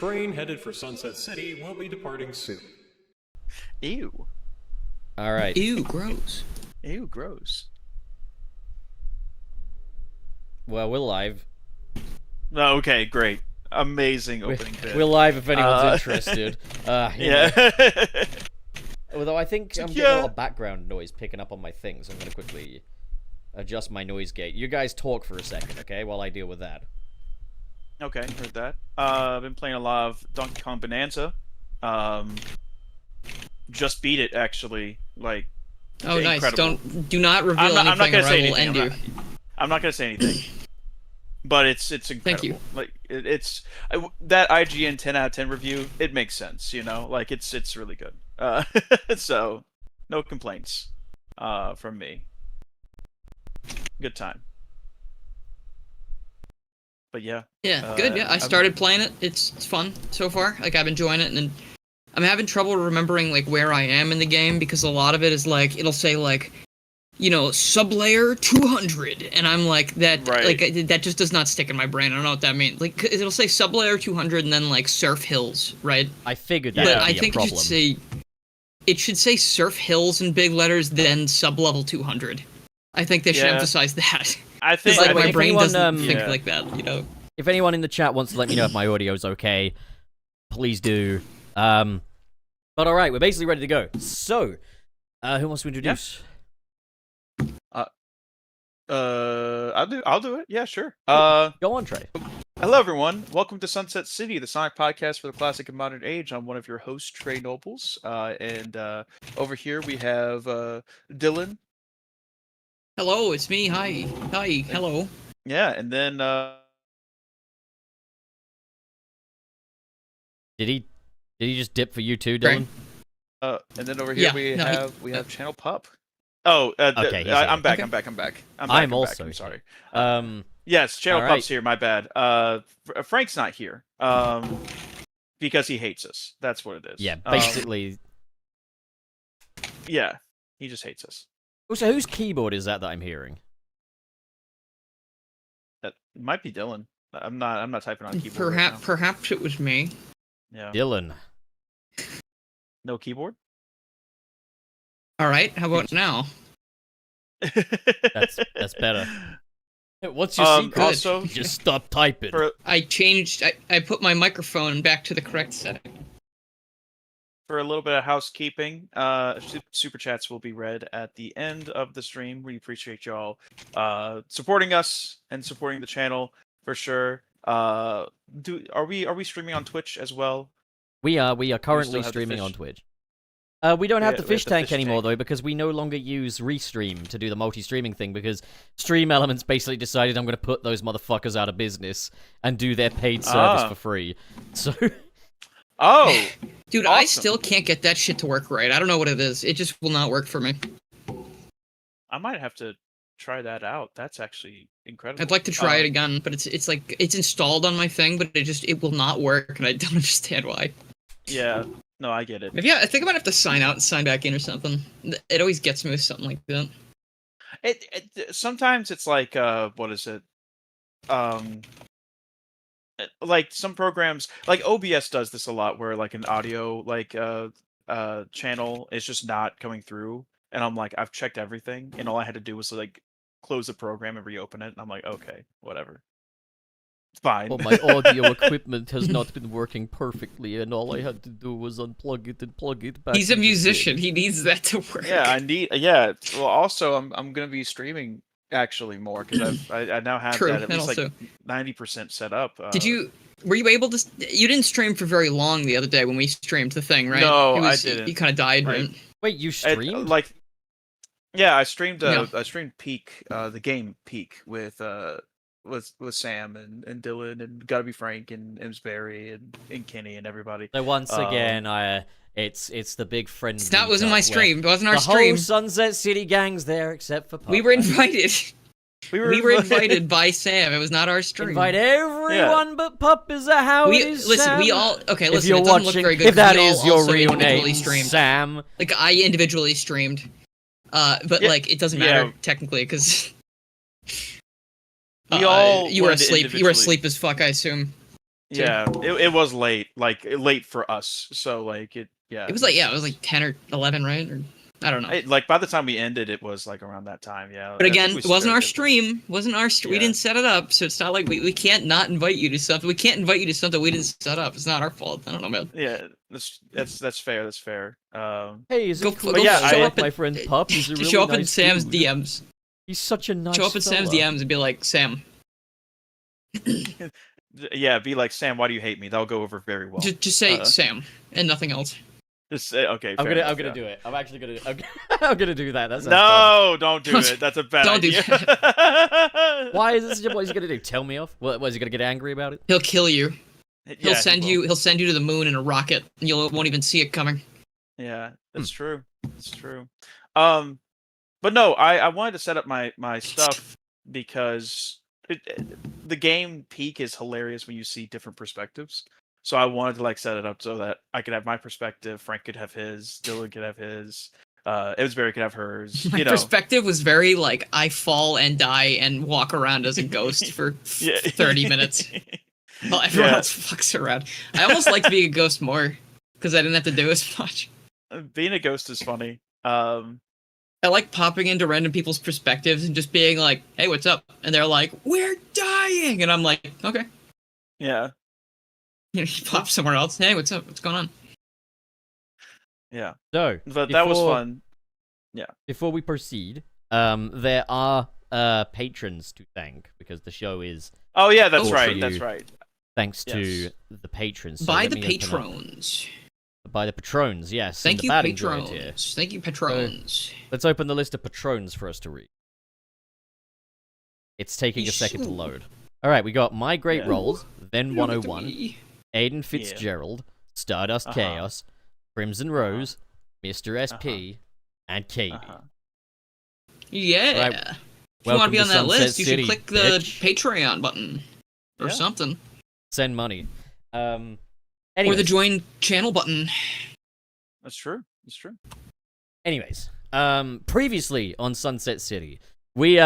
Train headed for Sunset City will be departing soon. Ew. All right. Ew, gross. Ew, gross. Well, we're live. Oh, okay, great. Amazing opening bit. We're live if anyone's interested. Yeah. Although I think I'm getting a lot of background noise picking up on my thing, so I'm going to quickly adjust my noise gate. You guys talk for a second, okay, while I deal with that. Okay, heard that. I've been playing a lot of Donkey Kong Bonanza. Just beat it, actually. Like, oh, incredible. Nice. Do not reveal anything, I'm not gonna or say I will anything. end you. I'm not gonna say anything. But it's incredible. Thank you. Like that IGN 10 out of 10 review. It makes sense, you know. Like it's really good. So no complaints from me. Good time. But yeah. Yeah, good. Yeah, I started playing it. It's fun so far. Like I've been enjoying it, and I'm having trouble remembering like where I am in the game because a lot of it is like it'll say like, you know, sublayer 200, and I'm like that. Right. Like that just does not stick in my brain. I don't know what that means. Like it'll say sublayer 200 and then like Surf Hills, right? I figured that But would I be think a problem. it should say Surf Hills in big letters, then sublevel 200. I think they should emphasize that. I think Like my brain anyone, doesn't think like that, you know. If anyone in the chat wants to let me know if my audio's okay, please do. But all right, we're basically ready to go. So, who wants to introduce? I'll do it. Yeah, sure. Go on, Trey. Hello, everyone. Welcome to Sunset City, the Sonic podcast for the classic and modern age. I'm one of your hosts, Trey Nobles, and over here we have Dylan. Hello, it's me. Hi, hello. Yeah, and then Did he just dip for you too, Dylan? and then over here Yeah, we have Channel Pup. Oh, okay, I'm back. Okay. I'm back. I'm also I'm sorry. here. Yes, Channel all Pup's right. here. My bad. Frank's not here. Because he hates us. That's what it is. Yeah, basically. Yeah, he just hates us. Also, whose keyboard is that I'm hearing? That might be Dylan. I'm not typing on keyboard. Right now. Perhaps it was me. Yeah. Dylan. No keyboard. All right, how about now? That's better. What's your secret? Also, Just stop typing. I put my microphone back to the correct setting. For a little bit of housekeeping, super chats will be read at the end of the stream. We appreciate y'all supporting us and supporting the channel for sure. Are we streaming on Twitch as well? We are currently have the streaming fish. on Twitch. We don't have the we fish have the tank fish anymore tank. though, because we no longer use Restream to do the multi-streaming thing, because Stream Elements basically decided I'm going to put those motherfuckers out of business and do their paid service for free. So. Oh, Dude, awesome. I still can't get that shit to work right. I don't know what it is. It just will not work for me. I might have to try that out. That's actually incredible. I'd like to try it again, but it's like it's installed on my thing, but it will not work, and I don't understand why. Yeah, no, I get it. Maybe I think I might have to sign out and sign back in or something. It always gets me with something like that. It sometimes it's like what is it? Like some programs, like OBS does this a lot, where like an audio channel is just not coming through, and I'm like, I've checked everything, and all I had to do was like close the program and reopen it, and I'm like, okay, whatever, it's fine. Well, my audio equipment has not been working perfectly, and all I had to do was unplug it and plug it back. He's a into musician. it. He needs that to work. Yeah. Well, also, I'm gonna be streaming actually more because I now have True, that at and least also, like 90% set up. Were you able to? You didn't stream for very long the other day when we streamed the thing, right? No, I didn't. He kind of died, right? Wait, you streamed? Yeah, I streamed. Yeah. I streamed Peak, the game Peak with Sam and Dylan and Gotta Be Frank and Imsbury and Kenny and everybody. So once again, it's the big friend. That wasn't my stream. It wasn't our the stream. whole Sunset City gang's there, except for Pup. We were invited. We were invited by Sam. It was not our stream. Invite everyone but Pup. Is that how it is? Listen, Sam? we all okay. If Listen, you're it doesn't watching, look very good. if that we all is your also real individually name, streamed. Sam. Like I individually streamed, but like it doesn't matter technically because we all you were wanted to asleep. You were individually- asleep as fuck, I assume. Yeah, it was late, like late for us. So like it, yeah. It was like 10 or 11, right? Or I don't know. Like by the time we ended, it was like around that time. Yeah. But I think again, we it wasn't our started- stream. Wasn't our We Yeah. didn't set it up, so it's not like we can't not invite you to something. We can't invite you to something we didn't set up. It's not our fault. I don't know, man. Yeah, that's fair. That's fair. Hey, is Go- it cool? go show I up like at- my friend Pup. He's a really Show up in nice Sam's dude. DMs. He's such a nice Show up in Sam's fella. DMs and be like, Sam, Yeah, be like, Sam, why do you hate me? That'll go over very well. just say Sam and nothing else. Just say, okay. I'm fair gonna enough, yeah. do it. I'm actually gonna. I'm gonna do that. That's No, don't do it. That's a bad Don't do idea. Why is this? What is he gonna do? Tell me off? What is he gonna get angry about it? He'll kill you. Yeah, He'll he send will. you. He'll send you to the moon in a rocket, and you won't even see it coming. Yeah, that's true. That's true. But no, I wanted to set up my stuff because the game peak is hilarious when you see different perspectives. So I wanted to like set it up so that I could have my perspective, Frank could have his, Dylan could have his, Evsbury could have hers. My You know, perspective was very like I fall and die and walk around as a ghost for 30 minutes while everyone Yeah. else fucks around. I almost liked being a ghost more because I didn't have to do as much. Being a ghost is funny. I like popping into random people's perspectives and just being like, "Hey, what's up?" And they're like, "We're dying," and I'm like, "Okay." Yeah, You pop somewhere else. Hey, what's up? What's going on? yeah. So, But that was fun. Before we proceed, there are patrons to thank because the show is Oh yeah, that's Oh, right. for That's you. right. thanks to Yes. the patrons. So By let the me open up- patrons. By the patrons, yes. Thank and the you, bad enjoyed patrons. here. Thank you, patrons. Let's open the list of patrons for us to read. It's taking a second to Sure. load. All right, we got My Great Yeah. Rolls, Then 101, Me. Aiden Fitzgerald, Stardust Uh-huh. Chaos, Crimson Rose, Mr. SP, and Katie. Yeah. Right. If you Welcome want to be to on that Sunset list, you City, should click the bitch. Patreon button or Yeah. something. Send money. Or the Anyways, join channel button. That's true. That's true. anyways, previously on Sunset City, we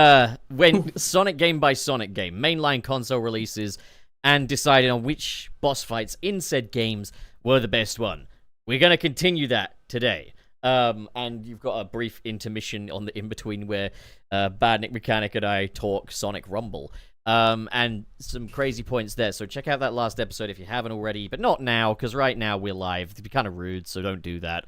went Sonic game by Sonic game, mainline console releases, and decided on which boss fights in said games were the best one. We're gonna continue that today. And you've got a brief intermission on the in-between where Bad Nick Mechanic and I talk Sonic Rumble. And some crazy points there. So check out that last episode if you haven't already, but not now, because right now we're live. It'd be kind of rude, so don't do that.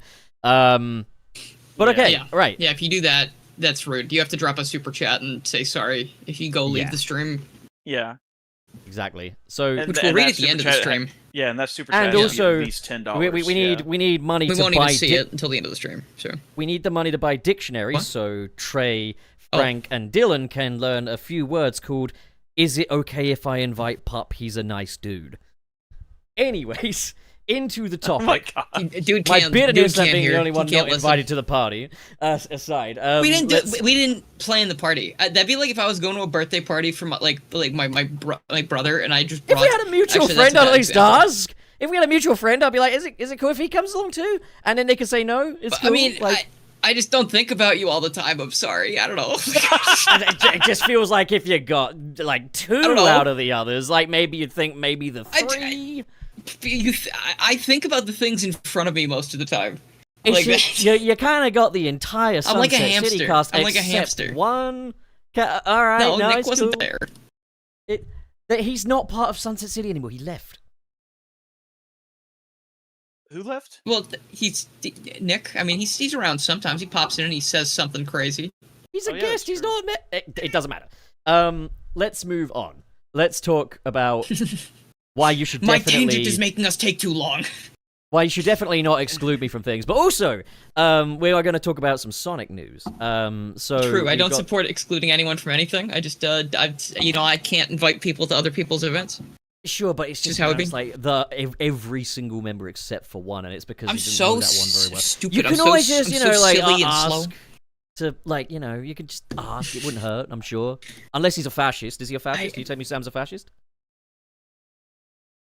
But okay, Yeah. right. Yeah, if you do that, that's rude. You have to drop a super chat and say sorry if you go leave Yeah. the stream, Yeah. Exactly. So And- which we'll read that at the end of super the chat- stream. Yeah, and that super And chat has to be also, at least $10. we need money We to won't buy even see it until the end of the stream. So we need the money to buy dictionaries What? so Trey, Oh. Frank, and Dylan can learn a few words called "Is it okay if I invite Pup? He's a nice dude." Anyways, into the Oh my topic. god. dude My can't. bitterness dude at can't being hear. the only He one can't not listen. invited to the party aside. We didn't let's- we didn't plan the party. That'd be like if I was going to a birthday party for my brother and I just If brought. we had a mutual Actually, that's friend, a I'd bad at least example. ask. If we had a mutual friend, I'd be like, "Is it cool if he comes along too?" And then they could say no. It's But, cool. I mean, like, I just don't think about you all the time. I'm sorry. I don't know. it just feels like if you got like two don't know. out of the others, like maybe you'd think maybe the I- three. I think about the things in front of me most of the time. It's Like just- that. you kind of got the entire I'm like a Sunset City hamster. cast I'm like a except hamster. one. All right, No, no, Nick it's wasn't cool. there. That he's not part of Sunset City anymore. He left. Who left? Well, he's Nick. I mean, he's around sometimes. He pops in and he says something crazy. He's a Oh, yeah, guest. that's He's true. not. It doesn't matter. Let's move on. Let's talk about why you should My definitely tangent is making us take too long. why you should definitely not exclude me from things. But also, we are going to talk about some Sonic news. So True. I we've don't got- support excluding anyone from anything. I just, I can't invite people to other people's events. Sure, but it's just how it it's be. like every single member except for one, and it's because I'm you didn't so know that one very well. stupid. You can I'm so, always just, I'm you so know, like silly and ask slow. to, like, you know, you could just ask. It wouldn't hurt, I'm sure. Unless he's a fascist. Is he a fascist? Do you tell me Sam's a fascist?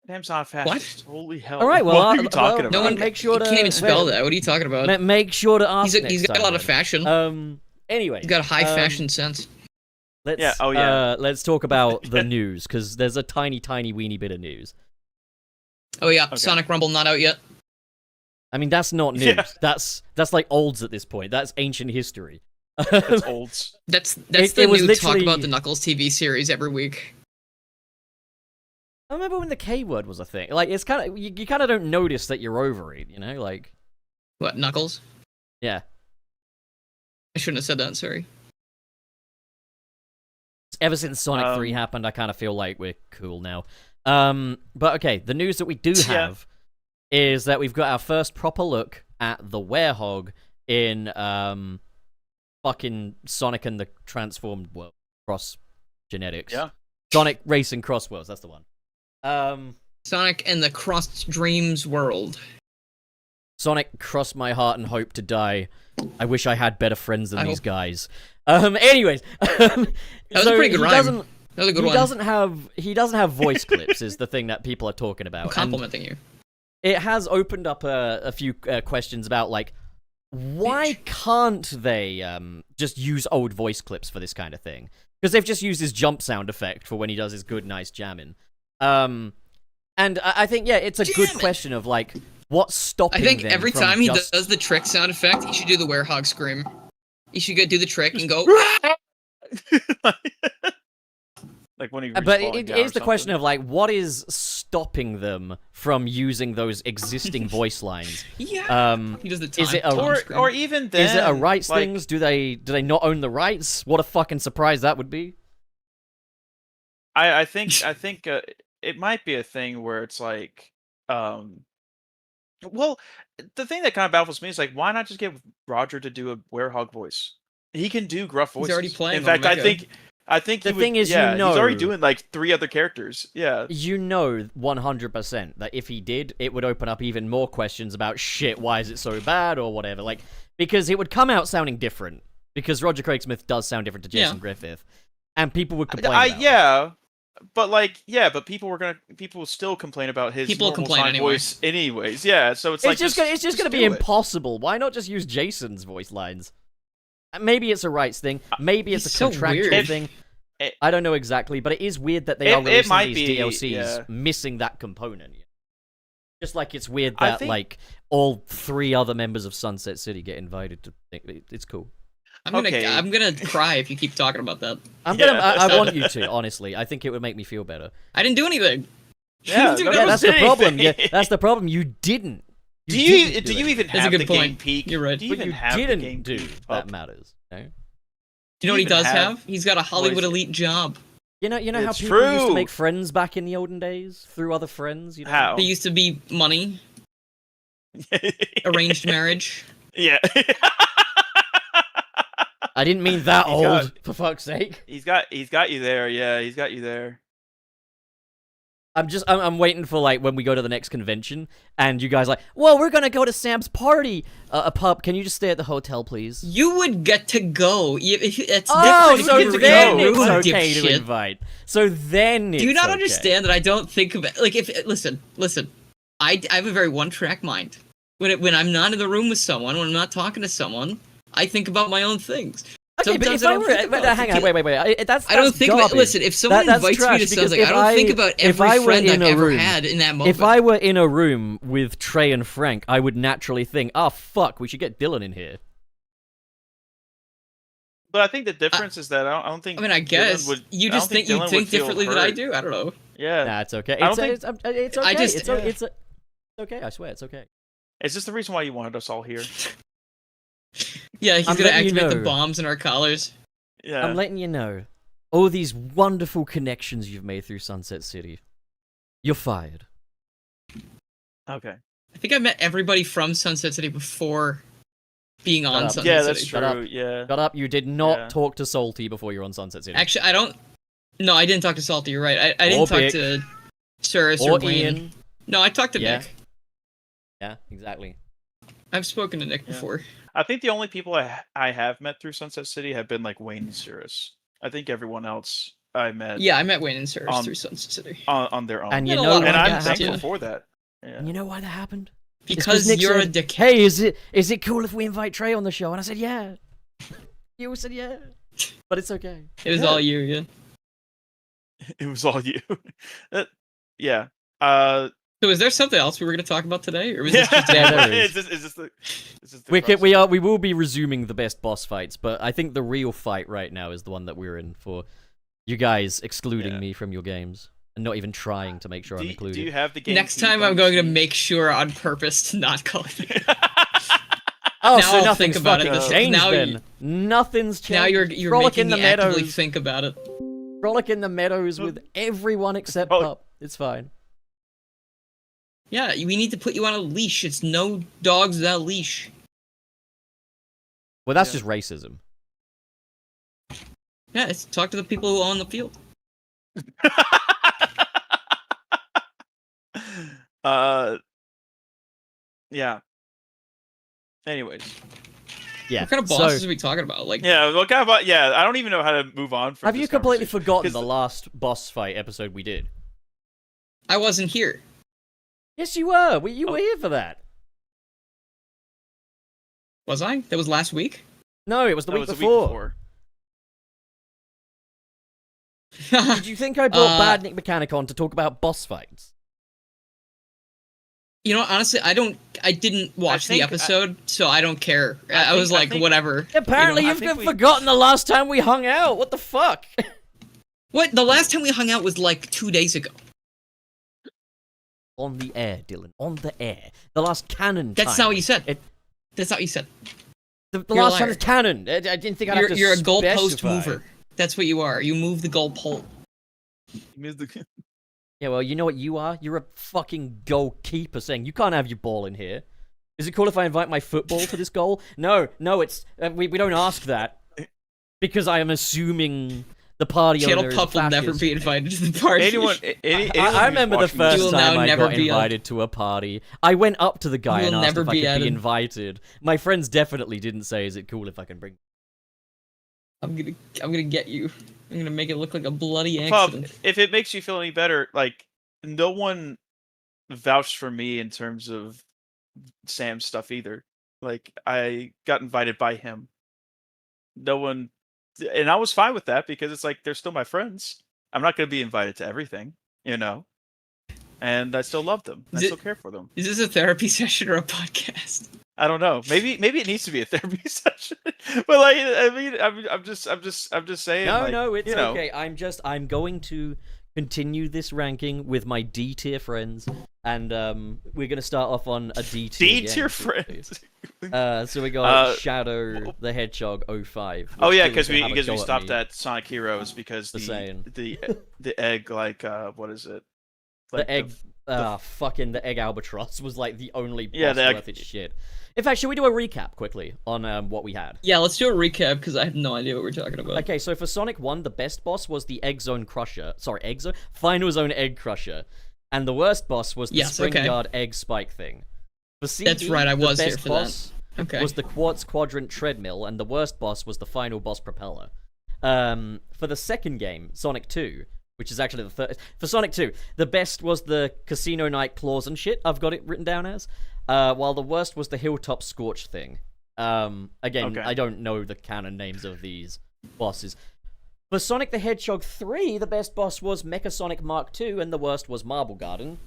Sam's not a fascist. Holy hell. All right, well, what are you talking well, about? No one make sure you to can't even spell wait. that. What are you talking about? Make sure to ask. He's got a lot of fashion. Anyway, He's got a high fashion sense. Let's Yeah, oh, yeah. let's talk about the news because there's a tiny weeny bit of news. Oh yeah, Okay. Sonic Rumble not out yet. I mean, that's not news. Yeah. That's like olds at this point. That's ancient history. It's olds. That's It the was new talk literally- about the Knuckles TV series every week. I remember when the K word was a thing. Like, it's kind of you kind of don't notice that you're over it, you know? Like, What, Knuckles? yeah. I shouldn't have said that, sorry. Ever since Sonic 3 happened, I kind of feel like we're cool now. But okay, the news that we do have is that we've got our first proper look at the werehog in fucking Sonic and the Transformed World Cross Genetics. Yeah. Sonic Racing Cross Worlds, that's the one. Sonic and the Crossed Dreams world. Sonic, cross my heart and hope to die. I wish I had better friends than I these hope- guys. Anyways, That was a pretty good rhyme. That was a good he one. he doesn't have voice clips is the thing that people are talking about. I'm And complimenting you. it has opened up a few questions about like why can't they just use old voice clips for this kind of thing? Because they've just used his jump sound effect for when he does his good nice jamming. And I think it's a good question of like what's stopping I think them every from time he just... does the trick sound effect, he should do the werehog scream. He should go do the trick and go. Like when he. But it is the question of like, what is stopping them from using those existing voice lines? Yeah. He does the time. Is it a- time scream. or even then? Is it a rights like, things? Do they not own the rights? What a fucking surprise that would be. I think it might be a thing where it's like, well, the thing that kind of baffles me is like, why not just get Roger to do a werehog voice? He can do gruff voices. He's already playing In fact, Omega. I think The he would- thing is, yeah, you know, he's already doing like 3 other characters. Yeah. You know 100% that if he did, it would open up even more questions about shit, why is it so bad or whatever. Like, because it would come out sounding different. Because Roger Craig Smith does sound different to Jason Griffith. And people would complain about it. Yeah. But like, but people will still complain about his People normal complain Sonic anyway. voice anyways. Yeah, so it's like It's just gonna be do it. impossible. Why not just use Jason's voice lines? Maybe it's a rights thing. Maybe it's He's a so contractual weird. thing. It- I don't know exactly, but it is weird that they It- are it releasing might these be, DLCs yeah. missing that component. Just like it's weird I that think- like all 3 other members of Sunset City get invited to. It's cool. Okay. I'm gonna cry if you keep talking about that. I want you to. Honestly, I think it would make me feel better. I didn't do anything. Yeah, Dude, no, that Yeah, was that's the problem. Yeah, anything. that's the problem. You didn't. Do you didn't do you it. even That's a have good the game point. peak? You're right. Do you But even you have the didn't game do peak that up? matters. You know? Do you know what he even does have have? He's got a Hollywood voice- elite job. You know how It's people used to true. make friends back in the olden days through other friends. You know? How? There used to be money, arranged marriage. Yeah. I didn't mean that He's old, got- for fuck's sake. he's got you there. Yeah, he's got you there. I'm waiting for like when we go to the next convention and you guys are like, well, we're gonna go to Sam's party. A pub. Can you just stay at the hotel, please? You would get to go. It's Oh, different if so you were then in a it's room, okay to dipshit. invite. So then it's Do you not okay. understand that I don't think of it like if listen. I have a very one-track mind. When I'm not in the room with someone, when I'm not talking to someone, I think about my own things. Okay, but Sometimes if I I don't were, think but about it. hang on, wait. That's I don't think of it. garbage. Listen, if someone That's invites me trash, to because something, I don't think about if I every were friend in I've a ever room- had in that moment. If I were in a room with Trey and Frank, I would naturally think, oh fuck, we should get Dylan in here. But I think the difference is that I don't think. I mean, I Dylan guess would, you I don't just think you Dylan would think feel differently than I hurt. do. I don't know. Yeah, Nah, it's okay. I don't It's okay. It's okay. It's okay. I swear, it's okay. Is this the reason why you wanted us all here? Yeah, he's I'm gonna letting you activate the know. bombs in our collars. Yeah. I'm letting you know. All these wonderful connections you've made through Sunset City. You're fired. Okay. I think I met everybody from Sunset City before being on up. Sunset Yeah, City. that's Shut up. true. Yeah. Shut up. You did not Yeah. talk to Salty before you were on Sunset City. Actually, I don't. No, I didn't talk to Salty. You're right. I didn't Or talk Bick. to Cirrus or or Wayne. Ian. No, I talked to Yeah. Nick. Yeah, exactly. I've spoken to Nick Yeah. before. I think the only people I have met through Sunset City have been like Wayne and Cirrus. I think everyone else I met Yeah, I met Wayne and Cirrus Um, through Sunset City. on their own. And Yeah, you a know lot of why and that I'm podcasts, happened? thankful yeah. for that. Yeah. And you know why that happened? It's Because Nick you're a said, dick. Hey, is it cool if we invite Trey on the show? And I said, yeah. You said, yeah. But it's okay. It was Yeah. all you, yeah. It was all you. Yeah. So is there something else we were going to talk about today, or was this just Yeah, Banter? there is. Is this the We will be resuming the best boss fights, but I think the real fight right now is the one that we're in for you guys excluding me from your games and not even trying to make sure I'm included. Do you have the game? Next time I'm going to make sure on purpose to not call it. Oh, Now so I'll nothing's think about fucking it. changed Now then. Nothing's changed. Now you're Frolic making in the me actively meadows. think about it. Frolic in the meadows with everyone except Pup. It's fine. Yeah, we need to put you on a leash. It's no dogs without leash. Well, that's just racism. Yeah, it's talk to the people who own the field. Yeah. Anyways. Yeah. What kind of bosses are we talking about? Like, Yeah, what kind of I don't even know how to move on from have this you completely conversation. forgotten the last boss fight episode we did? I wasn't here. Yes, you were. You were here for that. Was I? That was last week? No, it was the That week was before. Did you think I brought Bad Nick Mechanic on to talk about boss fights? You know, honestly, I didn't watch the episode, so I don't care. I was like, whatever. Apparently, you know, you've forgotten the last time we hung out. What the fuck? What? The last time we hung out was like 2 days ago. On the air, Dylan. On the air. The last canon time. That's not what you said. That's not what you said. The last time was canon. I didn't think I'd have to You're a goalpost specify. mover. That's what you are. You move the goalpost. Yeah, well, you know what you are? You're a fucking goalkeeper saying, you can't have your ball in here. Is it cool if I invite my football to this goal? No, it's... we don't ask that. Because I am assuming the party owner is Pup will never be invited to the party. I remember the first time I got be invited to a party. I went up to the guy and asked if I could be invited. My friends definitely didn't say, is it cool if I can bring... I'm gonna get you. I'm gonna make it look like a bloody accident. Pup, if it makes you feel any better, like, no one vouched for me in terms of Sam's stuff either. Like, I got invited by him. No one... And I was fine with that because it's like, they're still my friends. I'm not going to be invited to everything, you know? And I still love them. I still care for them. Is this a therapy session or a podcast? I don't know. Maybe it needs to be a therapy session. But like, I mean, I'm just saying. No, like, it's okay. I'm going to continue this ranking with my D tier friends, and we're gonna start off on a D tier. D tier friends. So we got Shadow the Hedgehog 05. Oh yeah, because we stopped at Sonic Heroes because the egg, like what is it? Like the egg. Fucking the egg albatross was like the only boss worth its shit. In fact, should we do a recap quickly on what we had? Yeah, let's do a recap because I have no idea what we're talking about. Okay, so for Sonic 1, the best boss was the Egg Zone Crusher. Sorry, Egg Zone? Final Zone Egg Crusher. And the worst boss was the Spring Guard Egg Spike thing. For CD, that's right, I was the here best for boss that. was the Quartz Quadrant Treadmill, and the worst boss was the final boss Propeller. For the second game, Sonic 2, which is actually the third... For Sonic 2, the best was the Casino Night Claws and shit, I've got it written down as. While the worst was the Hilltop Scorch thing. Again, I don't know the canon names of these bosses. For Sonic the Hedgehog 3, the best boss was Mecha Sonic Mark II, and the worst was Marble Garden.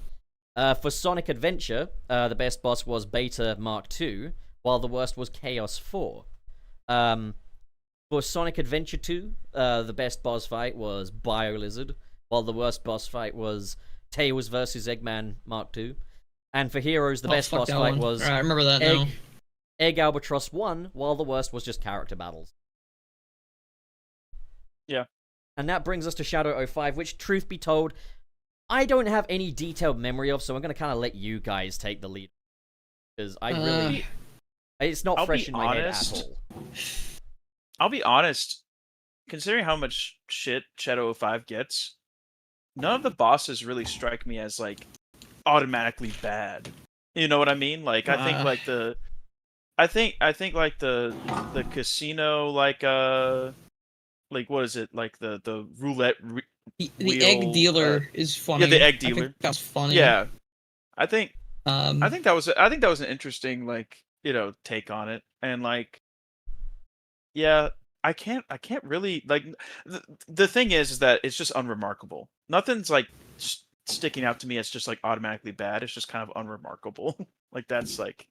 For Sonic Adventure, the best boss was Beta Mark II, while the worst was Chaos 4. For Sonic Adventure 2, the best boss fight was BioLizard, while the worst boss fight was Tails vs. Eggman Mark II. And for Heroes, the best boss fight was I remember that now. Egg Albatross 1, while the worst was just character battles. Yeah. And that brings us to Shadow 05, which, truth be told, I don't have any detailed memory of, so I'm going to kind of let you guys take the lead. Because I really... It's not fresh in my head at all. I'll be honest. Considering how much shit Shadow 05 gets, none of the bosses really strike me as, like, automatically bad. You know what I mean? Like, I think, like, I think like the casino, like what is it? Like the roulette the egg dealer is funny. Yeah, the egg dealer. That's funny. Yeah. I think that was an interesting, like, you know, take on it. And like, yeah, I can't really, like, the thing is that it's just unremarkable. Nothing's like sticking out to me as just like automatically bad. It's just kind of unremarkable. Like that's like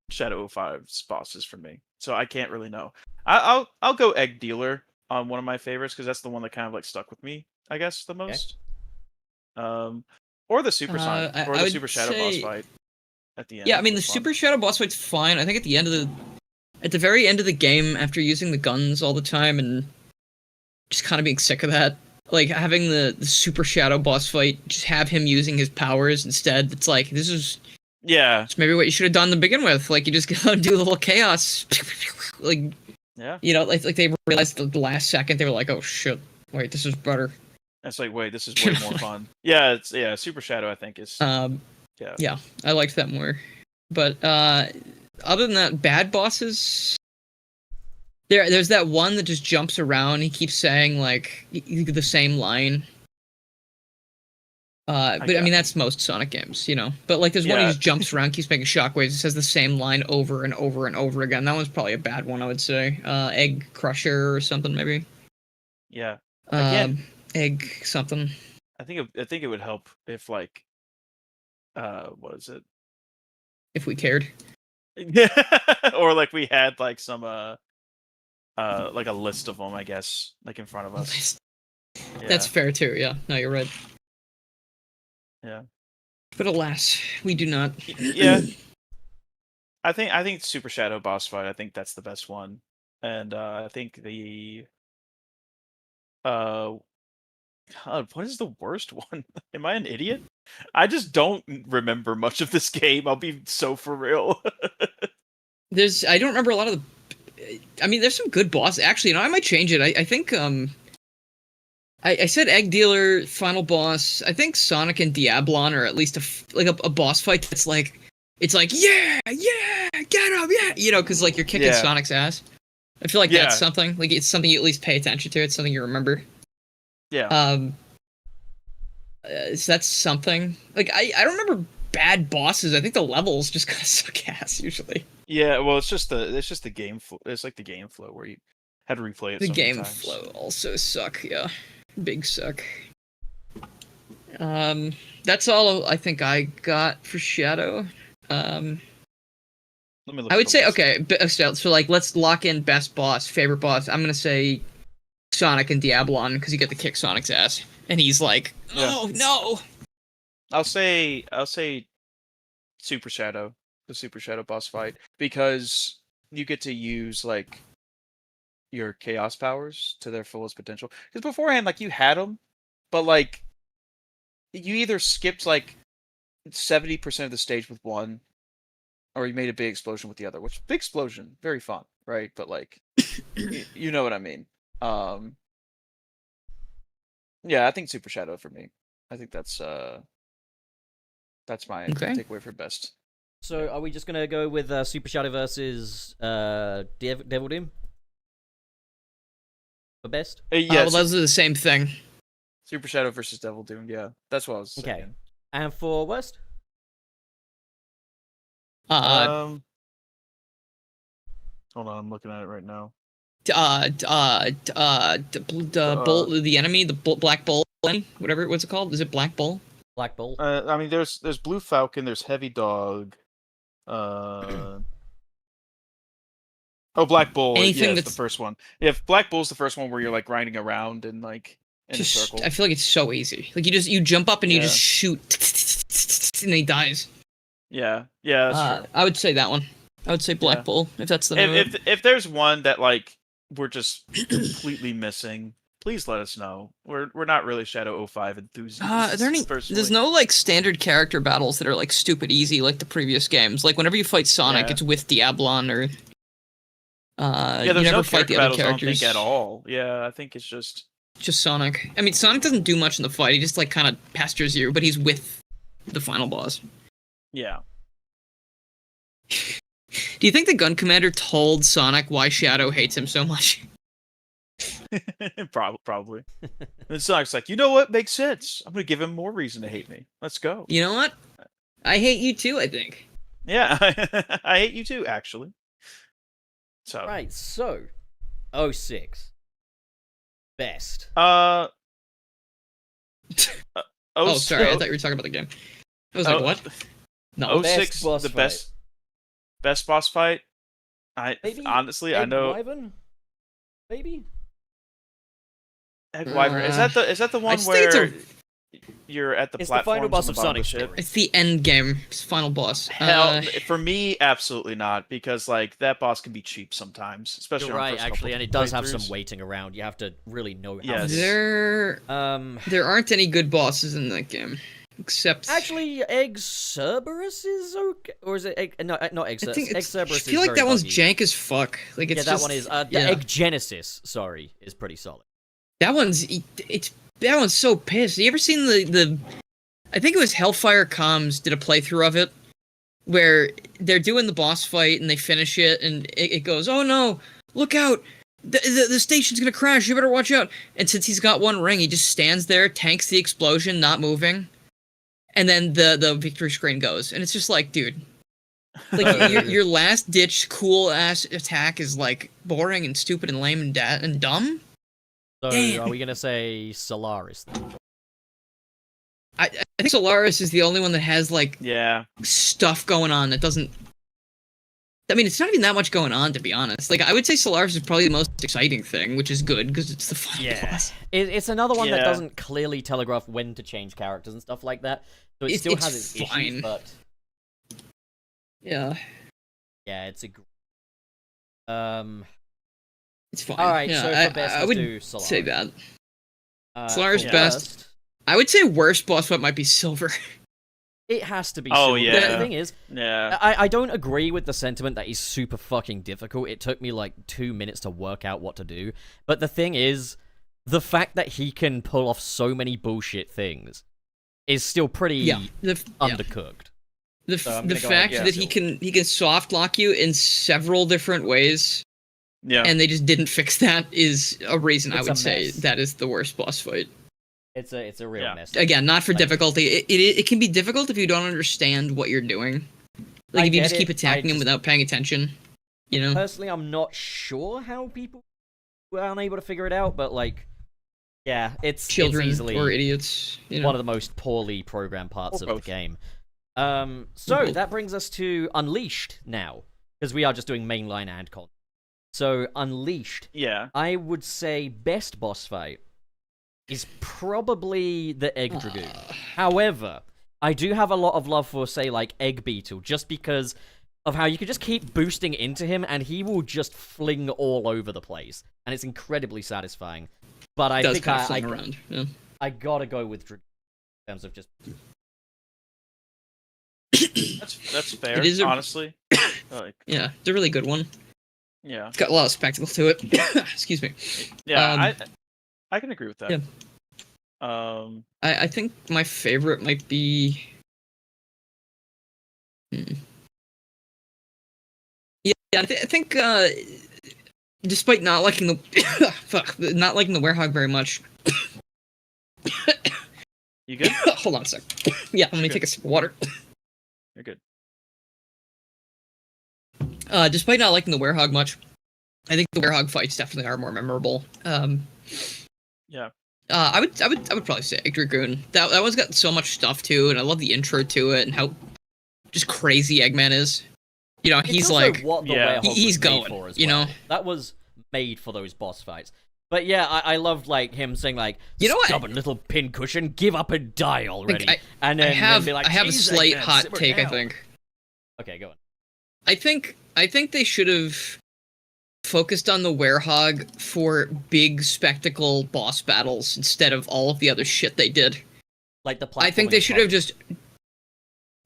Shadow 05's bosses for me. So I can't really know. I'll go Egg Dealer on one of my favorites because that's the one that kind of like stuck with me, I guess, the most. Or the Super Sonic or I the would Super Shadow boss say- fight at the end. Yeah, I mean the was fun. Super Shadow boss fight's fine. I think at the very end of the game, after using the guns all the time and just kind of being sick of that, like having the Super Shadow boss fight, just have him using his powers instead. It's like this is maybe what you should have done to begin with. Like you just gotta do a little chaos, like like they realized the last second they were like, oh shit, wait, this is better. It's like, wait, this is way more fun. Yeah, Super Shadow I think is Yeah, I liked that more. But other than that, bad bosses. There's that one that just jumps around. He keeps saying like the same line. But I mean that's most Sonic games, But like there's one he just jumps around, keeps making shockwaves. It says the same line over and over and over again. That one's probably a bad one, I would say. Egg Crusher or something maybe. Yeah. Again, Egg something. I think it would help if like what is it? If we cared. Yeah. Or like we had like some like a list of them, I guess, like in front of us. Yeah. That's fair too. Yeah, no, you're right. Yeah. But alas, we do not. Yeah. I think Super Shadow boss fight. I think that's the best one, and I think the God, what is the worst one? Am I an idiot? I just don't remember much of this game. I'll be so for real. I don't remember a lot of the. I mean, there's some good bosses. Actually, I might change it. I think I said Egg Dealer, final boss. I think Sonic and Diablon are at least a boss fight that's like, it's like yeah, get him, yeah, because like you're kicking Sonic's ass. I feel like that's something. Like it's something you at least pay attention to. It's something you remember. Yeah. So that's something. Like I don't remember bad bosses. I think the levels just kind of suck ass usually. Yeah, well, it's just the game flow. It's like the game flow where you had to replay it. The so many game times. flow also suck. Yeah, big suck. That's all I think I got for Shadow. Let me look I at would the say list. okay. So like, let's lock in best boss, favorite boss. I'm gonna say Sonic and Diablon because you get to kick Sonic's ass, and he's like, oh no. I'll say Super Shadow, the Super Shadow boss fight, because you get to use like your chaos powers to their fullest potential. Because beforehand, like you had them, but like you either skipped like 70% of the stage with one, or you made a big explosion with the other. Which big explosion, very fun, right? But like, you know what I mean. Yeah, I think Super Shadow for me. I think that's my takeaway for best. So are we just gonna go with Super Shadow versus Devil Doom for best? Yeah, well, those are the same thing. Super Shadow versus Devil Doom. Yeah, that's what I was saying. Okay, and for worst? Hold on, I'm looking at it right now. Bull, the enemy, the Black Bull, whatever. What's it called? Is it Black Bull? Black Bull. I mean, there's Blue Falcon, there's Heavy Dog. Oh, Black Bull. Anything that's the first one. Yeah, Black Bull's the first one where you're like grinding around and like in a circle. I feel like it's so easy. Like you jump up and you just shoot, and he dies. Yeah, that's true. I would say that one. I would say Black Bull if that's the name. If there's one that like we're just completely missing, please let us know. We're not really Shadow 05 enthusiasts. There's no like standard character battles that are like stupid easy like the previous games. Like whenever you fight Sonic, it's with Diablon or there's you never no fight the character other battles, characters. I don't think at all. Yeah, I think it's just Sonic. I mean, Sonic doesn't do much in the fight. He just like kind of pesters you, but he's with the final boss. Yeah. Do you think the Gun Commander told Sonic why Shadow hates him so much? Probably. And Sonic's like, you know what? Makes sense. I'm gonna give him more reason to hate me. Let's go. You know what? I hate you too, I think. Yeah, I hate you too, actually. So right, so 06 best. Oh, sorry, I thought you were talking about the game. I was like, what? No. '06, boss the fight. best boss fight. Maybe Honestly, I Egg know Wyvern? Maybe? Egg Wyvern. Is that the one just think where you're at the It's the platforms final boss on of the bottom Sonic the ship? Story. It's the end game. It's the final boss. Hell, for me, absolutely not, because like that boss can be cheap sometimes, especially You're on right, first actually, couple and it does have some playthroughs. waiting around. You have to really know how Yes. to... There Um, aren't any good bosses in that game, except actually, Egg Cerberus is okay, or is it Egg? No, not Egg I Cerberus. think Egg it's, I Cerberus feel is like very that one's buggy. jank as fuck. Like it's Yeah, that just, one is. The yeah. Egg Genesis, sorry, is pretty solid. That one's so pissed. You ever seen the I think it was Hellfire Comms did a playthrough of it where they're doing the boss fight and they finish it and it goes, "Oh no, look out. The station's going to crash. You better watch out." And since he's got one ring, he just stands there, tanks the explosion, not moving. And then the victory screen goes. And it's just like, dude, like your last ditch cool ass attack is like boring and stupid and lame and dumb. So, Damn. are we gonna say Solaris then? I think Solaris is the only one that has like Yeah, stuff going on that doesn't. I mean, it's not even that much going on, to be honest. Like, I would say Solaris is probably the most exciting thing, which is good because it's the final boss. It's another one that Yeah. doesn't clearly telegraph when to change characters and stuff like that. So it still It's has its fine. issues, but Yeah, yeah, it's a. it's fine. All right, yeah, so I for best, I let's would do Solaris. say that. For Solaris best. worst, I would say worst boss fight might be Silver. It has to be. Oh, Silver. yeah. The thing is, yeah. I don't agree with the sentiment that he's super fucking difficult. It took me like 2 minutes to work out what to do. But the thing is, the fact that he can pull off so many bullshit things is still pretty undercooked. So I'm The gonna go fact ahead, that yeah. he can soft lock you in several different ways, Yeah. and they just didn't fix that is a reason I It's a would say mess. that is the worst boss fight. It's a real Yeah. mess. Again, not for Like- difficulty. It can be difficult if you don't understand what you're doing. Like I if you get just keep it, attacking him without paying attention. You know? Personally, I'm not sure how people were unable to figure it out, but like, yeah, it's Children easily or idiots. You know? one of the most poorly programmed parts Or of both. the game. So both. that brings us to Unleashed now, because we are just doing mainline and con. So Unleashed, Yeah. I would say best boss fight is probably the Egg Dragoon. However, I do have a lot of love for, say, like Egg Beetle, just because of how you can just keep boosting into him and he will just fling all over the place, and it's incredibly satisfying. But I does think kind of fling around. Yeah. I gotta go with Dragoon in terms of just. That's fair. It is honestly. Like, Yeah, it's a really good one. yeah. It's got a lot of spectacle to it. Excuse me. Yeah. I can agree with that. Yeah. I think my favorite might be. Yeah, I think despite not liking the not liking the werehog very much. You good? Hold on a sec. Yeah, let me Good. take a sip of water. You're good. Despite not liking the werehog much, I think the werehog fights definitely are more memorable. Yeah. I would probably say Egg Dragoon. That one's got so much stuff too, and I love the intro to it and how just crazy Eggman is. You know, It's he's also like, what the Yeah. werewolf He's was made going, for as you well. know? That was made for those boss fights. But yeah, I loved like him saying like, You know what? "Stubborn little pincushion, give up and die already." And I then have be like, I have a "Jeez, slight Eggman, hot simmer take. I down." think Okay, go on. I think they should have focused on the werehog for big spectacle boss battles instead of all of the other shit they did. Like the I think platforming they should have part. just.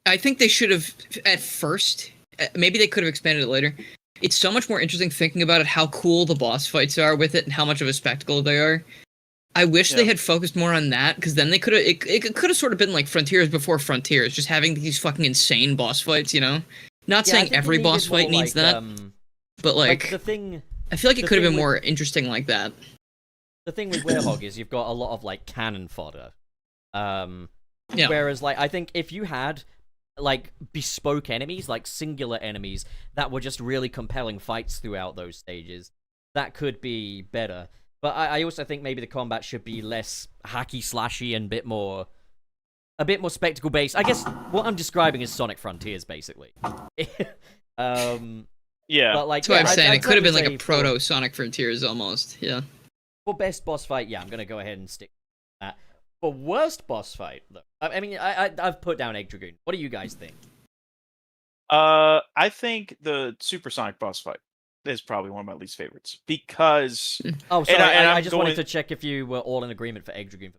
I think they should have at first. Maybe they could have expanded it later. It's so much more interesting thinking about it, how cool the boss fights are with it, and how much of a spectacle they are. I wish they Yeah. had focused more on that, because then they could have. It could have sort of been like Frontiers before Frontiers, just having these fucking insane boss fights. You know, not Yeah, I saying think it every boss needed more, fight needs like, that, but like like the thing. I feel like it the could have thing been with- more interesting like that. The thing with Werehog is you've got a lot of like cannon fodder. Yeah. Whereas like I think if you had like bespoke enemies, like singular enemies that were just really compelling fights throughout those stages, that could be better. But I also think maybe the combat should be less hacky slashy and a bit more a bit more spectacle based. I guess what I'm describing is Sonic Frontiers, basically. Yeah. But like, That's what I'm saying. It could have been like certainly a say proto Sonic Frontiers almost. Yeah. for best boss fight. Yeah, I'm gonna go ahead and stick with that. For worst boss fight, though, I mean, I've put down Egg Dragoon. What do you guys think? I think the Supersonic boss fight is probably one of my least favorites because Oh, sorry, and I I'm just wanted going- to check if you were all in agreement for Egg Dragoon.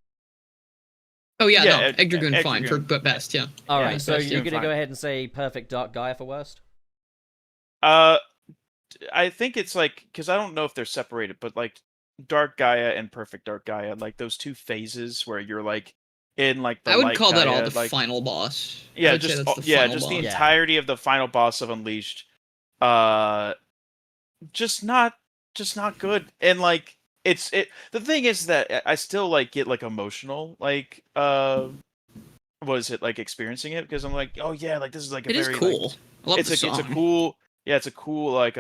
Oh yeah, Yeah, no, Egg Dragoon Egg fine Dragoon. for best. Yeah. All Yeah, right, so best, you're yeah, gonna fine. go ahead and say Perfect Dark Gaia for worst? I think it's like because I don't know if they're separated, but like Dark Gaia and Perfect Dark Gaia, like those two phases where you're like in like the I would light call that all Gaia, the like, final boss. I yeah, would say just that's the yeah, final just the boss. Yeah. entirety of the final boss of Unleashed, just not good. And like the thing is that I still like get like emotional, like was it like experiencing it because I'm like, oh yeah, like this is like a It is very cool. like, I love it's the a song. it's a cool like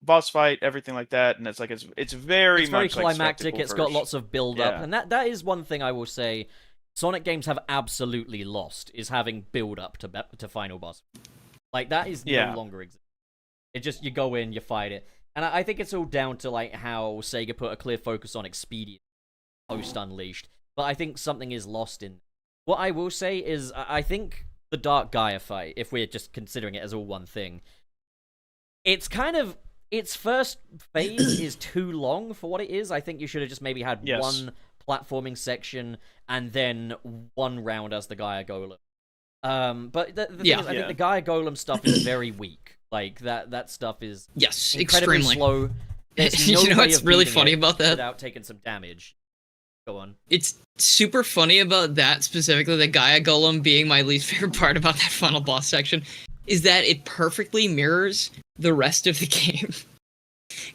boss fight, everything like that, and it's like it's very It's very much like climactic. spectacle It's got first. lots of build up, Yeah. and that is one thing I will say. Sonic games have absolutely lost is having build up to final boss. Like that is Yeah. no longer exists. It just you go in, you fight it, and I think it's all down to like how Sega put a clear focus on expedience post Unleashed. But I think something is lost in. What I will say is I think the Dark Gaia fight, if we're just considering it as all one thing, it's kind of its first phase is too long for what it is. I think you should have just maybe had Yes. one platforming section and then one round as the Gaia Golem. But the thing Yeah. is, I Yeah. think the Gaia Golem stuff is very weak. Like that stuff is Yes, incredibly extremely. slow. There's no You know way what's of really beating funny it about that? without taking some damage. Go on. It's super funny about that specifically, the Gaia Golem being my least favorite part about that final boss section, is that it perfectly mirrors the rest of the game.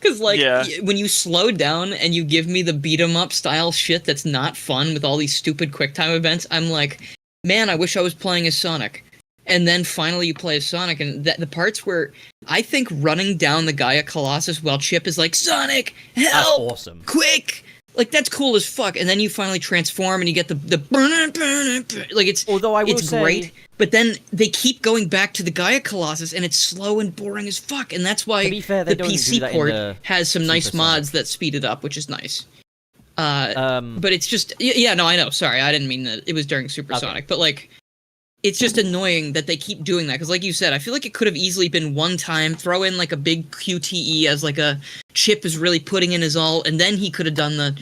Because, like, Yeah. when you slow down and you give me the beat-em-up style shit that's not fun with all these stupid QuickTime events, I'm like, man, I wish I was playing as Sonic. And then finally you play as Sonic, and the parts where I think running down the Gaia Colossus while Chip is like, Sonic, That's help! awesome. Quick! Like, that's cool as fuck. And then you finally transform and you get the like, it's Although I will it's say, great. But then they keep going back to the Gaia Colossus and it's slow and boring as fuck. And that's why To be fair, they the don't do PC that in port the has some nice Supersonic. mods that speed it up, which is nice. um, But it's just, yeah, no, I know. Sorry, I didn't mean that it was during Supersonic. But, like, it's just annoying that they keep doing that. Because, like you said, I feel like it could have easily been one time, throw in, like, a big QTE as, like, a Chip is really putting in his all, and then he could have done the,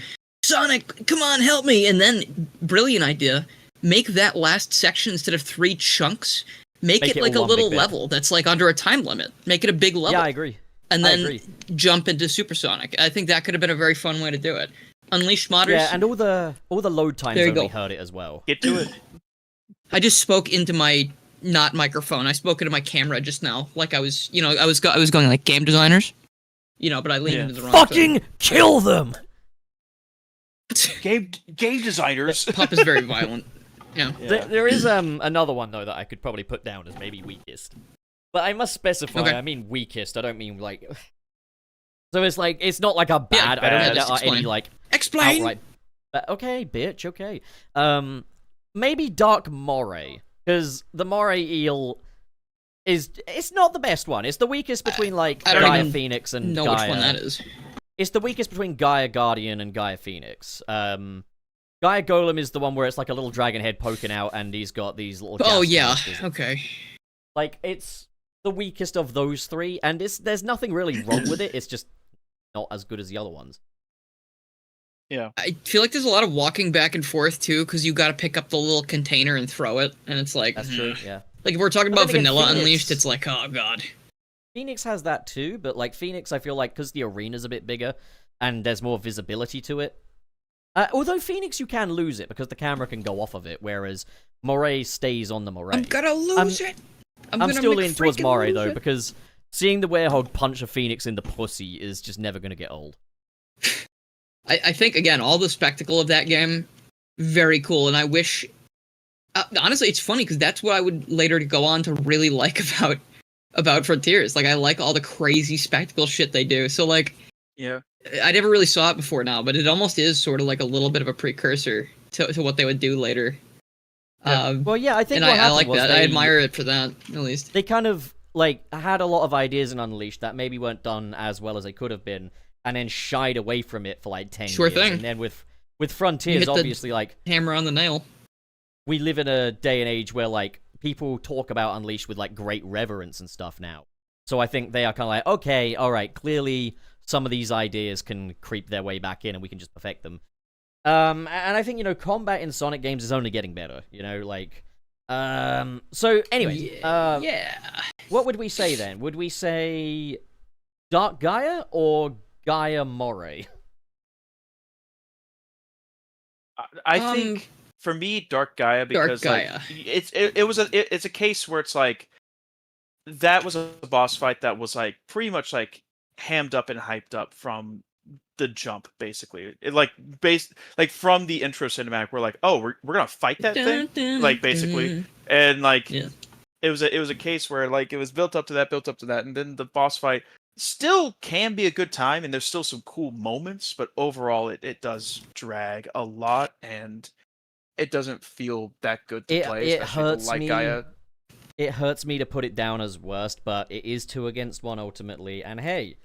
Sonic, come on, help me! And then, brilliant idea, make that last section, instead of 3 chunks, make it like a all one big little bit. level that's, like, under a time limit. Make it a big level. yeah, I agree. and I then agree. jump into Supersonic. I think that could have been a very fun way to do it. Unleash modders. Yeah, and all the load times There you only go. hurt it as well. Get to it. I just spoke into my not microphone. I spoke into my camera just now, like I was, I was going like game designers, but I leaned Yeah. into the wrong Fucking kill them! Game designers. thing. Pup is very violent. Yeah. Yeah. There is another one though that I could probably put down as maybe weakest, but I must specify. Okay. I mean weakest. I don't mean like. So it's like it's not like a bad. I don't bad. think there Just are any explain. like Explain. outright. But okay, bitch. Okay. Maybe Dark Moray, because the Moray eel it's not the best one. It's the weakest between like I don't Gaia even Phoenix and know Gaia. which one that is. It's the weakest between Gaia Guardian and Gaia Phoenix. Gaia Golem is the one where it's like a little dragon head poking out, and he's got these little. Oh gas yeah. canisters. Okay. Like it's the weakest of those three, and there's nothing really wrong with it. It's just not as good as the other ones. I feel like there's a lot of walking back and forth too, because you got to pick up the little container and throw it, and it's like That's true. Yeah, Like if we're talking But about then again, Vanilla Phoenix- Unleashed, it's like, oh god. Phoenix has that too, but like Phoenix, I feel like because the arena's a bit bigger and there's more visibility to it. Although Phoenix, you can lose it because the camera can go off of it, whereas Moray stays on the Moray. I'm gonna lose it. I'm gonna still make leaning towards freaking Moray lose though, it. because seeing the werehog punch a Phoenix in the pussy is just never gonna get old. I think again, all the spectacle of that game, very cool, and I wish. Honestly, it's funny because that's what I would later go on to really like about Frontiers. Like I like all the crazy spectacle shit they do. So like, Yeah. I never really saw it before now, but it almost is sort of like a little bit of a precursor to what they would do later. Well, yeah, I think and what I happened like was that. I admire it for that, at least. they kind of like had a lot of ideas in Unleashed that maybe weren't done as well as they could have been, and then shied away from it for like 10 Sure years. thing. And then with You Frontiers, hit the obviously, like hammer on the nail. we live in a day and age where like people talk about Unleashed with like great reverence and stuff now. So I think they are kind of like, okay, all right, clearly some of these ideas can creep their way back in, and we can just perfect them. And I think, combat in Sonic games is only getting better. So anyway, Yeah. what would we say then? Would we say Dark Gaia or Gaia Moray? I think for me, Dark Gaia, because Gaia. like it's a case where it's like that was a boss fight that was like pretty much like hammed up and hyped up from the jump, basically. It like from the intro cinematic, we're like, oh, we're gonna fight that thing, like basically, and like Yeah. it was a case where like it was built up to that, and then the boss fight still can be a good time, and there's still some cool moments, but overall it does drag a lot, and it doesn't feel that good to play. It especially hurts like me. Gaia. It hurts me to put it down as worst, but it is 2 against 1 ultimately. And hey,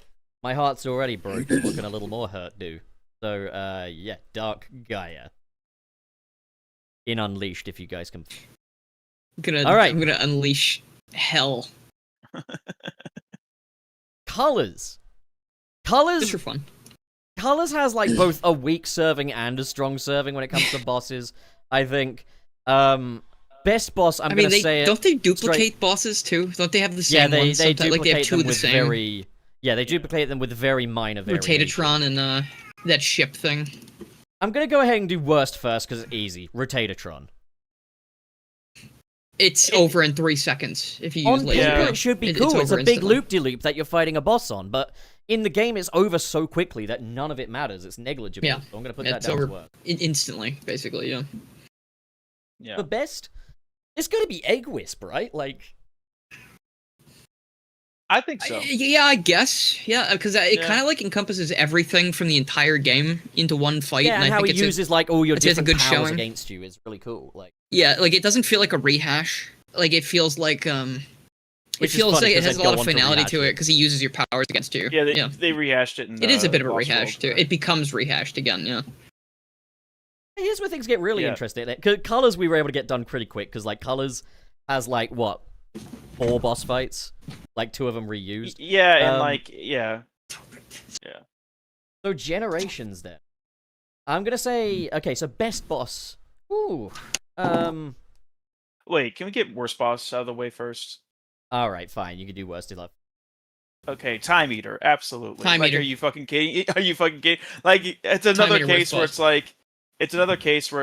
my heart's already broken. What can a little more hurt do? So, yeah, Dark Gaia. In Unleashed, if you guys can. All right. I'm gonna unleash hell. Colors. Just for fun. Colors has like both a weak serving and a strong serving when it comes to bosses. I think. Best boss, I'm gonna say don't they duplicate straight... bosses too? Don't they have the same yeah, ones? they Sometimes, duplicate like they have two them of the with same. very. Yeah, they duplicate them with very minor variations. Rotatatron and that ship thing. I'm gonna go ahead and do worst first because it's easy. Rotatatron. It's over in 3 seconds if you use On laser. paper, Yeah. it should be It's cool. It's over a big instantly. loop-de-loop that you're fighting a boss on, but in the game, it's over so quickly that none of it matters. It's negligible. Yeah. So I'm gonna put that It's down over to work. instantly, basically. Yeah. Yeah. The best, it's gonna be Egg Wisp, right? Like, I think so. Yeah, I guess. Yeah, because it Yeah. kind of like encompasses everything from the entire game into one fight. yeah, and I how think he it's uses like all your it's a different good powers showing. against you is really cool. Like, yeah, like it doesn't feel like a rehash. Like it feels like it Which is feels funny like it 'cause has a they lot go of on to finality rehash to it. it because he uses your powers against you. Yeah, they rehashed it. It is a bit of a Lost rehash too. World. It becomes rehashed again. Yeah. here's where things get really Yeah. interesting. Cause Colors we were able to get done pretty quick because like Colors has like what 4 boss fights, like 2 of them reused. Yeah, and Um, like yeah. So Generations then. I'm gonna say okay. So best boss. Ooh. Wait, can we get worst boss out of the way first? All right, fine. You can do worst love. Okay, Time Eater, absolutely. Time like, Eater. Are you fucking kidding? Are you fucking kidding? Like, it's another Eater case worst where boss.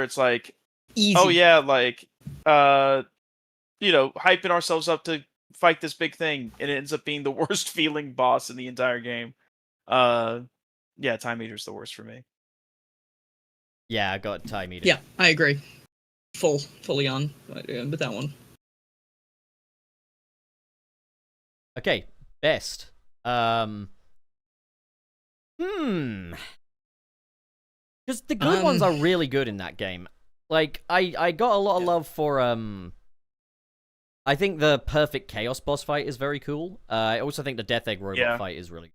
it's like, Easy. oh yeah, like, hyping ourselves up to fight this big thing, and it ends up being the worst feeling boss in the entire game. Yeah, Time Eater's the worst for me. Yeah, I got Time Eater. Yeah, I agree. Fully on, but that one. Okay, best. Because the good ones are really good in that game. Like, I got a lot of love for, I think the Perfect Chaos boss fight is very cool. I also think the Death Egg robot fight is really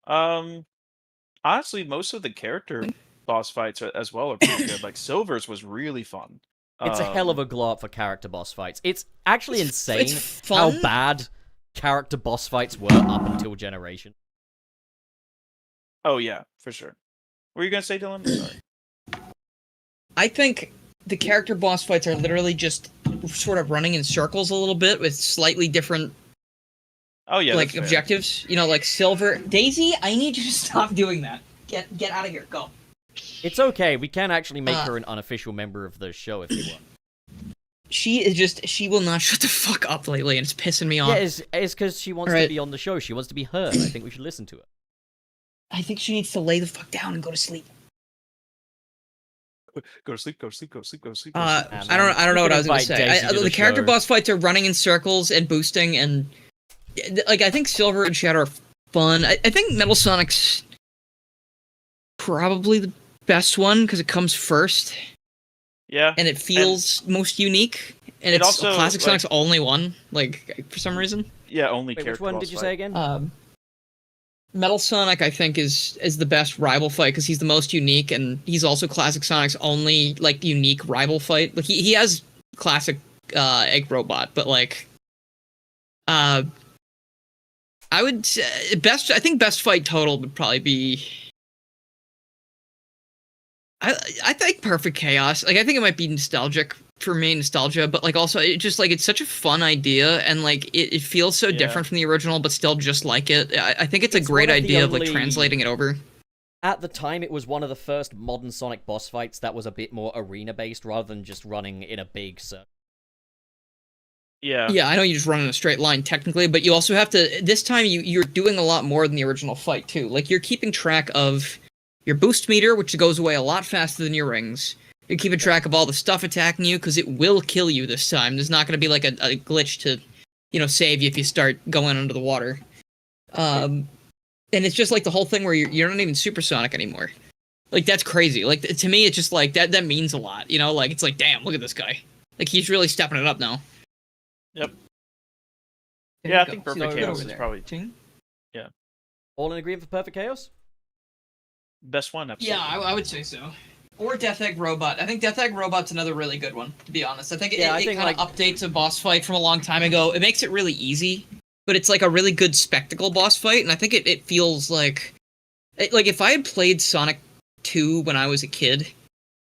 Honestly, most of the character boss fights as well are pretty good. Like, Silver's was really fun. It's a hell of a glow up for character boss fights. It's actually insane it's how fun. bad character boss fights were up until Generation. Oh yeah, for sure. What were you gonna say, Dylan? Sorry. I think the character boss fights are literally just sort of running in circles a little bit with slightly different Oh yeah, like that's fair. objectives. Like Silver. Daisy, I need you to stop doing that. Get out of here. Go. It's okay. We can actually make her an unofficial member of the show if you want. She will not shut the fuck up lately, and it's pissing me off. Yeah, it's because she wants to be on the show. She wants to be heard. I think we should listen to her. I think she needs to lay the fuck down and go to sleep. Go to sleep. Go to sleep. Go to sleep. Go to sleep. I don't know what I was going to say. The character boss fights are running in circles and boosting, and like I think Silver and Shadow are fun. I think Metal Sonic's probably the best one because it comes first. Yeah. and it feels most unique. And it it's also, Classic like- Sonic's only one, like for some reason. Yeah, only Wait, character which one boss did you fight. say again? Metal Sonic, I think, is the best rival fight because he's the most unique, and he's also Classic Sonic's only like unique rival fight. Like he has classic Egg Robot, but like I would say I think best fight total would probably be I think Perfect Chaos. Like I think it might be nostalgic for me, nostalgia, but like also it just like it's such a fun idea and like it feels so different from the original, but still just like it. I think it's a great one of the idea of like only- translating it over. At the time, it was one of the first modern Sonic boss fights that was a bit more arena-based rather than just running in a big circle. Yeah. Yeah, I know you just run in a straight line technically, but you also have to. This time, you're doing a lot more than the original fight too. Like you're keeping track of your boost meter, which goes away a lot faster than your rings. You're keeping track of all the stuff attacking you because it will kill you this time. There's not going to be like a glitch to, save you if you start going under the water. And it's just like the whole thing where you're not even supersonic anymore. Like that's crazy. Like to me, it's just like that means a lot. Like it's like damn, look at this guy. Like he's really stepping it up now. Yep. There Yeah, you I go. think See, Perfect good Chaos over is there. probably Ting. All in agreement for Perfect Chaos? best one episode. Yeah, I would say so. Or Death Egg Robot. I think Death Egg Robot's another really good one, to be honest. I think it kind of updates a boss fight from a long time ago. It makes it really easy, but it's like a really good spectacle boss fight, and I think it feels like if I had played Sonic 2 when I was a kid,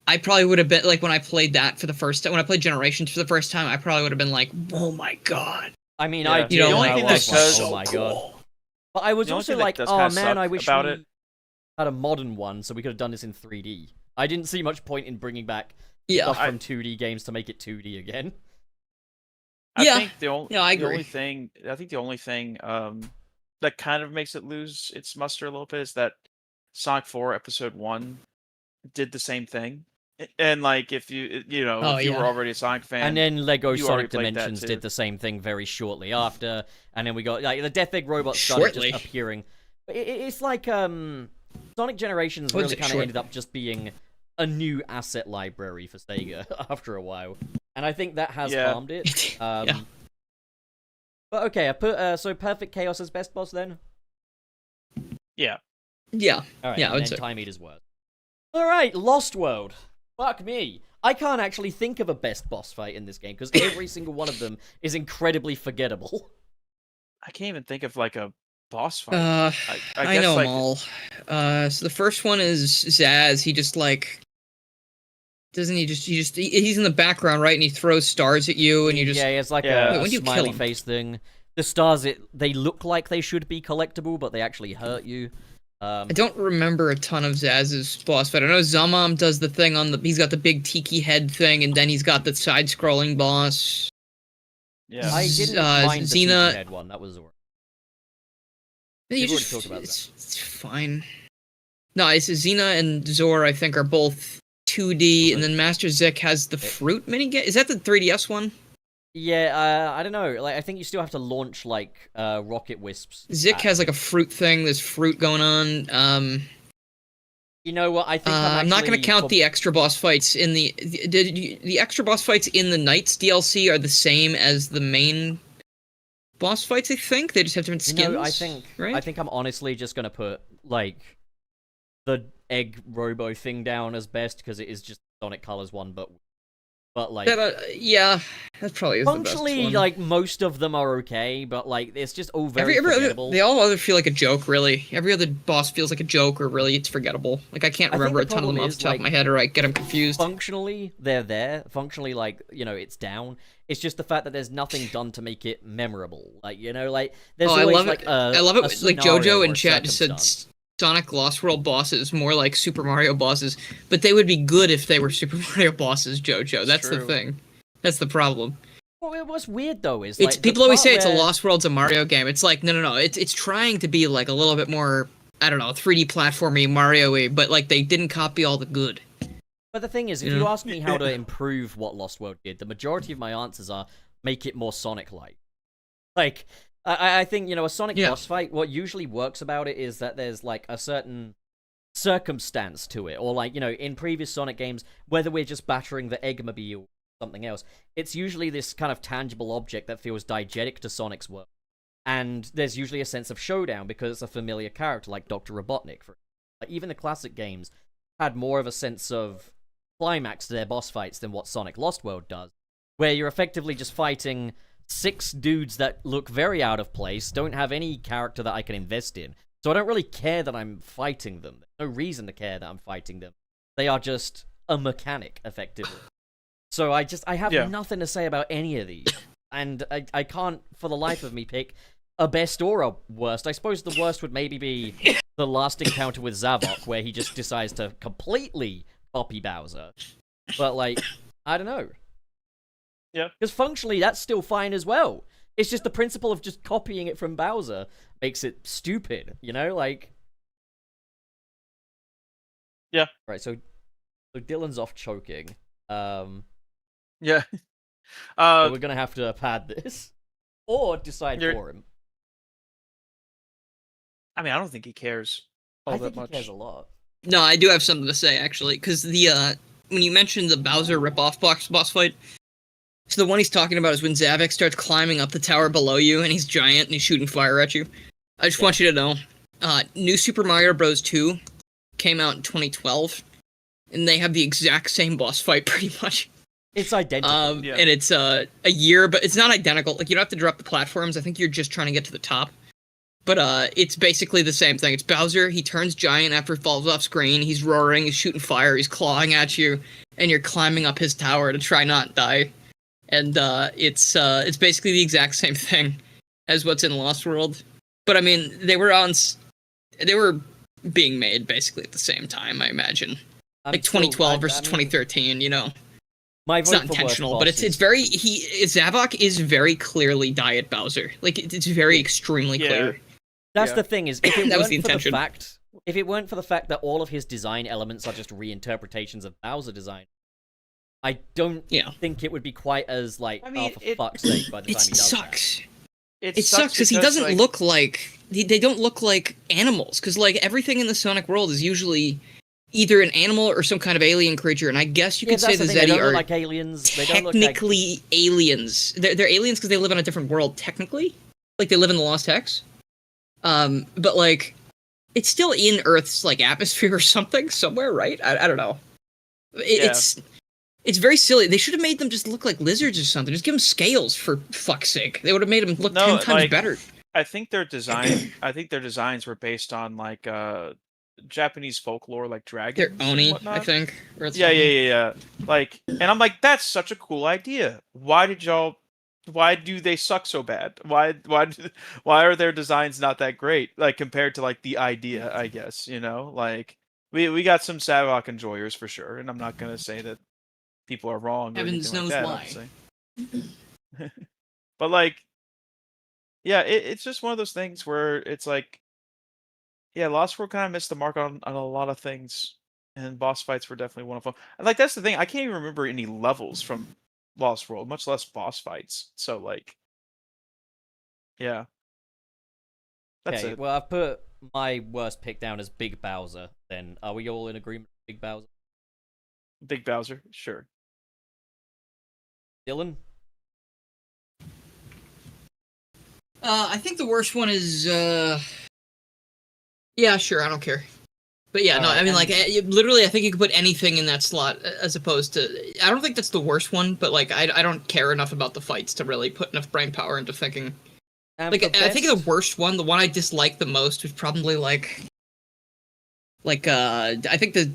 I probably would have been like when I played that for the first time. When I played Generations for the first time, I probably would have been like, "Oh my god!" I mean, Yeah. I did. The only and I thing was that like, does- oh my god. But I was The only also thing that like, does oh kinda man, suck I wish about we it- had a modern one so we could have done this in 3D. I didn't see much point in bringing back Yeah, stuff from 2D games to make it 2D again. I Yeah. think the only, I the agree. only thing that kind of makes it lose its muster a little bit is that Sonic 4 Episode 1 did the same thing. And like if you if you were already a Sonic fan, And then Lego you already Sonic played that Dimensions too. did the same thing very shortly after, and then we got like the Death Egg robot started Shortly. just appearing. It's like Sonic Generations What is really it, kind of short? ended up just being a new asset library for Sega after a while, and I think that has Yeah. harmed it. Yeah. But okay, I put so Perfect Chaos as best boss then. yeah. Yeah. All right, Yeah, I and would then say. Time Eater's worst. All right, Lost World. Fuck me. I can't actually think of a best boss fight in this game because every single one of them is incredibly forgettable. I can't even think of like a boss fight. I guess know like them all. So the first one is Zaz. He just like doesn't he just he's in the background, right? And he throws stars at you, and you just Yeah, it's like Yeah. a, Wait, a when do you kill smiley him? face thing. The stars, they look like they should be collectible, but they actually hurt you. I don't remember a ton of Zaz's boss fight. I know Zamam does the thing on the. He's got the big tiki head thing, and then he's got the side-scrolling boss. yeah. I didn't uh, mind the Xena- Tiki Head one. That was alright. You We've already just, talked about it's fine. No, it's Xena and Zor. I think are both 2D, and then Master Zik has the fruit minigame. Is that the 3DS one? Yeah, I don't know. Like, I think you still have to launch like rocket wisps. Zik at has like it. a fruit thing. There's fruit going on. You know what? I think I'm not going to actually count for- the extra boss fights in the extra boss fights in the Knights DLC are the same as the main boss fights. I think they just have different You skins. know, right? I think I'm honestly just gonna put like the egg robo thing down as best because it is just Sonic Colors one, but like yeah, that probably is the best functionally one. like most of them are okay, but like it's just all very every forgettable. they all other feel like a joke, really. Every other boss feels like a joke, or really it's forgettable. Like I can't I think remember a the ton of them problem off is, the top of like, my head, or I get them confused. Functionally, they're there. Functionally, like, it's down. It's just the fact that there's nothing done to make it memorable. Like, like, there's I always, love like, it. a I love it. a Like scenario JoJo or in a chat just said circumstance. Sonic Lost World bosses more like Super Mario bosses, but they would be good if they were Super Mario bosses. JoJo, that's the true. thing. That's the problem. Well, what's weird, though, is, It's like, people always say it's a where... Lost World's a Mario game. It's like no. It's trying to be like a little bit more, I don't know, 3D platformy Mario-y, but like they didn't copy all the good. But the thing is, if Yeah. you ask me how to improve what Lost World did, the majority of my answers are make it more Sonic-like. Like, I think, a Sonic Yeah. boss fight, what usually works about it is that there's, like, a certain circumstance to it, or like, in previous Sonic games, whether we're just battering the Eggmobile or something else, it's usually this kind of tangible object that feels diegetic to Sonic's world. And there's usually a sense of showdown because it's a familiar character like Dr. Robotnik. Like, even the classic games had more of a sense of climax to their boss fights than what Sonic Lost World does, where you're effectively just fighting 6 dudes that look very out of place, don't have any character that I can invest in. So I don't really care that I'm fighting them. There's no reason to care that I'm fighting them. They are just a mechanic, effectively. So I have nothing to say about any of these. And I can't, for the life of me, pick a best or a worst. I suppose the worst would maybe be the last encounter with Zavok, where he just decides to completely copy Bowser. But, like, I don't know. Yeah. Because functionally, that's still fine as well. It's just the principle of just copying it from Bowser makes it stupid, like... Yeah. Right, so Dylan's off choking. Yeah. So we're gonna have to pad this. Or decide for him. I mean, I don't think he cares all I that think much. he cares a lot. No, I do have something to say, actually, because when you mentioned the Bowser rip-off boss fight, so the one he's talking about is when Zavok starts climbing up the tower below you, and he's giant, and he's shooting fire at you. I just want you to know, New Super Mario Bros. 2 came out in 2012, and they have the exact same boss fight, pretty much. It's identical. And it's a year, but it's not identical. Like, you don't have to drop the platforms. I think you're just trying to get to the top. But it's basically the same thing. It's Bowser. He turns giant after he falls off screen. He's roaring. He's shooting fire. He's clawing at you, and you're climbing up his tower to try not die. And it's basically the exact same thing as what's in Lost World. But I mean, they were being made basically at the same time, I imagine. Like 2012 versus 2013. My it's not intentional, but it's very Zavok is very clearly Diet Bowser. Like it's very extremely clear. That's the thing, is if it that was weren't the for the intention. if it weren't for the fact that all of his design elements are just reinterpretations of Bowser design, I don't think it would be quite as like, for fuck's sake, by the time he does sucks. that. It sucks because he doesn't look like they don't look like animals. Because like everything in the Sonic world is usually either an animal or some kind of alien creature, and I guess you could say the Zeddy Zeddy don't are look like aliens. They don't look technically aliens. They're aliens because they live in a different world. Technically, like they live in the Lost Hex. But like, it's still in Earth's like atmosphere or something somewhere, right? I don't know. It's very silly. They should have made them just look like lizards or something. Just give them scales, for fuck's sake. They would have made them look 10 times better. I think their designs were based on like Japanese folklore, like dragons. They're Oni, and whatnot. I think. Yeah. Like, and I'm like, that's such a cool idea. Why do they suck so bad? Why are their designs not that great? Like compared to like the idea, I guess, like we got some Savok enjoyers for sure, and I'm not gonna say that people are wrong. Heavens knows why. But like, yeah, it's just one of those things where it's like, yeah, Lost World kind of missed the mark on a lot of things, and boss fights were definitely one of them. And like, that's the thing, I can't even remember any levels from Lost World, much less boss fights. So like, yeah, that's it. Well, I've put my worst pick down as Big Bowser. Then are we all in agreement with Big Bowser? Big Bowser, sure. Dylan? I think the worst one is yeah, sure, I don't care. But yeah, I mean, like, literally, I think you could put anything in that slot, as opposed to... I don't think that's the worst one, but, like, I don't care enough about the fights to really put enough brain power into thinking... Like, I think the worst one, the one I dislike the most, was probably, like, I think the...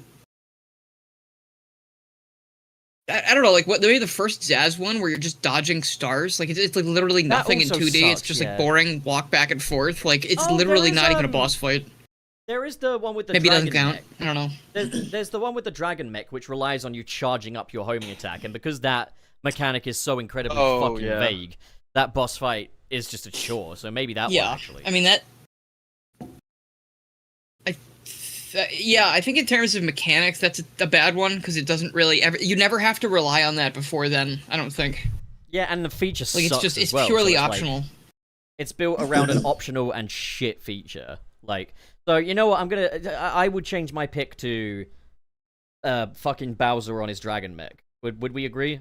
I don't know, like, maybe the first Zaz one, where you're just dodging stars. Like, it's like, literally nothing in 2D. Sucks, it's just, like, boring, walk back and forth. Like, it's literally not even a boss fight. There is the one with the maybe dragon it doesn't count. mech. I don't know. There's the one with the dragon mech, which relies on you charging up your homing attack, and because that mechanic is so incredibly fucking vague, that boss fight is just a chore. So maybe that one, actually. I mean, that... I think in terms of mechanics, that's a bad one, because it doesn't really ever... You never have to rely on that before then, I don't think. Yeah, and the feature like, sucks it's as well, purely so it's optional. Like, it's built around an optional and shit feature. Like, So you know what? I would change my pick to fucking Bowser on his dragon mech. Would we agree?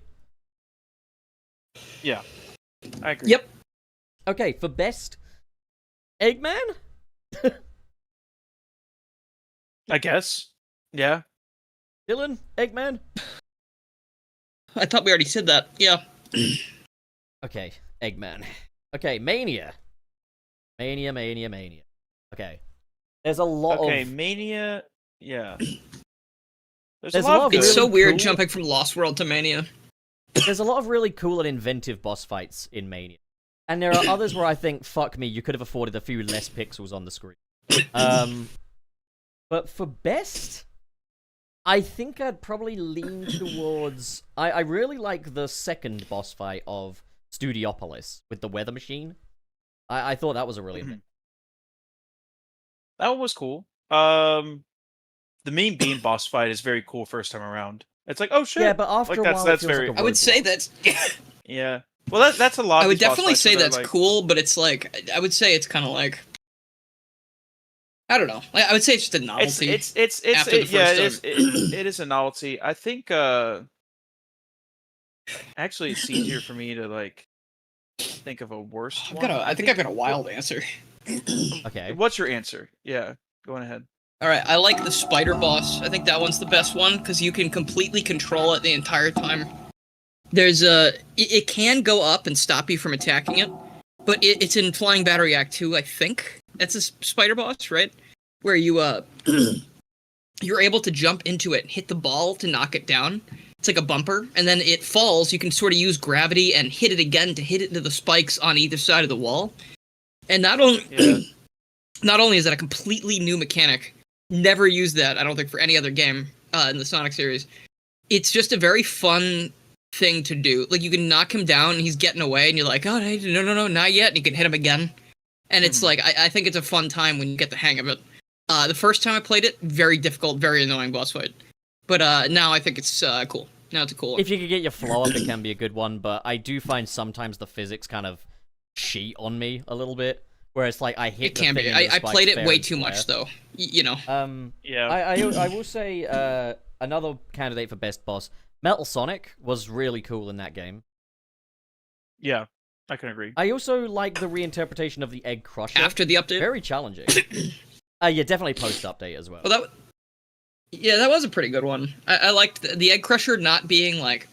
Yeah, I agree. Yep. Okay, for best Eggman? I guess. Yeah. Dylan? Eggman? I thought we already said that. Yeah. Okay, Eggman. Okay, Mania. Mania. Okay. There's a lot of... Mania. Yeah. There's a lot of It's really so weird cool- jumping from Lost World to Mania. There's a lot of really cool and inventive boss fights in Mania. And there are others where I think, fuck me, you could have afforded a few less pixels on the screen. But for best, I think I'd probably lean towards... I really like the second boss fight of Studiopolis with the weather machine. I thought that was a really... That one was cool. The Mean Bean boss fight is very cool first time around. It's like, oh shit. Yeah, but after like, a while, that's it feels very. like a I would say roadblock. that's. Yeah. Well, that's a lot. I of would these boss definitely fights say where they're that's like, cool, but it's like I would say it's kind of like I don't know. I would say it's just a novelty. It's after the first it is a novelty. I think actually it's easier for me to like think of a worst one. I think I've got a wild answer. Okay. What's your answer? Yeah, go on ahead. All right, I like the spider boss. I think that one's the best one because you can completely control it the entire time. There's it can go up and stop you from attacking it, but it's in Flying Battery Act 2, I think. That's a spider boss, right? Where you you're able to jump into it and hit the ball to knock it down. It's like a bumper, and then it falls. You can sort of use gravity and hit it again to hit it into the spikes on either side of the wall. And not only is that a completely new mechanic, never used that, I don't think, for any other game in the Sonic series. It's just a very fun thing to do. Like, you can knock him down, and he's getting away, and you're like, oh, no, not yet, and you can hit him again. And it's like, I think it's a fun time when you get the hang of it. The first time I played it, very difficult, very annoying boss fight. But now I think it's cool. Now it's a cool one. If you could get your flow up, it can be a good one, but I do find sometimes the physics kind of cheat on me a little bit. Where it's like I hit It the can thing be. and the I spikes played it fair way and too much, square. though. You know. Yeah. I will say another candidate for best boss, Metal Sonic, was really cool in that game. Yeah, I can agree. I also like the reinterpretation of the Egg Crusher. After the update? Very challenging. Yeah, definitely post-update as well. Well, that was a pretty good one. I liked the Egg Crusher not being like...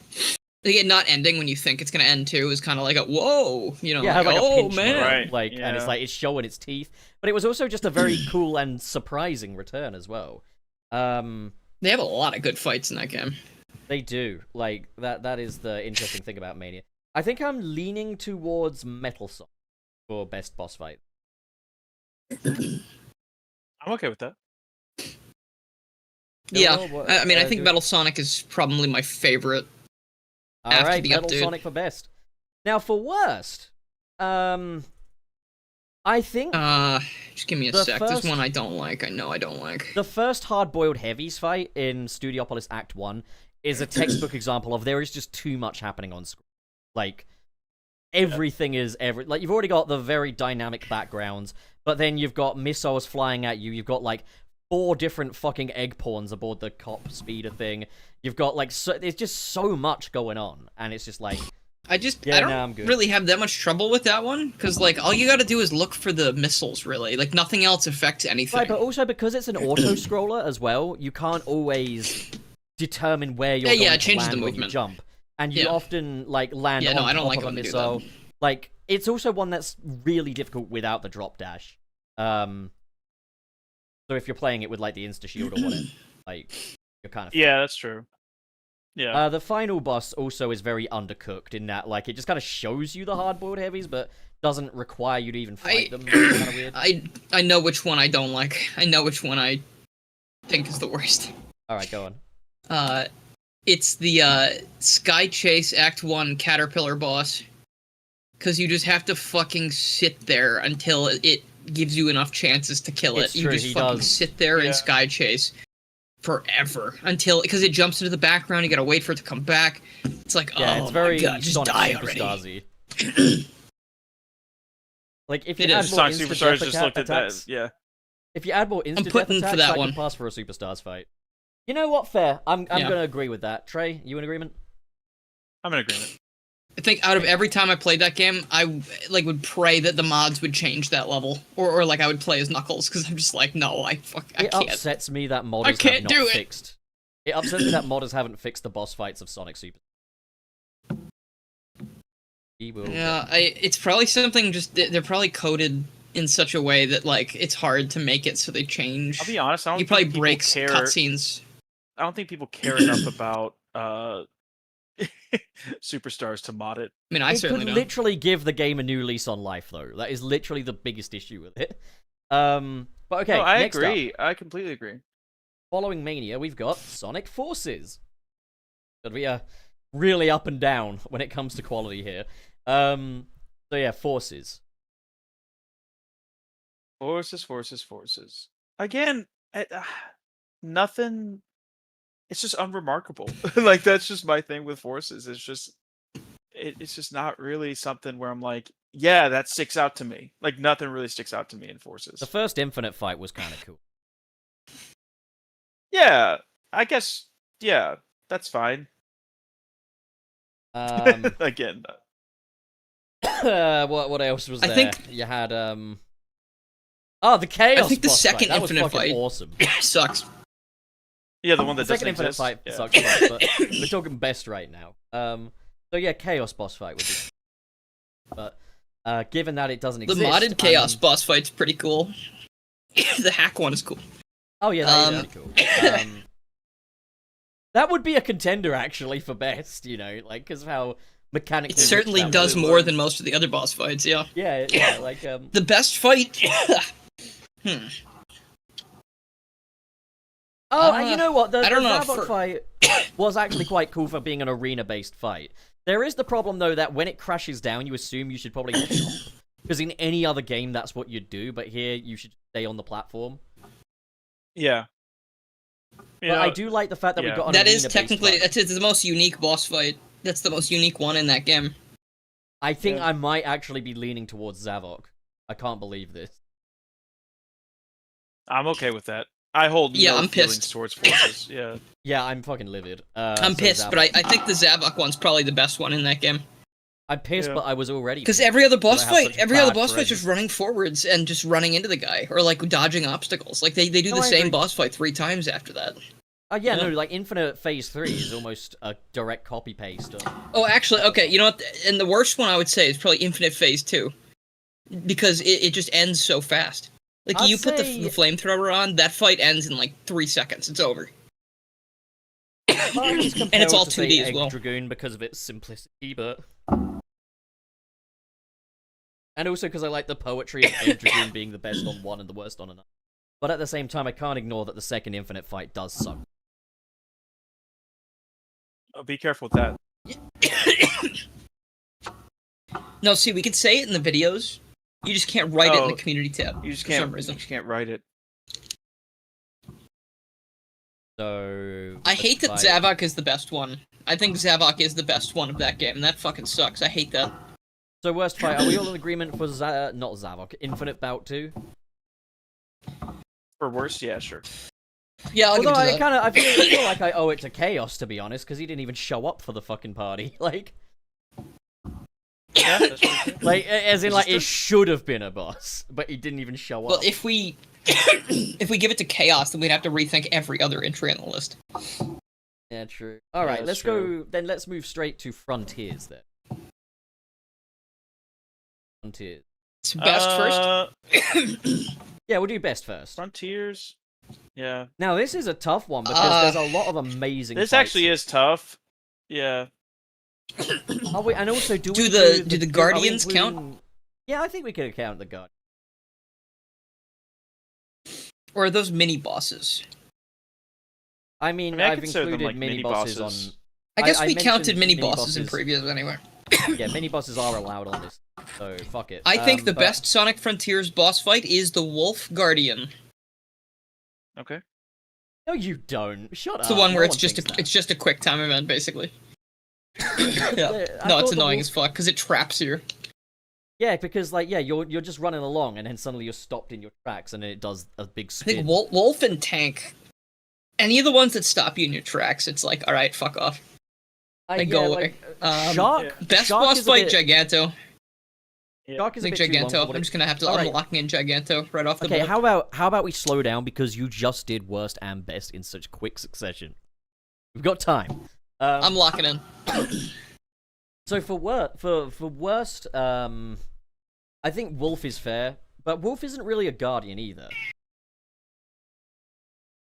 It not ending when you think it's gonna end too is kind of like a whoa, you know? Yeah, like, it had like a oh pinch man, mode, Right, like, and it's yeah. like it's showing its teeth. But it was also just a very cool and surprising return as well. They have a lot of good fights in that game. They do. Like that is the interesting thing about Mania. I think I'm leaning towards Metal Sonic for best boss fight. I'm okay with that. Yeah, what- I mean, I think do- Metal Sonic is probably my favorite. All after right, the Metal update. Sonic for best. Now for worst, I think Just give me a The sec. first- There's one I don't like. I know I don't like. the first hard-boiled heavies fight in Studiopolis Act 1 is a textbook example of there is just too much happening on screen. Like, everything is like, you've already got the very dynamic backgrounds, but then you've got missiles flying at you, you've got, like, 4 different fucking egg pawns aboard the cop speeder thing, you've got, like, there's just so much going on, and it's just like... I Yeah, don't no, I'm good. really have that much trouble with that one because like all you got to do is look for the missiles. Really, like nothing else affects anything. Right, but also because it's an auto-scroller as well, you can't always determine where you're going it to changes land the when you movement. jump. And you Yeah. often, like, land Yeah, on no, I don't top like of a when they do missile. that. Like, it's also one that's really difficult without the drop dash. So if you're playing it with, like, the insta-shield or whatever, like, you're kind of... Yeah, that's true. Yeah. The final boss also is very undercooked in that, like, it just kind of shows you the hard-boiled heavies, but doesn't require you to even fight them. It's kind of weird. I know which one I don't like. I know which one I think is the worst. Alright, go on. It's the Sky Chase Act 1 Caterpillar boss. Because you just have to fucking sit there until it gives you enough chances to kill it. It's You true, just he fucking does. sit there Yeah. in Sky Chase forever until because it jumps into the background. You gotta wait for it to come back. It's like, Yeah, oh it's very my god, just Sonic die already. Superstarsy. Like, if you It had is. more Sonic instant Superstars death just looked at that. attacks, Yeah. If you add more instant death putting attacks, for that I one. can pass for a Superstars fight. You know what? Fair. I'm Yeah. gonna agree with that. Trey, you in agreement? I'm in agreement. I think out of every time I played that game, I like would pray that the mods would change that level, or like I would play as Knuckles because I'm just like, no, I It can't. upsets me that modders can't have not do it. fixed. It upsets me that modders haven't fixed the boss fights of Sonic Super. He will. Yeah, it's probably something. Just they're probably coded in such a way that like it's hard to make it so they change. I'll be honest. I don't You probably think people breaks care. cutscenes. I don't think people care enough about superstars to mod it. I mean, I It certainly could don't. literally give the game a new lease on life, though. That is literally the biggest issue with it. But okay, No, I next up, agree. I completely agree. following Mania, we've got Sonic Forces. But we are really up and down when it comes to quality here. So yeah, Forces. Forces. Again, nothing. It's just unremarkable. Like that's just my thing with Forces. It's just not really something where I'm like, yeah, that sticks out to me. Like nothing really sticks out to me in Forces. The first Infinite fight was kind of cool. Yeah, I guess. Yeah, that's fine. Again, what else was I there? think- You had the Chaos. I think the boss second fight. That was Infinite fucking fight- awesome. Sucks. yeah, the one The that second doesn't Infinite exist. fight Yeah. sucks a lot, but we're talking best right now. So yeah, Chaos boss fight would be. But given that it doesn't The exist, modded Chaos boss fight's pretty cool. The hack one is cool. Oh yeah, that is really cool. That would be a contender actually for best, you know, like because of how mechanically. It certainly rich that does was. more than most of the other boss fights. Yeah. Yeah, like The best fight. Oh, and you know what? The I don't know, Zavok for- fight was actually quite cool for being an arena-based fight. There is the problem, though, that when it crashes down, you assume you should probably jump. Because in any other game, that's what you'd do, but here, you should stay on the platform. Yeah. But I do like the fact that we yeah. got an That is arena-based technically fight. it's the most unique boss fight. That's the most unique one in that game. I think Yeah. I might actually be leaning towards Zavok. I can't believe this. I'm okay with that. I hold Yeah, no I'm feelings pissed. towards Forces. Yeah. Yeah, I'm fucking livid. I'm so pissed, but Zavok. I think the Zavok one's probably the best one in that game. I'm pissed, Yeah. but I was already Because pissed every other boss I have fight, such every other bad boss fight's friends. just running forwards and just running into the guy, or like dodging obstacles. Like they do No, the I same agree. boss fight 3 times after that. Yeah, Yeah. no, like Infinite Phase 3 is almost a direct copy-paste of... Oh, actually, okay, you know what? And the worst one I would say is probably Infinite Phase 2. Because it just ends so fast. Like, I'd you put say- the flamethrower on, that fight ends in like 3 seconds. It's over. And it's all 2D as well. Dragoon because of its simplicity, but... And also because I like the poetry of Egg Dragoon being the best on one and the worst on another. But at the same time, I can't ignore that the second Infinite fight does suck. Oh, be careful with that. No, see, we could say it in the videos. You just can't write it in the Oh, community tab. You just for some can't. reason. You just can't write it. So... I hate that fight- Zavok is the best one. I think Zavok is the best one of that game. That fucking sucks. I hate that. So worst fight, are we all in agreement for not Zavok, Infinite Bout 2? For worse, yeah, sure. Yeah, I'll Although give it to that. I feel like I owe it to Chaos, to be honest, because he didn't even show up for the fucking party. Like, Yeah, that's true. like as in, This like, is it should have been a boss, but he didn't even show Well, up. if we if we give it to Chaos, then we'd have to rethink every other entry on the list. Yeah, true. Alright, that's let's true. go, then let's move straight to Frontiers, then. Frontiers. It's best first. Yeah, we'll do best first. Frontiers. Yeah. Now, this is a tough one, because there's a lot of amazing This fights actually here. is tough. Yeah. Are we, and also, do Do we the- include do the are we Guardians count? including- Yeah, I think we could count the Guardians. Or are those mini bosses? I mean, I I've consider them, included like, mini mini bosses on... bosses. I guess I we mentioned counted mini mini bosses in bosses. previews anyway. Yeah, mini bosses are allowed on this, so fuck it. I think the but- best Sonic Frontiers boss fight is the Wolf Guardian. Okay. No, you don't. Shut up. It's the one where No it's just thinks that. it's just a quick time event, basically. Yeah. I No, thought it's the annoying Wolf- as fuck because it traps you. Yeah, because like you're just running along and then suddenly you're stopped in your tracks and then it does a big I think spin. Wolf and Tank, any of the ones that stop you in your tracks, it's like, all right, fuck off. Like, go away. Shark. Best Shark boss is a fight, bit- Giganto. Shark is I a think bit too long for Giganto. what I'm just gonna have to. Alright. I'm locking in Giganto right off the Okay, bat. how about we slow down because you just did worst and best in such quick succession. We've got time. I'm locking in. So for worst, I think Wolf is fair, but Wolf isn't really a guardian either.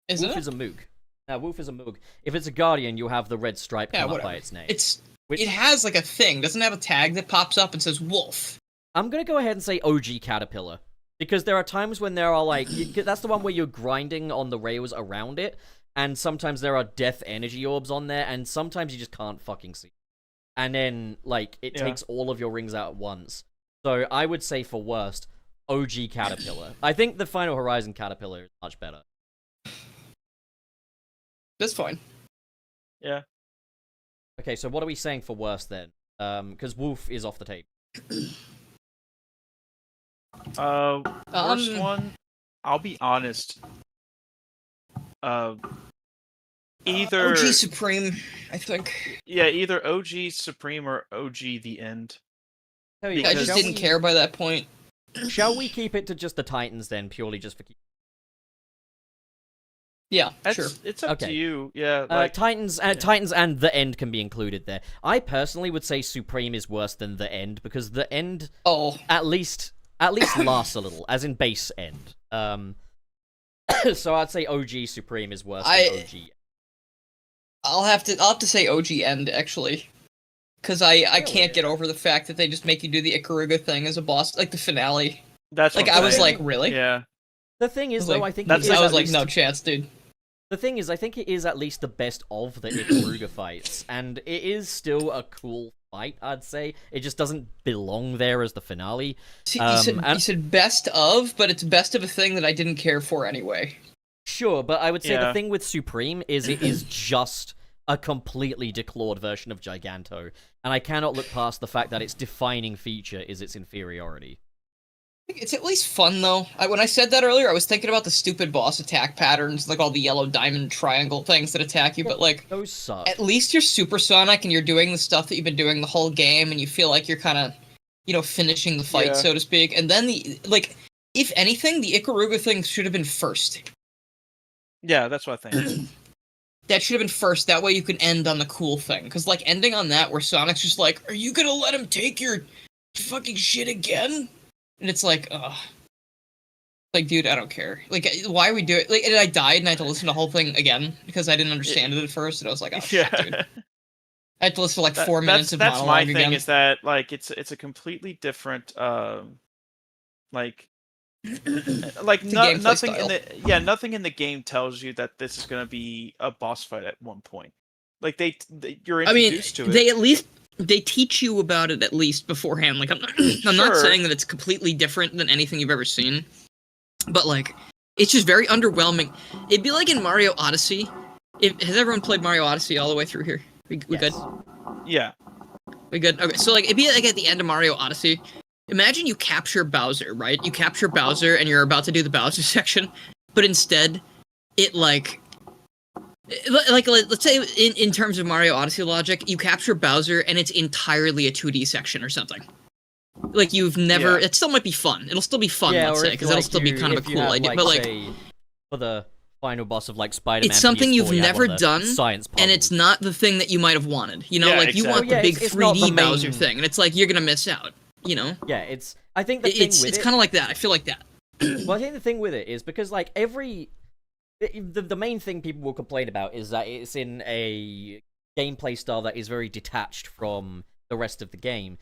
Isn't Wolf it? is a Moog. Wolf is a Moog. If it's a guardian, you'll have the red stripe Yeah, come up whatever. by its name. It has like a thing. Doesn't it have a tag that pops up and says Wolf. I'm gonna go ahead and say OG Caterpillar. Because there are times when there are like... that's the one where you're grinding on the rails around it, and sometimes there are death energy orbs on there, and sometimes you just can't fucking see. And then, like, it takes all of your rings out at once. So I would say for worst, OG Caterpillar. I think the Final Horizon Caterpillar is much better. That's fine. Yeah. Okay, so what are we saying for worst then? Because Wolf is off the table. Worst one. I'll be honest. Either OG Supreme, I think. Yeah, either OG Supreme or OG The End. Tell you I what, just shall didn't we- care by that point. Shall we keep it to just the Titans then, purely just for... Yeah, That's, sure. It's up Okay. to you. Yeah, like Titans and The End can be included there. I personally would say Supreme is worse than The End, because The End Oh, at least lasts a little, as in base End. So I'd say OG Supreme is worse than OG. I'll have to say OG End actually, because I can't get over the fact that they just make you do the Ikaruga thing as a boss, like the finale. that's Like what I I'm was saying. like, really? Yeah. The thing is, though, I think that's- it is I was at like, least- no chance, dude. The thing is, I think it is at least the best of the Ikaruga fights, and it is still a cool fight, I'd say. It just doesn't belong there as the finale. See, and- you said best of, but it's best of a thing that I didn't care for anyway. Sure, but I would say the Yeah. thing with Supreme is it is just a completely declawed version of Giganto, and I cannot look past the fact that its defining feature is its inferiority. It's at least fun though. When I said that earlier, I was thinking about the stupid boss attack patterns, like all the yellow diamond triangle things that attack you. But like, Those suck. at least you're supersonic and you're doing the stuff that you've been doing the whole game, and you feel like you're kind of, finishing the fight, Yeah. so to speak. And then if anything, the Ikaruga thing should have been first. Yeah, that's what I think. That should have been first. That way you can end on the cool thing. Because like ending on that, where Sonic's just like, "Are you gonna let him take your fucking shit again?" And it's like, ugh. Like, dude, I don't care. Like, why are we doing? Like, and I died, and I had to listen to the whole thing again because I didn't understand it at first, and I was like, oh shit, dude. Yeah. I had to listen to like 4 minutes of that's monologue my thing again. is that like it's a completely different like gameplay nothing style. nothing in the game tells you that this is going to be a boss fight at one point. Like you're I mean, introduced to it. they at least they teach you about it at least beforehand. Like, I'm not Sure. saying that it's completely different than anything you've ever seen, but like, it's just very underwhelming. It'd be like in Mario Odyssey. Has everyone played Mario Odyssey all the way through here? We Yes. good? Yeah. We good? Okay, so like it'd be like at the end of Mario Odyssey. Imagine you capture Bowser, right? You capture Bowser and you're about to do the Bowser section, but instead, it like let's say in terms of Mario Odyssey logic, you capture Bowser and it's entirely a 2D section or something. Like you've never. Yeah. It still might be fun. It'll still be fun, Yeah, let's or say, if, because like, it'll still be kind of a if you cool have, idea. like, But like, say, for the final boss of like Spider-Man, it's something you've PS4, you have never one of the done, science and it's puzzles. not the thing that you might have wanted. You know, Yeah, like you want exactly. the Yeah, big it's not 3D the main- Bowser thing, and it's like you're gonna miss out. You know, Yeah, it's. I think the thing it's with it, kind of like that. I feel like that. well, I think the thing with it is because like the main thing people will complain about is that it's in a gameplay style that is very detached from the rest of the game.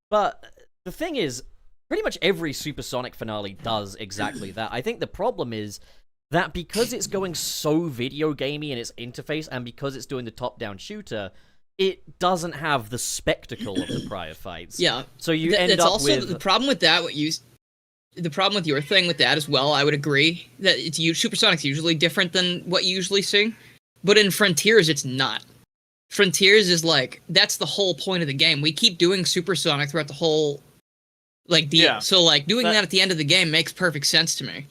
But the thing is, pretty much every Supersonic finale does exactly that. I think the problem is that because it's going so video gamey in its interface, and because it's doing the top-down shooter, it doesn't have the spectacle of the prior fights. Yeah. So you That's end up also with the problem with that. The problem with your thing with that as well. I would agree that Supersonic's usually different than what you usually see, but in Frontiers it's not. Frontiers is like that's the whole point of the game. We keep doing Supersonic throughout the whole like deal. Yeah. So like doing That- that at the end of the game makes perfect sense to me.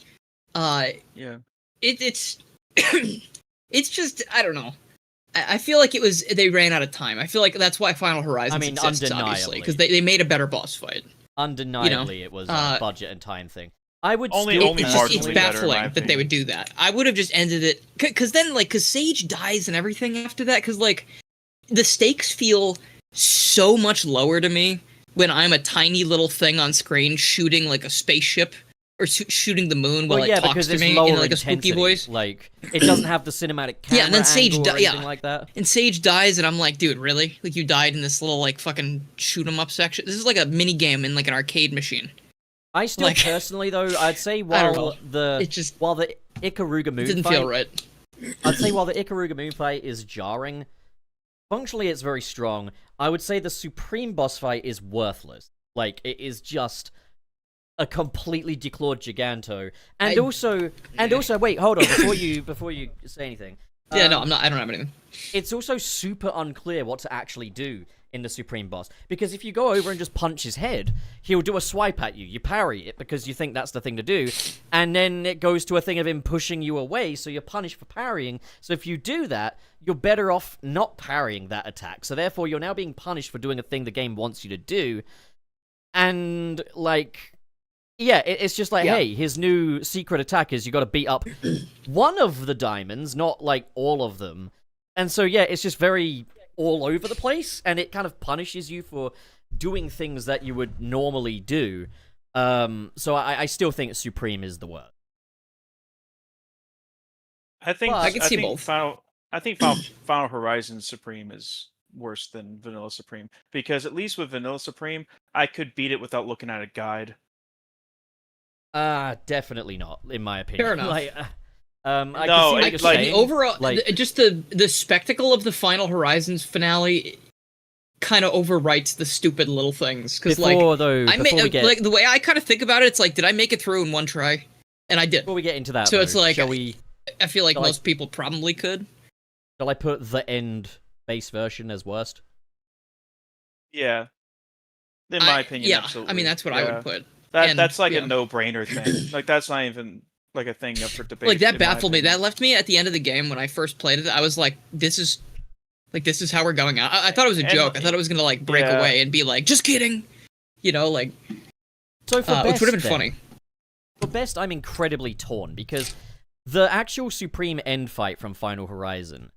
Yeah. It's it's just I don't know. I feel like they ran out of time. I feel like that's why Final Horizons exists, obviously, because they made a better boss fight. Undeniably, it was a budget and time thing. I would Only still marginally It's better, in baffling my that they would do that. I would have just ended it because then because Sage dies and everything after that. Because like the stakes feel so much lower to me when I'm a tiny little thing on screen shooting like a spaceship or shooting the moon while well, yeah, it talks because to it's me lower in like a intensity. spooky voice. Like it doesn't have the cinematic camera Yeah, and then Sage angle or anything yeah. like that. And Sage dies, and I'm like, dude, really? Like you died in this little like fucking shoot 'em up section? This is like a mini game in like an arcade machine. I still like- personally though, I'd say don't while know. the It just Ikaruga moon didn't fight, feel right. I'd say while the Ikaruga moon fight is jarring, functionally it's very strong. I would say the Supreme boss fight is worthless. Like it is just a completely declawed Giganto. And also wait, hold on, before you say anything. Yeah, no, I'm not. I don't have anything. It's also super unclear what to actually do in the Supreme boss. Because if you go over and just punch his head, he'll do a swipe at you. You parry it because you think that's the thing to do. And then it goes to a thing of him pushing you away, so you're punished for parrying. So if you do that, you're better off not parrying that attack. So therefore, you're now being punished for doing a thing the game wants you to do. And, like... yeah, it's just like, hey, his new secret attack is you got to beat up one of the diamonds, not like all of them. And so, yeah, it's just very all over the place, and it kind of punishes you for doing things that you would normally do. So I still think Supreme is the worst. I think But- I can see both. Final Horizon Supreme is worse than Vanilla Supreme, because at least with Vanilla Supreme, I could beat it without looking at a guide. Definitely not, in my opinion. Fair enough. Like, I No, can see what it- you're like, saying. The overall, like- just the spectacle of the Final Horizons finale kind of overwrites the stupid little things. Because like, before we get like the way I kind of think about it, it's like, did I make it through in one try? And I did. before we get into that, So it's though, like- shall we? I feel like Shall I- most people probably could. Shall I put the end base version as worst? Yeah. In my opinion, yeah, absolutely. I mean that's what I Yeah. would put. And, That's like yeah. a no-brainer thing. Like that's not even like a thing up for debate. Like that in my baffled me. opinion. That left me at the end of the game when I first played it. I was like, this is how we're going out. I thought it was a And- joke. I thought it was gonna like break yeah. away and be like, just kidding. You know, like So for best, which would have been then, funny. For best, I'm incredibly torn because the actual Supreme end fight from Final Horizon,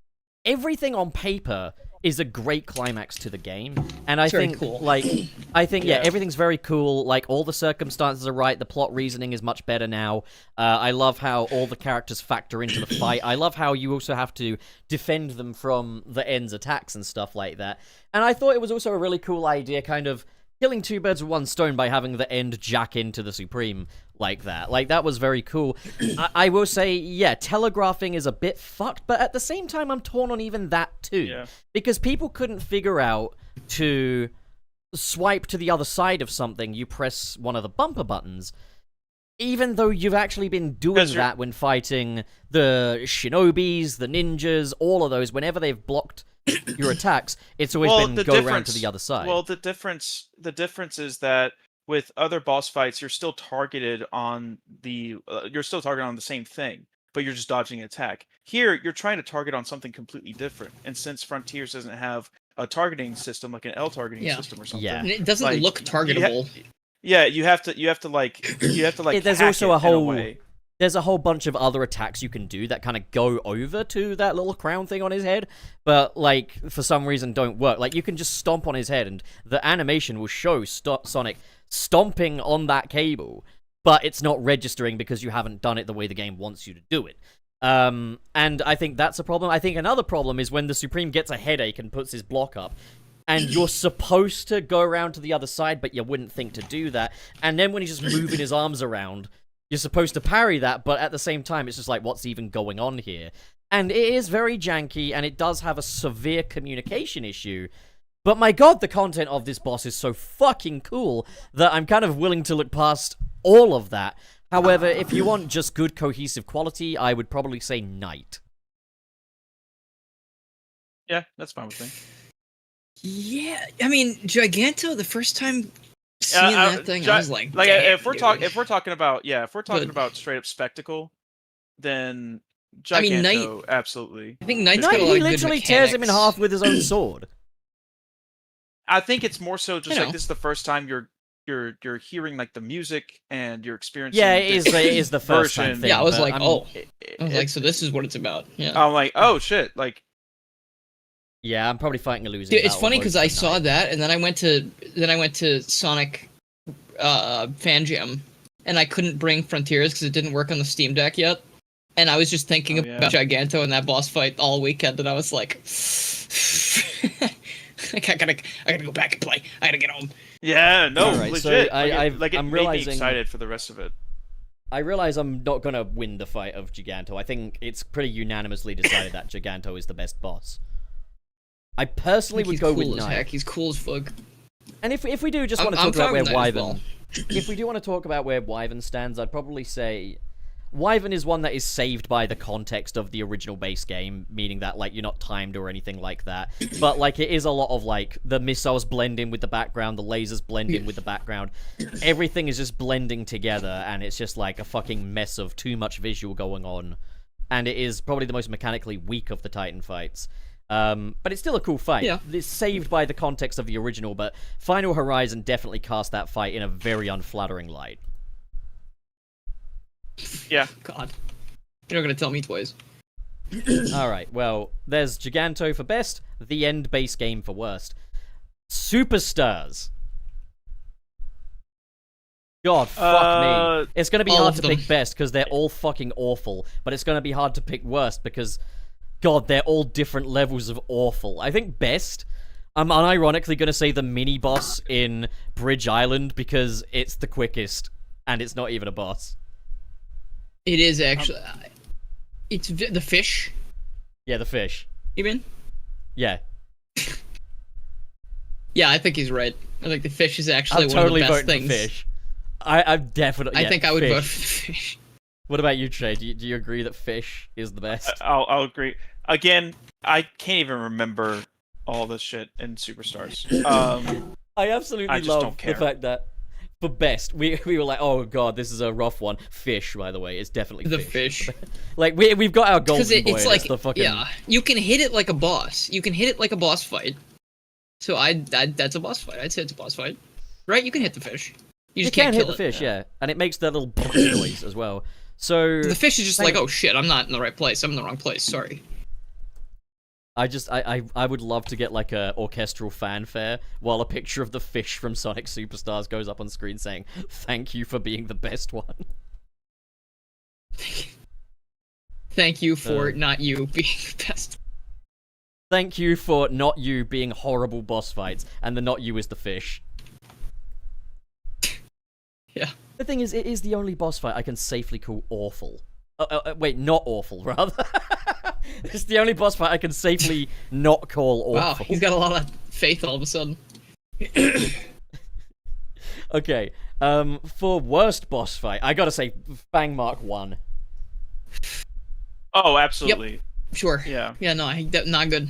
everything on paper is a great climax to the game, and I It's very think, cool. yeah, everything's very cool. Like all the circumstances are right. The plot reasoning is much better now. I love how all the characters factor into the fight. I love how you also have to defend them from the end's attacks and stuff like that. And I thought it was also a really cool idea, kind of killing two birds with one stone by having the end jack into the Supreme like that. Like, that was very cool. I will say, yeah, telegraphing is a bit fucked, but at the same time, I'm torn on even that too. Yeah. Because people couldn't figure out to swipe to the other side of something, you press one of the bumper buttons. Even though you've actually been doing that when fighting the shinobis, the ninjas, all of those, whenever they've blocked your attacks, it's always been go around to the other side. Well, the difference is that with other boss fights, you're still targeted on the same thing, but you're just dodging an attack. Here, you're trying to target on something completely different, and since Frontiers doesn't have a targeting system like an L targeting system or something, Yeah. And it doesn't like, look targetable. you have to There's hack also it a in whole way. there's a whole bunch of other attacks you can do that kind of go over to that little crown thing on his head, but like for some reason don't work. Like you can just stomp on his head and the animation will show Sonic stomping on that cable, but it's not registering because you haven't done it the way the game wants you to do it. And I think that's a problem. I think another problem is when the Supreme gets a headache and puts his block up, and you're supposed to go around to the other side, but you wouldn't think to do that. And then when he's just moving his arms around, you're supposed to parry that, but at the same time, it's just like, what's even going on here? And it is very janky, and it does have a severe communication issue. But my god, the content of this boss is so fucking cool that I'm kind of willing to look past all of that. However, if you want just good cohesive quality, I would probably say Knight. Yeah, that's fine with me. Yeah, I mean, Giganto, the first time Seeing that thing, I was like, if we're talking, talking about straight up spectacle, then I mean, Giganto, absolutely. I think Knight's Knight, got a lot he of good literally tears him in mechanics. half with his own sword. I think it's more so just You like know. this is the first time you're hearing like the music and you're experiencing. Yeah, it this is the first time version. thing. Yeah, I was but like, I'm- oh. It- I was like, it- so this is what it's about. Yeah. I'm like, oh shit, like Yeah, I'm probably fighting a losing Dude, it's battle funny both because for I saw Knight. that, and then I went to Sonic Fan Jam, and I couldn't bring Frontiers because it didn't work on the Steam Deck yet. And I was just thinking Oh, yeah. about Giganto and that boss fight all weekend, and I was like, I gotta go back and play. I gotta get home. yeah, no, Alright, so legit. I'm it made me realizing- excited for the rest of it. I realize I'm not gonna win the fight of Giganto. I think it's pretty unanimously decided that Giganto is the best boss. I personally would He's go cool with as Knight. heck. He's cool as fuck. And if we do just I'm- want to I'm talk about fine where with Knight as Wyvern, if we do want to talk about where Wyvern stands, I'd probably say Wyvern is one that is saved by the context of the original base game, meaning that like you're not timed or anything like that. But like it is a lot of like the missiles blend in with the background, the lasers blend in with the background. Everything is just blending together, and it's just like a fucking mess of too much visual going on. And it is probably the most mechanically weak of the Titan fights. But it's still a cool fight. Yeah. It's saved by the context of the original, but Final Horizon definitely cast that fight in a very unflattering light. Yeah. God, you're not gonna tell me twice. Alright, well, there's Giganto for best, the end base game for worst. Superstars. God, fuck me. It's gonna be all hard of to them. pick best because they're all fucking awful, but it's gonna be hard to pick worst because, God, they're all different levels of awful. I think best, I'm unironically gonna say the mini boss in Bridge Island because it's the quickest and it's not even a boss. It is actually. It's the fish. Yeah, the fish. You mean? Yeah. Yeah, I think he's right. I think the fish is actually I'm one totally of the best voting things. for fish. I'm definitely. I yeah, think I would fish. vote for the fish. What about you, Trey? Do you agree that fish is the best? I'll agree. Again, I can't even remember all this shit in Superstars. I absolutely I just love don't care. the fact that for best, we were like, oh god, this is a rough one. Fish, by the way, it's definitely The fish. fish. Like we've got our golden Because boy. it's and like, the fucking... yeah, you can hit it like a boss. You can hit it like a boss fight. So that's a boss fight. I'd say it's a boss fight, right? You can hit the fish. You You just can can't hit kill the it. fish, yeah, and it makes that little noise as well. So The fish is just Thank- like, oh shit, I'm not in the right place. I'm in the wrong place. Sorry. I would love to get like a orchestral fanfare while a picture of the fish from Sonic Superstars goes up on screen saying, "Thank you for being the best one." Thank you for Uh, not you being the best. Thank you for not you being horrible boss fights, and the not you is the fish. Yeah. The thing is, it is the only boss fight I can safely call awful. Wait, not awful, rather. It's the only boss fight I can safely not call Wow, awful. he's got a lot of faith all of a sudden. Okay, for worst boss fight, I gotta say Fang Mark 1. Oh, absolutely. Sure. Yeah. Yeah, no, not good.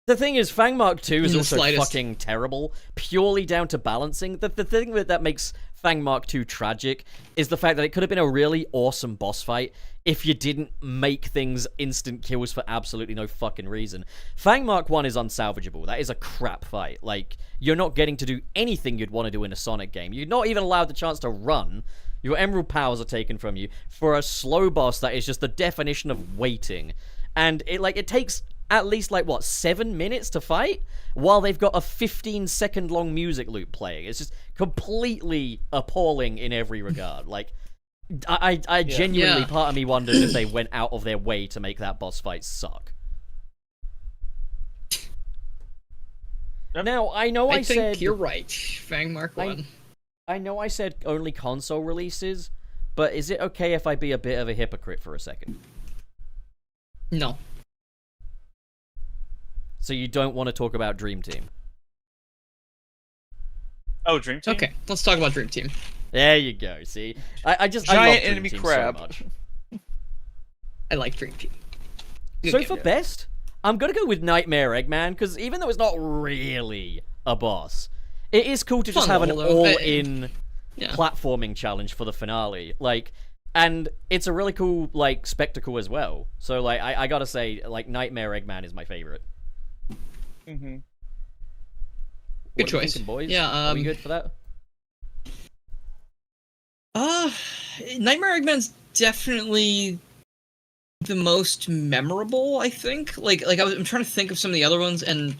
The thing is, Fang Mark 2 is In the also slightest. fucking terrible, purely down to balancing. The thing that makes Fang Mark 2 tragic is the fact that it could have been a really awesome boss fight if you didn't make things instant kills for absolutely no fucking reason. Fang Mark 1 is unsalvageable. That is a crap fight. Like, you're not getting to do anything you'd want to do in a Sonic game. You're not even allowed the chance to run. Your emerald powers are taken from you for a slow boss that is just the definition of waiting. And it takes at least 7 minutes to fight while they've got a 15-second long music loop playing. It's just completely appalling in every regard. I genuinely, Yeah. part of me wonders if they went out of their way to make that boss fight suck. Yep. Now, I know I I think said you're right. Fang Mark 1. I know I said only console releases, but is it okay if I be a bit of a hypocrite for a second? No. So you don't want to talk about Dream Team? Oh, Dream Team. Okay, let's talk about Dream Team. There you go. See, I love Giant Dream enemy Team crab. so much. I like Dream Team. Good So game. for best, I'm gonna go with Nightmare Eggman because even though it's not really a boss, It is cool to just Fun have an level, though. all-in Yeah. platforming challenge for the finale. Like, and it's a really cool, like, spectacle as well. So, like, I gotta say, like, Nightmare Eggman is my favorite. Mm-hmm. What Good are we choice. thinking, boys? Yeah, Are we good for that? Nightmare Eggman's definitely the most memorable, I think. I'm trying to think of some of the other ones, and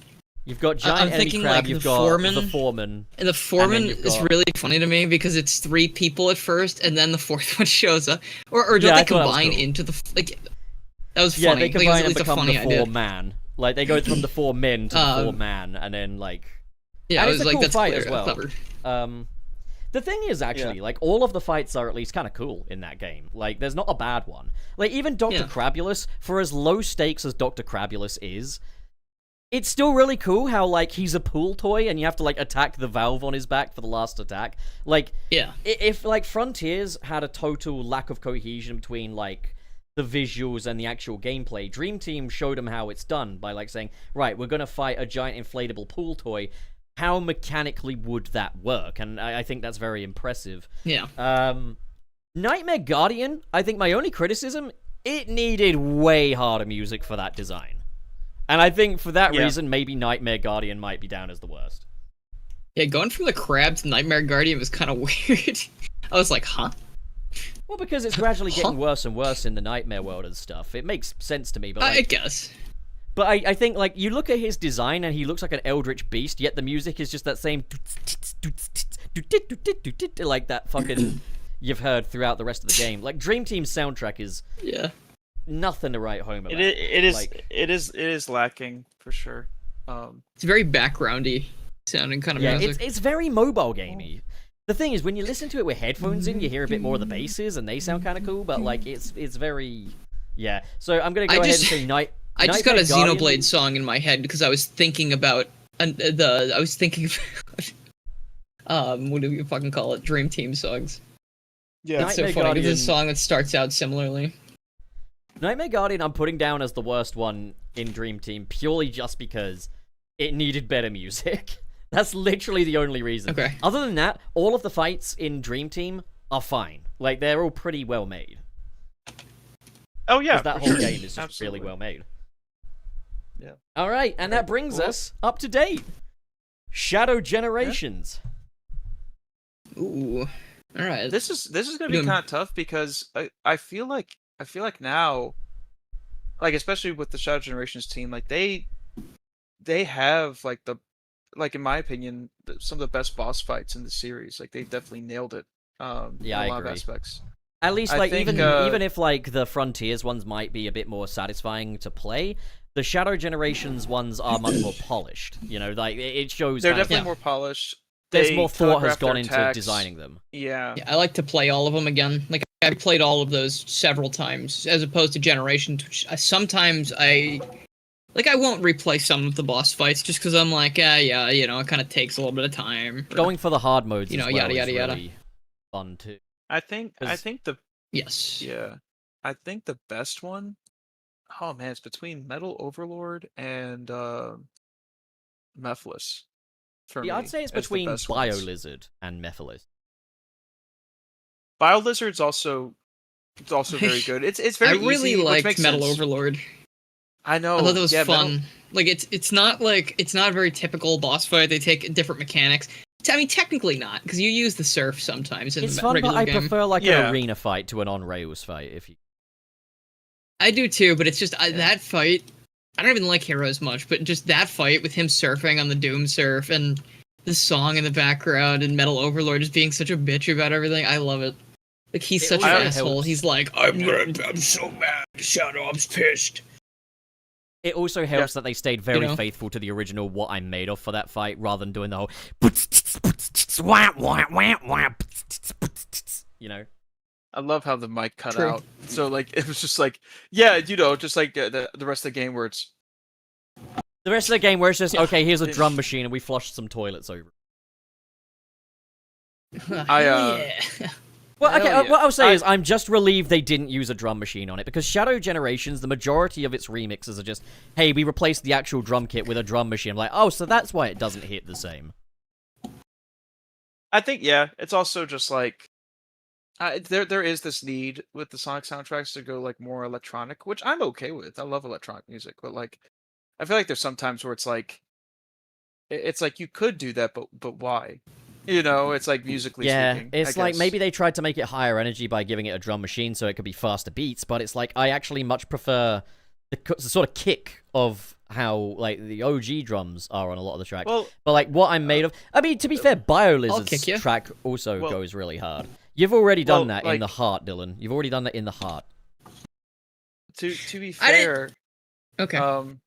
You've got I'm Giant Enemy thinking, Crab, like, you've the got Foreman. the Foreman. and the Foreman you've is got- really funny to me because it's 3 people at first, and then the 4th one shows up. Or don't Yeah, they I thought that was combine cool. into the like? That was Yeah, funny. they Like, it was combine at and least a become funny the idea. 4-man. Like, they go from the 4 men to the 4-man, and then, like... Yeah, and it it's was a like cool that's fight clear, as well. clever. The thing is, actually, like, all of the fights are at least kind of cool in that game. Like, there's not a bad one. Like, even Dr. Yeah. Crabulus, for as low stakes as Dr. Crabulus is, it's still really cool how, like, he's a pool toy and you have to, like, attack the valve on his back for the last attack. Like, Yeah. if, like, Frontiers had a total lack of cohesion between, like, the visuals and the actual gameplay, Dream Team showed them how it's done by, like, saying, right, we're gonna fight a giant inflatable pool toy. How mechanically would that work? And I think that's very impressive. Yeah. Nightmare Guardian, I think my only criticism, it needed way harder music for that design. And I think for that reason, maybe Nightmare Guardian might be down as the worst. Yeah, going from the crab to Nightmare Guardian was kind of weird. I was like, huh? Well, because it's gradually getting worse and worse in the Nightmare world and stuff. It makes sense to me, but like, I guess. But I think, like, you look at his design and he looks like an eldritch beast, yet the music is just that same like that fucking you've heard throughout the rest of the game. Like, Dream Team's soundtrack is Yeah. nothing to write home about. It is lacking for sure. It's very backgroundy sounding kind of Yeah, music. it's very mobile gamey. The thing is, when you listen to it with headphones in, you hear a bit more of the basses, and they sound kind of cool. But like, it's very So I'm gonna go ahead and say I just got a Nightmare Guardian. Xenoblade song in my head because I was thinking about what do you fucking call it? Dream Team songs. Yeah, It's so Nightmare funny. There's a Guardian- song that starts out similarly. Nightmare Guardian I'm putting down as the worst one in Dream Team purely just because it needed better music. That's literally the only reason. Okay. Other than that, all of the fights in Dream Team are fine. Like, they're all pretty well made. Oh yeah, 'Cause that for whole sure. game is just Absolutely. really well made. Yeah. Alright, and that brings cool. us up to date. Shadow Generations. Ooh. All right. This is gonna be Doing- kind of tough because I feel like now, like especially with the Shadow Generations team, like they have like in my opinion some of the best boss fights in the series. Like they definitely nailed it. Yeah, in I a lot agree. of aspects. At least, I like, think, even if, like, the Frontiers ones might be a bit more satisfying to play, the Shadow Generations ones are much more polished. You know, like, it shows They're kind of- definitely more polished. there's They more thought has telegraph their gone into attacks. designing them. Yeah. Yeah, I like to play all of them again. Like I played all of those several times, as opposed to Generations, which sometimes I won't replay some of the boss fights just because I'm like, yeah, you know, it kind of takes a little bit of time. Going for the hard modes, You know, as well yada, is yada, yada. really fun too. I think 'Cause- the Yes. yeah. I think the best one, oh man, it's between Metal Overlord and Mephiles. For Yeah, me, I'd say it's as the between best ones. BioLizard and Mephiles. BioLizard's also very good. It's I very really easy, which liked makes Metal sense. Overlord. I know. I thought that was yeah, fun. Metal- Like it's not a very typical boss fight. They take different mechanics. I mean, technically not, because you use the surf sometimes in It's the fun, but regular I game. prefer like Yeah. an arena fight to an on-rails fight. If you I do too, but it's just that fight. I don't even like Hero as much, but just that fight with him surfing on the Doom Surf and the song in the background and Metal Overlord just being such a bitch about everything. I love it. Like he's It such an also asshole. helps. He's like, I'm so mad, Shadow. I'm pissed. It also helps that they stayed very You know? faithful to the original what I'm made of for that fight, rather than doing the whole you know. I love how the mic cut True. out. So like it was just like yeah, you know, just like the rest of the game where it's The rest of the game where it's just okay, here's a Ish. drum machine and we flushed some toilets over. I, yeah. Well, Hell okay, yeah. what I'll say is I'm just relieved they didn't use a drum machine on it, because Shadow Generations, the majority of its remixes are just, hey, we replaced the actual drum kit with a drum machine. I'm like, oh, so that's why it doesn't hit the same. I think it's also just like there is this need with the Sonic soundtracks to go like more electronic, which I'm okay with. I love electronic music, but like I feel like there's some times where it's like it's like you could do that, but why? It's like musically Yeah, speaking. it's I like guess. maybe they tried to make it higher energy by giving it a drum machine so it could be faster beats, but it's like I actually much prefer the sort of kick of how like the OG drums are on a lot of the tracks. Well, but like what I'm made of. I mean, to be fair, kick BioLizard's you. track also Well- goes really hard. You've already done well, that in like- the heart, Dylan. You've already done that in the heart. to be I didn't- fair, Okay.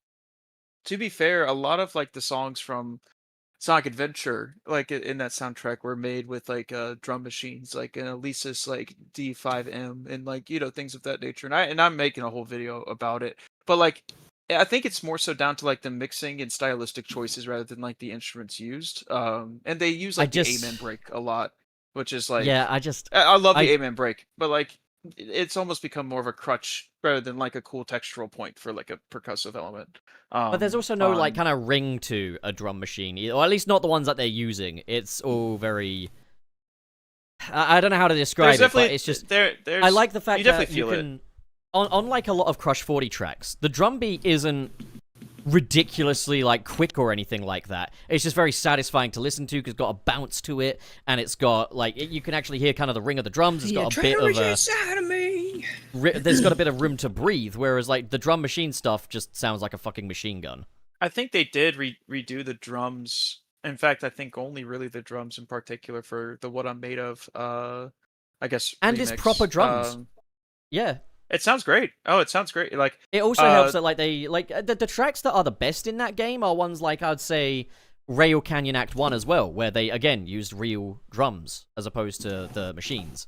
to be fair, a lot of like the songs from Sonic Adventure, like in that soundtrack, were made with like drum machines, like an Alesis like D5M, and like things of that nature. And I'm making a whole video about it, but like I think it's more so down to like the mixing and stylistic choices rather than like the instruments used. And they use like the Amen break a lot, which is like Yeah, I love the Amen break, but like it's almost become more of a crutch rather than like a cool textural point for like a percussive element. But there's also no like on- kind of ring to a drum machine, or at least not the ones that they're using. It's all very. I don't know how to describe there's it, but definitely it's just. there's I like the fact you that definitely you feel it. can, on like a lot of Crush 40 tracks, the drum beat isn't ridiculously like quick or anything like that. It's just very satisfying to listen to because it's got a bounce to it, and it's got like you can actually hear kind of the ring of the drums. It's got a bit of there's got a bit of room to breathe, whereas like the drum machine stuff just sounds like a fucking machine gun. I think they did redo the drums. In fact, I think only really the drums in particular for the What I'm Made Of. I guess. And it's remix. proper drums. Yeah. It sounds great. Oh, it sounds great. Like It also helps that like they like the tracks that are the best in that game are ones like I'd say Rail Canyon Act 1 as well, where they again used real drums as opposed to the machines.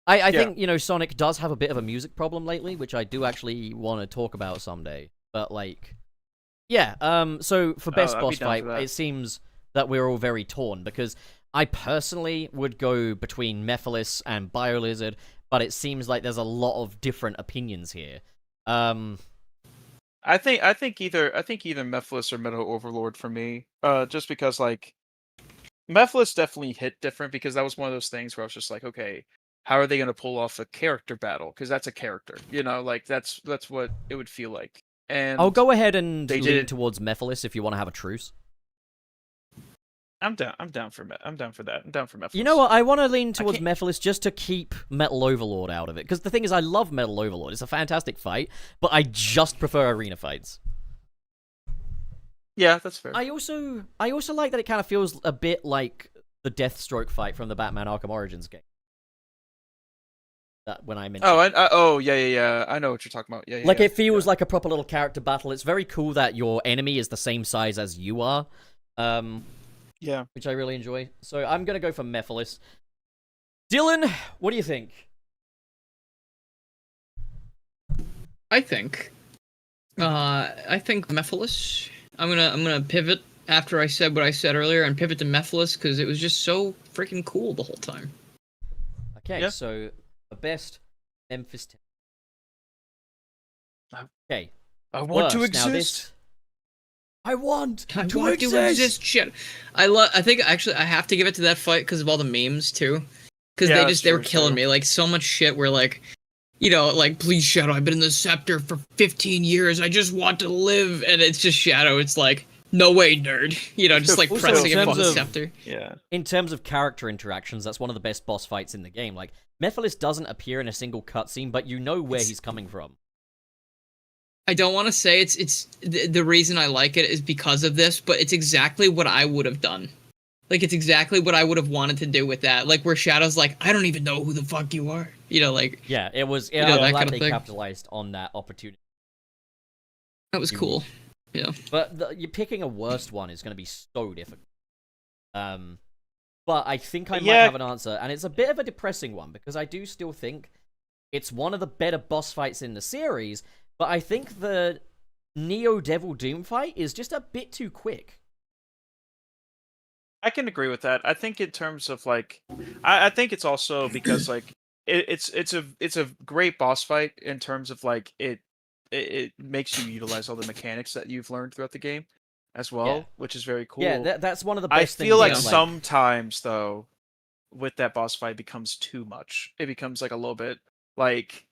I think Sonic does have a bit of a music problem lately, which I do actually want to talk about someday. But like, yeah. So for best I'd be boss down fight, for that. it seems that we're all very torn because I personally would go between Mephiles and BioLizard, but it seems like there's a lot of different opinions here. I think either Mephiles or Metal Overlord for me. Just because like Mephiles definitely hit different because that was one of those things where I was just like, okay, how are they going to pull off a character battle? Because that's a character, like that's what it would feel like. And I'll go ahead and they lean did- towards Mephiles if you want to have a truce. I'm down for that. I'm down for Mephiles. You know what? I want to lean towards can't- Mephiles just to keep Metal Overlord out of it. Because the thing is, I love Metal Overlord. It's a fantastic fight, but I just prefer arena fights. Yeah, that's fair. I also like that it kind of feels a bit like the Deathstroke fight from the Batman Arkham Origins game. That when I mentioned. Yeah. I know what you're talking about. Yeah. Like, it feels like a proper little character battle. It's very cool that your enemy is the same size as you are. Yeah. Which I really enjoy. So I'm going to go for Mephiles. Dylan, what do you think? I think Mephiles. I'm gonna pivot after I said what I said earlier and pivot to Mephiles because it was just so freaking cool the whole time. Okay, Yeah. so the best Memphis. I- Okay. I want to worst. Now exist. this... I want I to want exist. to exist. Shit. I think actually I have to give it to that fight because of all the memes too. Because Yeah, they were true, killing true. me. Like so much shit where like, like please Shadow, I've been in the scepter for 15 years. I just want to live, and it's just Shadow. It's like no way, nerd. Just like Also, pressing in him on terms the of- scepter. Yeah. In terms of character interactions, that's one of the best boss fights in the game. Like, Mephiles doesn't appear in a single cutscene, but you know where he's coming from. I don't want to say it's the reason I like it is because of this, but it's exactly what I would have done. Like, it's exactly what I would have wanted to do with that. Like, where Shadow's like, I don't even know who the fuck you are. Like, Yeah, it was. know, I'm that glad kind of they thing. capitalized on that opportunity. that was cool. Yeah. But you're picking a worst one is going to be so difficult. But I think I might Yeah. have an answer, and it's a bit of a depressing one because I do still think it's one of the better boss fights in the series. But I think the Neo Devil Doom fight is just a bit too quick. I can agree with that. I think in terms of like, I think it's also because like it's a great boss fight in terms of like it makes you utilize all the mechanics that you've learned throughout the game. as well, which is very cool. Yeah, that's one of the I best things. feel like about, sometimes though, with that boss fight, it becomes too much. It becomes like a little bit like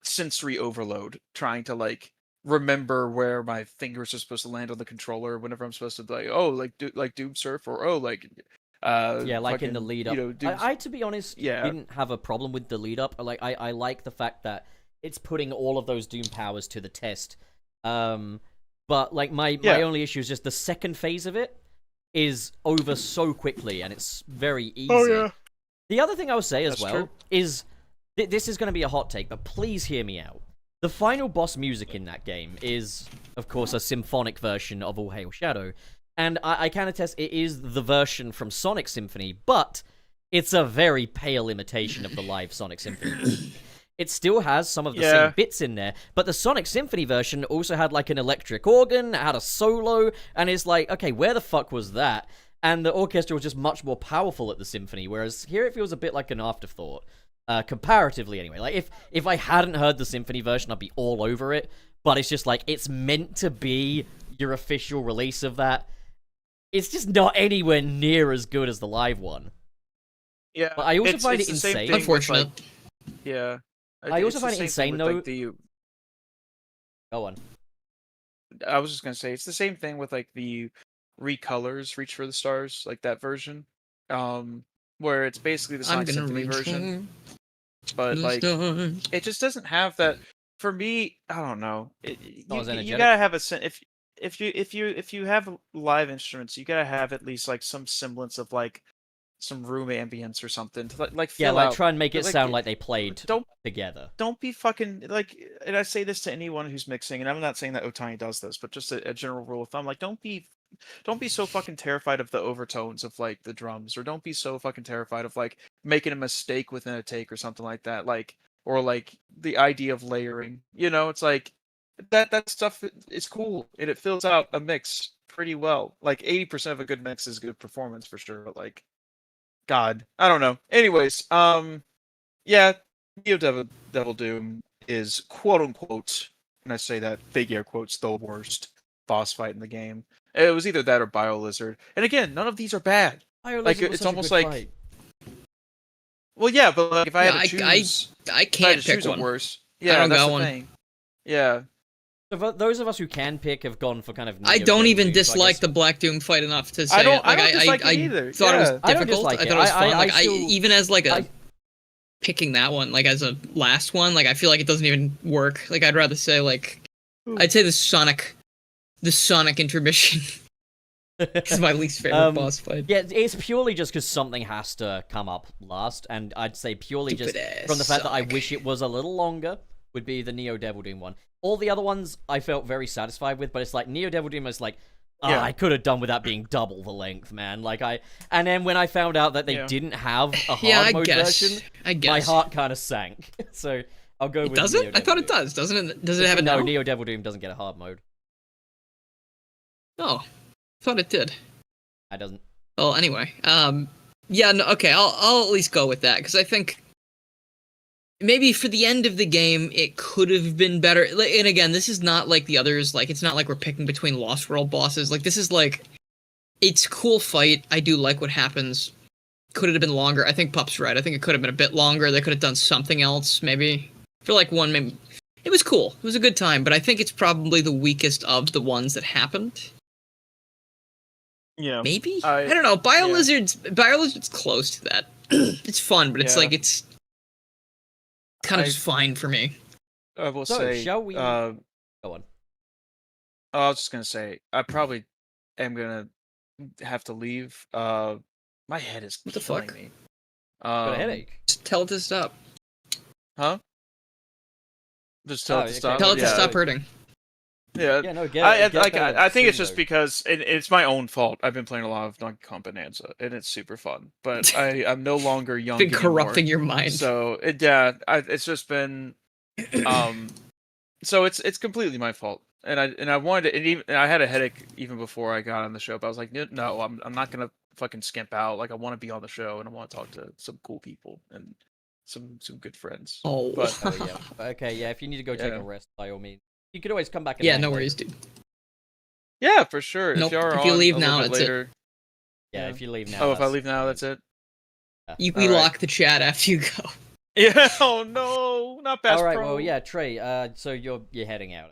sensory overload, trying to like remember where my fingers are supposed to land on the controller whenever I'm supposed to like Doom Surf or yeah, like in the fucking, lead up. I to be honest, didn't have a problem with the lead up. Like I like the fact that it's putting all of those Doom powers to the test. But like my only issue is just the second phase of it is over so quickly, and it's very easy. Oh yeah. The other thing I will say as well true. is this is going to be a hot take, but please hear me out. The final boss music in that game is, of course, a symphonic version of All Hail Shadow, and I can attest it is the version from Sonic Symphony, but it's a very pale imitation of the live Sonic Symphony. It still has some of the same bits in there, but the Sonic Symphony version also had like an electric organ, it had a solo, and it's like, okay, where the fuck was that? And the orchestra was just much more powerful at the symphony, whereas here it feels a bit like an afterthought. Comparatively, anyway. Like, if I hadn't heard the symphony version, I'd be all over it. But it's just like, it's meant to be your official release of that. It's just not anywhere near as good as the live one. Yeah. But I also find it insane. Unfortunate. Yeah. I also find it insane, though. Go on. I was just gonna say, it's the same thing with like the recolors, Reach for the Stars, like that version. Where it's basically the Sonic Symphony version, but like it just doesn't have that. For me, I don't know. You gotta have if you have live instruments, you gotta have at least like some semblance of like some room ambience or something to like fill out. Try and make it sound like they played together. Don't be fucking like. And I say this to anyone who's mixing, and I'm not saying that Otani does this, but just a general rule of thumb, like don't be so fucking terrified of the overtones of like the drums, or don't be so fucking terrified of like making a mistake within a take or something like that, like, or like the idea of layering, it's like that stuff is cool and it fills out a mix pretty well. Like 80% of a good mix is good performance for sure, but like, God, I don't know. Anyways, yeah, Neo Devil Doom is quote unquote, and I say that big air quotes, the worst boss fight in the game. It was either that or BioLizard. And again, none of these are bad. Like, it's almost like fight. Well, yeah, but like if I had to choose, I can't pick one. Worse. Yeah, that's the thing. Yeah. So those of us who can pick have gone for kind of. I don't even dislike the Black Doom fight enough to say I don't dislike it either. Thought it was difficult. I thought it was fun. Even as like picking that one, like as a last one, like I feel like it doesn't even work. Like I'd rather say like I'd say the Sonic intermission is my least favorite boss fight. Yeah, it's purely just because something has to come up last, and I'd say purely just from the fact that I wish it was a little longer would be the Neo Devil Doom one. All the other ones I felt very satisfied with, but it's like Neo Devil Doom is like, I could have done with that being double the length, man. And then when I found out that they didn't have a hard mode version, my heart kind of sank. So I'll go with does Neo it? I thought it does, doesn't it? Does it have it now? No, Neo Devil Doom doesn't get a hard mode. Oh, thought it did. It doesn't. Well, anyway, yeah, no, okay, I'll at least go with that because I think maybe for the end of the game it could have been better. And again, this is not like the others. Like it's not like we're picking between Lost World bosses. Like this is like it's a cool fight. I do like what happens. Could it have been longer? I think Pup's right. I think it could have been a bit longer. They could have done something else. Maybe I feel like one maybe. It was cool. It was a good time, but I think it's probably the weakest of the ones that happened. Yeah. Maybe? I don't know. BioLizard's close to that. It's fun, but it's like it's kind of just fine for me. I will say shall we go on? I was just gonna say I probably am gonna have to leave. My head is what the killing fuck? Me. Got a headache. Just tell it to stop. Huh? Just tell it to stop. Tell it to stop hurting. Yeah, no, I think it's just because it's my own fault. I've been playing a lot of Donkey Kong Bonanza, and it's super fun. But I'm no longer young. Been corrupting your mind. So it's just been, so it's completely my fault. And I wanted to, and I had a headache even before I got on the show. But I was like, no, I'm not gonna fucking skimp out. Like I want to be on the show, and I want to talk to some cool people and some good friends. Oh, but yeah. Okay, yeah. If you need to go take a rest, by all means. You could always come back. Yeah, no worries, dude. Yeah, for sure. Nope, If y'all are if you on leave a now, little bit that's it. later. Yeah, if you leave now. Oh, if I leave now, that's it. We Alright. lock the chat after you go. Yeah. Oh no, not Bass All right. Pro. Well, yeah, Trey. So you're heading out.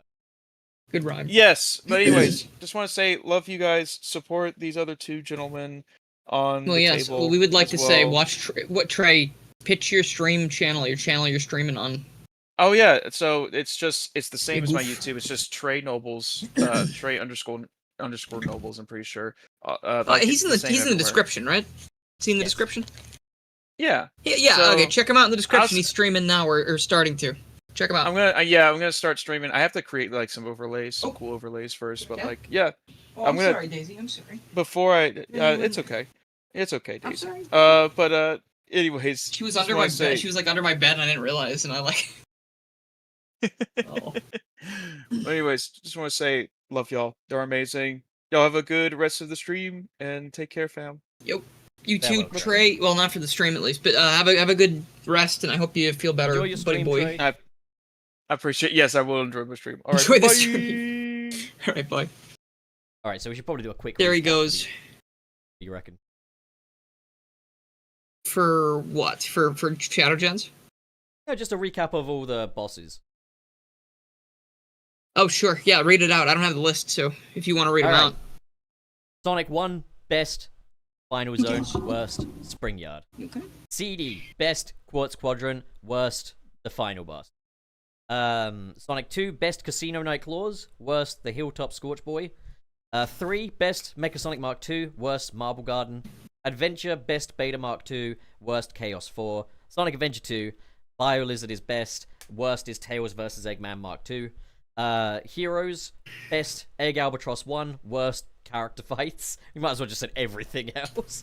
Good rhyme. Yes, but anyways, just want to say, love you guys. Support these other two gentlemen on Well, the yes. table. Well, we would like as to say, well. watch Trey pitch your channel you're streaming on. Oh yeah, so it's the same as my goof. YouTube. It's just Trey Nobles, Trey underscore Nobles. I'm pretty sure. Like, He's it's same in the everywhere. description, right? See in the Yes. description? Yeah. Yeah. So, Okay, check him out in the description. I'll s- He's streaming now or starting to. Check him out. I'm gonna start streaming. I have to create like some overlays, some cool overlays first. But Okay. like, yeah, Oh, I'm gonna- sorry, Daisy. I'm sorry. before I, it's okay, Daisy. I'm sorry. But anyways, She was just under wanna my say- bed. She was like under my bed, and I didn't realize, and I like. Oh. Anyways, just want to say, love y'all. They're amazing. Y'all have a good rest of the stream and take care, fam. You Yeah, too, well, Trey. Well, not for the stream at least, but have a good rest, and I hope you feel better, Enjoy your buddy stream, boy. Trey. I appreciate. Yes, I will enjoy my stream. All right, Enjoy the bye. stream. All right, bye. All right. So we should probably do a quick. There he recap goes. for you reckon? For what? For Shadow Gens? No, just a recap of all the bosses. Oh, sure. Yeah, read it out. I don't have the list, so if you want to read them All right. out. Sonic 1, best. Final Zone, worst. Spring Yard. Okay. CD, best. Quartz Quadrant, worst. The final boss. Sonic 2, best. Casino Night Claws, worst. The Hilltop Scorch Boy. 3, best. Mechasonic Mark 2, worst. Marble Garden. Adventure, best. Beta Mark 2, worst. Chaos 4. Sonic Adventure 2, Bio Lizard is best. Worst is Tails vs. Eggman Mark 2. Heroes, best. Egg Albatross 1, worst. Character fights. We might as well just said everything else.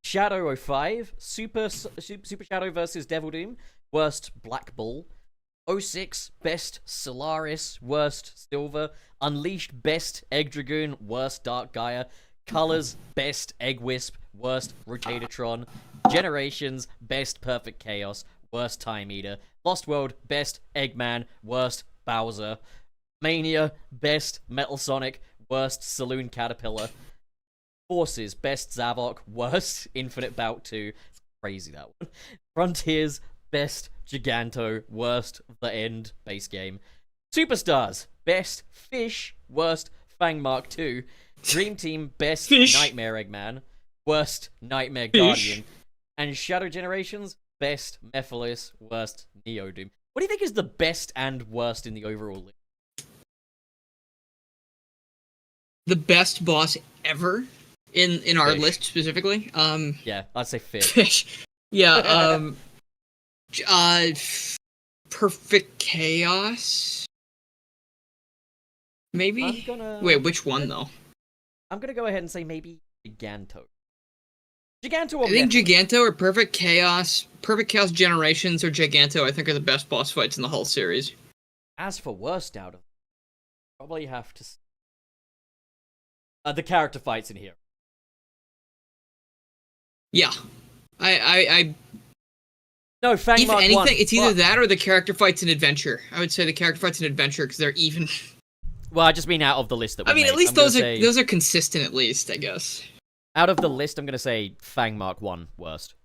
Shadow 05, Super Shadow vs. Devil Doom, worst. Black Bull. 06, best. Solaris, worst. Silver. Unleashed, best. Egg Dragoon, worst. Dark Gaia. Colors, best. Egg Wisp, worst. Rotatatron. Generations, best. Perfect Chaos, worst. Time Eater. Lost World, best. Eggman, worst. Bowser. Mania, best. Metal Sonic, worst. Saloon Caterpillar. Forces, best. Zavok, worst. Infinite Bout 2. It's crazy, that one. Frontiers, best. Giganto, worst. The End, base game. Superstars, best. Fish, worst. Fang Mark 2. Dream Team, best. Fish. Nightmare Eggman, worst. Nightmare Fish. Guardian. And Shadow Generations, best. Mephiles, worst. Neodoom. What do you think is the best and worst in the overall list? The best boss ever in our Fish. list specifically. Yeah, I'd say Fish. Fish. Yeah. Perfect Chaos. Maybe. I'm gonna... Wait, which one though? I'm gonna go ahead and say maybe Giganto. Giganto or I think Mephiles? Giganto or Perfect Chaos Generations or Giganto, I think, are the best boss fights in the whole series. As for worst out of, probably have to. The character fights in here. Yeah. I No, Fang if Mark anything, 1. it's either Fuck. that or the character fights in Adventure. I would say the character fights in Adventure because they're even. Well, I just mean out of the list that we I mean, made. at least I'm gonna those are say, those are consistent. At least, I guess. out of the list. I'm gonna say Fang Mark 1 worst.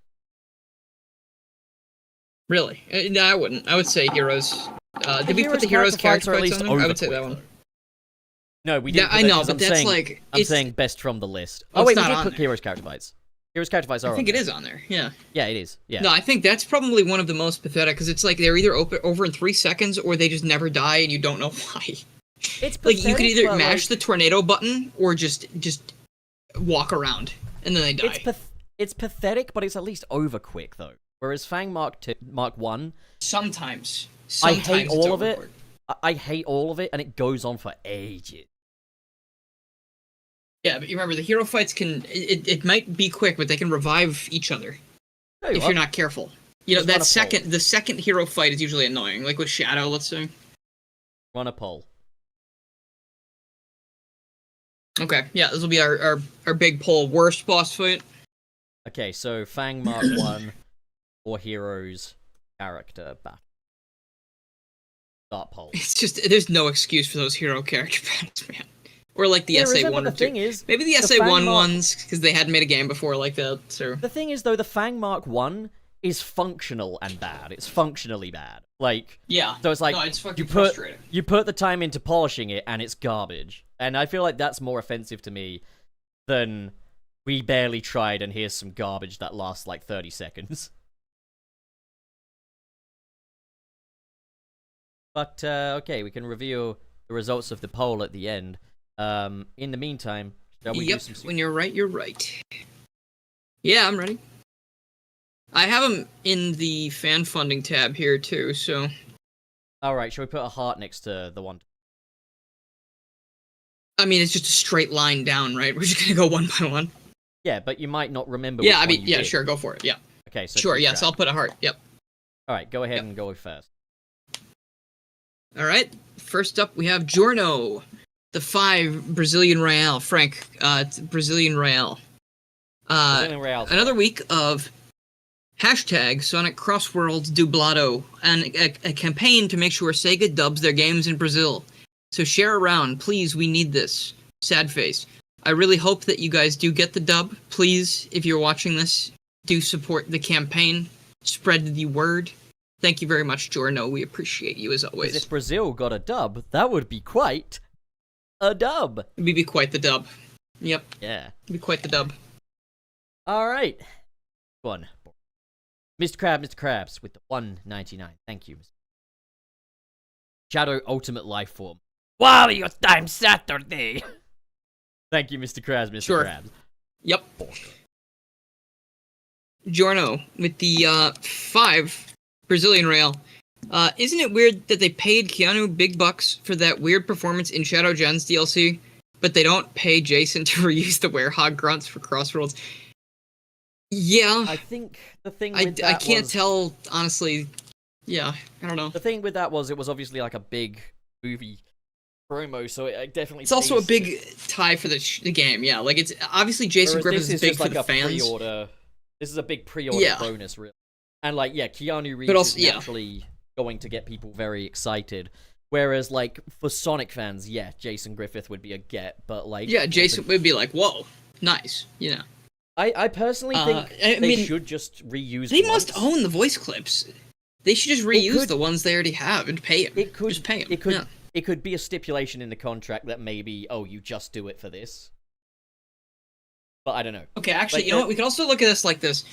Really? No, I wouldn't. I would say Heroes. Did we put Heroes the Heroes character character fights are at fights least on there? I would say overquick, that one. though. No, we Yeah, didn't. I put it, know, 'cause but I'm that's saying, like I'm it's. saying best from the list. Oh, Oh wait, it's we not did on put there. Heroes character fights. Heroes character fights are. I think on it there. is on there. Yeah. Yeah, it is. Yeah. No, I think that's probably one of the most pathetic because it's like they're either over in 3 seconds or they just never die and you don't know why. It's Like you could pathetic, either but, mash like, the tornado button or just walk around and then they die. It's pathetic, but it's at least over quick though. Whereas Fang Mark 1, Sometimes I hate it's all of it. overboard. I hate all of it, and it goes on for ages. Yeah, but you remember the hero fights can it might be quick, but they can revive each other Tell you if what, you're not careful. You know, Just run a poll. the second hero fight is usually annoying, like with Shadow, let's say. Run a poll. Okay, yeah, this will be our big poll. Worst boss fight? Okay, so Fang Mark 1 or Heroes character battle. Start poll. It's just there's no excuse for those hero character battles, man. Or like the There SA1 isn't, but or the 2. thing is, Maybe the the SA1 Fangmark- ones, because they hadn't made a game before like that, so... The thing is, though, the Fang Mark 1 is functional and bad. It's functionally bad. Like, Yeah. so it's like, No, it's fucking you put frustrating. you put the time into polishing it, and it's garbage. And I feel like that's more offensive to me than we barely tried, and here's some garbage that lasts like 30 seconds. But, okay, we can review the results of the poll at the end. In the meantime, shall we do some... When you're right, you're right. Yeah, I'm ready. I have them in the fan funding tab here, too, so... Alright, shall we put a heart next to the one? I mean, it's just a straight line down, right? We're just gonna go one by one. Yeah, but you might not remember Yeah, which I mean, one you yeah, did. sure, go for it, yeah. Okay, so Sure, keep yes, track. I'll put a heart, yep. Alright, go ahead and go first. Alright, first up we have Giorno, the 5 Brazilian Real. Frank, it's Brazilian Real. Brazilian Reals. Another week of hashtag Sonic Crossworld Dublado, and a campaign to make sure Sega dubs their games in Brazil. So share around, please, we need this. Sad face. I really hope that you guys do get the dub. Please, if you're watching this, do support the campaign. Spread the word. Thank you very much, Giorno. We appreciate you as always. If Brazil got a dub, that would be quite a dub. It'd be quite the dub. Yep, Yeah. it'd be quite the dub. Alright. One. Mr. Krabs with the 199. Thank you. Shadow Ultimate Lifeform. Wario Time Saturday! Thank you, Mr. Krabs, Mr. Sure. Krabs. Yep. Giorno with the 5 Brazilian Real. Isn't it weird that they paid Keanu big bucks for that weird performance in Shadow Gens DLC, but they don't pay Jason to reuse the werehog grunts for Crossworlds? Yeah, I think the thing I with that can't was, tell, honestly. Yeah, I don't know. The thing with that was it was obviously like a big movie promo, so it definitely It's also a pays big tie for the game, yeah. Like, it's obviously Jason Whereas Griffith's this is big just for like the a fans. pre-order. This is a big pre-order Yeah. bonus, really. And like, yeah, Keanu Reeves But also- is yeah. naturally going to get people very excited. Whereas, like, for Sonic fans, yeah, Jason Griffith would be a get, but like, Yeah, Jason would be like, whoa, nice, you know. I personally think I they mean, should just reuse. They grunts. must own the voice clips. They should just reuse could- the ones they already have and pay him. It could just pay him. It could. Yeah. It could be a stipulation in the contract that maybe, oh, you just do it for this. But I don't know. Okay, actually, Like, you know what? We could also look at this like this.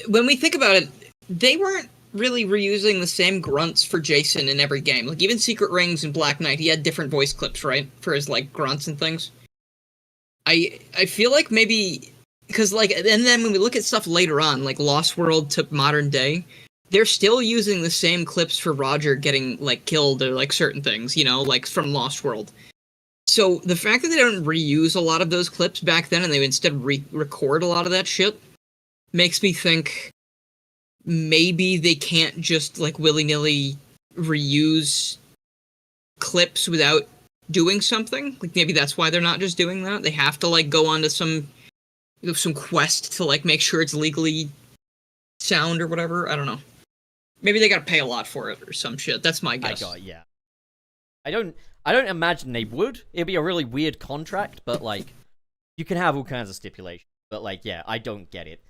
When we think about it, they weren't really reusing the same grunts for Jason in every game. Like, even Secret Rings and Black Knight, he had different voice clips, right? For his, like, grunts and things. I feel like maybe... Because, like, and then when we look at stuff later on, like Lost World to modern day, they're still using the same clips for Roger getting, like, killed or, like, certain things, you know, like, from Lost World. So, the fact that they don't reuse a lot of those clips back then and they instead record a lot of that shit makes me think maybe they can't just, like, willy-nilly reuse clips without doing something. Like, maybe that's why they're not just doing that. They have to, like, go onto some quest to, like, make sure it's legally sound or whatever. I don't know. Maybe they gotta pay a lot for it or some shit. That's my guess. Yeah. I don't imagine they would. It'd be a really weird contract, but like, you can have all kinds of stipulations. But like, yeah, I don't get it.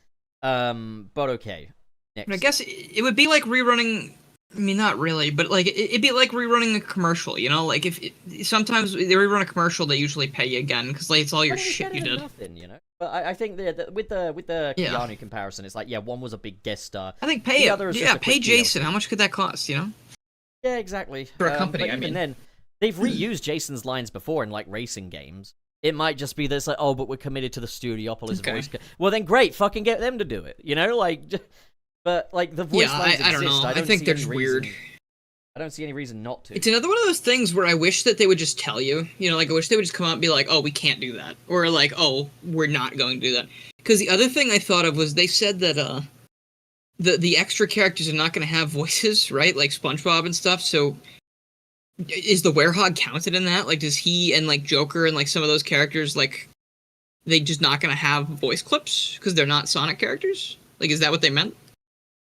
But okay. Next. I guess it would be like rerunning. I mean, not really, but like it'd be like rerunning a commercial. You know, like if sometimes they rerun a commercial, they usually pay you again because like it's all your But it's shit better you than did. Nothing, you know. But I think that with the Yeah. Keanu comparison, it's like, yeah, one was a big guest star. I think The pay other him. is just Yeah, a pay quick deal. Jason. How much could that cost? You know. Yeah, exactly. For a company, but I even mean. then, they've reused Jason's lines before in like racing games. It might just be this like, oh, but we're committed to the Studiopolis Okay. voice. Well, then great, fucking get them to do it. You know, like, but like the voice Yeah, lines I don't exist. know. I don't think see they're any just reason- weird. I don't see any reason not to. It's another one of those things where I wish that they would just tell you. You know, like I wish they would just come out and be like, "Oh, we can't do that," or like, "Oh, we're not going to do that." Because the other thing I thought of was they said that the extra characters are not going to have voices, right? Like SpongeBob and stuff. So is the werehog counted in that? Like, does he and like Joker and like some of those characters like they just not going to have voice clips because they're not Sonic characters? Like, is that what they meant?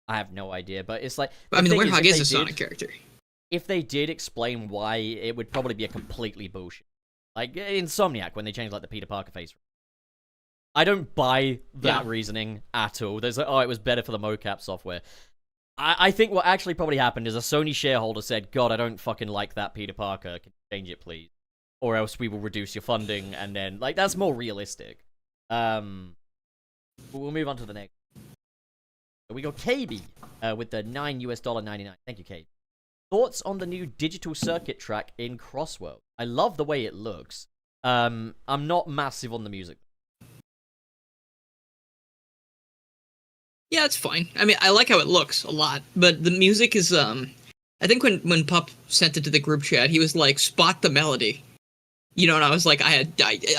I have no idea, but it's like I mean, the thing werehog if is they a Sonic did- character. If they did explain why, it would probably be a completely bullshit. Like Insomniac when they changed like the Peter Parker face. I don't buy that reasoning at all. There's like, oh, it was better for the mocap software. I think what actually probably happened is a Sony shareholder said, God, I don't fucking like that Peter Parker. Can you change it, please? Or else we will reduce your funding. And then, like, that's more realistic. We'll move on to the next. We got KB with the $9.99. Thank you, KB. Thoughts on the new digital circuit track in Crossworld? I love the way it looks. I'm not massive on the music. Yeah, it's fine. I mean, I like how it looks a lot, but the music is, I think when Pup sent it to the group chat, he was like, spot the melody. You know, and I was like, I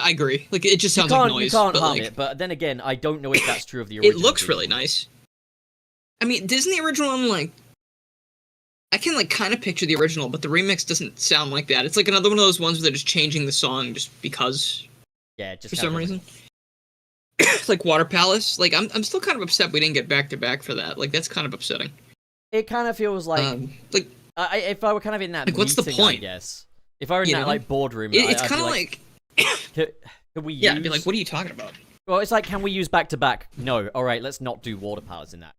agree. Like, it just sounds like noise. You can't but harm like, it, but then again, I don't know if that's true of the original. It looks really nice. I mean, doesn't the original one, like, I can, like, kind of picture the original, but the remix doesn't sound like that. It's like another one of those ones where they're just changing the song just because. Yeah, just for some reason. Like Water Palace, like I'm still kind of upset we didn't get back to back for that. Like that's kind of upsetting. It kind of feels like if I were kind of in that like, what's the meeting, point? I guess if I were in that like boardroom, it's kind of like can we use... Yeah, I'd be like, what are you talking about? Well, it's like, can we use back to back? No, all right, let's not do Water Palace in that.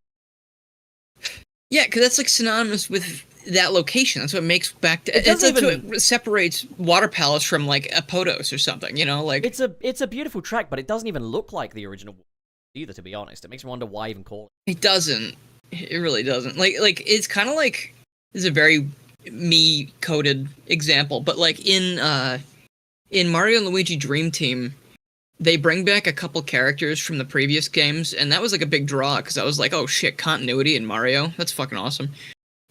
Yeah, because that's like synonymous with that location. That's what makes back to. That's what separates Water Palace from like Apodos or something. You know, like it's a beautiful track, but it doesn't even look like the original either. To be honest, it makes me wonder why even call it. It doesn't. It really doesn't. Like it's kind of like this is a very me coded example, but like in Mario and Luigi Dream Team, they bring back a couple characters from the previous games, and that was like a big draw because I was like, oh shit, continuity in Mario, that's fucking awesome.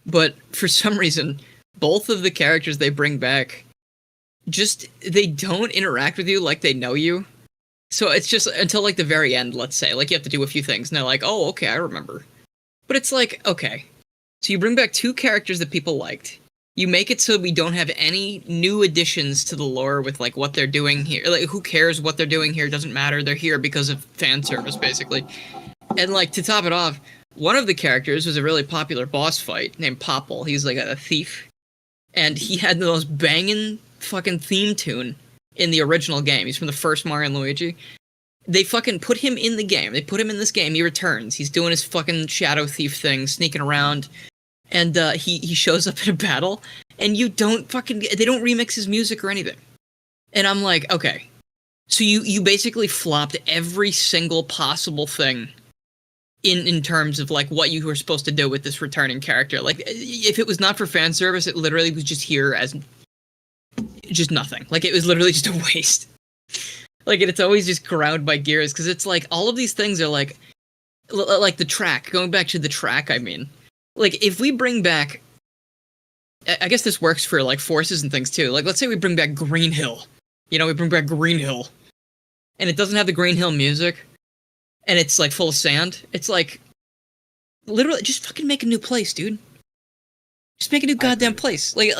But for some reason, both of the characters they bring back, just they don't interact with you like they know you. So it's just until like the very end, let's say, like you have to do a few things, and they're like, oh, okay, I remember. But it's like, okay, so you bring back two characters that people liked. You make it so we don't have any new additions to the lore with like what they're doing here. Like, who cares what they're doing here? It doesn't matter. They're here because of fan service, basically. And like to top it off, one of the characters was a really popular boss fight named Popple. He's like a thief, and he had the most banging fucking theme tune in the original game. He's from the first Mario and Luigi. They fucking put him in the game. They put him in this game. He returns. He's doing his fucking shadow thief thing, sneaking around. And he shows up in a battle, and they don't remix his music or anything. And I'm like, okay, so you basically flopped every single possible thing in terms of like what you were supposed to do with this returning character. Like, if it was not for fan service, it literally was just here as just nothing. Like, it was literally just a waste. Like, it's always just ground by gears, because it's like all of these things are like the track. Going back to the track, I mean. Like, if we bring back... I guess this works for, like, forces and things, too. Like, let's say we bring back Green Hill. You know, we bring back Green Hill. And it doesn't have the Green Hill music. And it's, like, full of sand. It's like... Literally, just fucking make a new place, dude. Just make a new goddamn place. Like,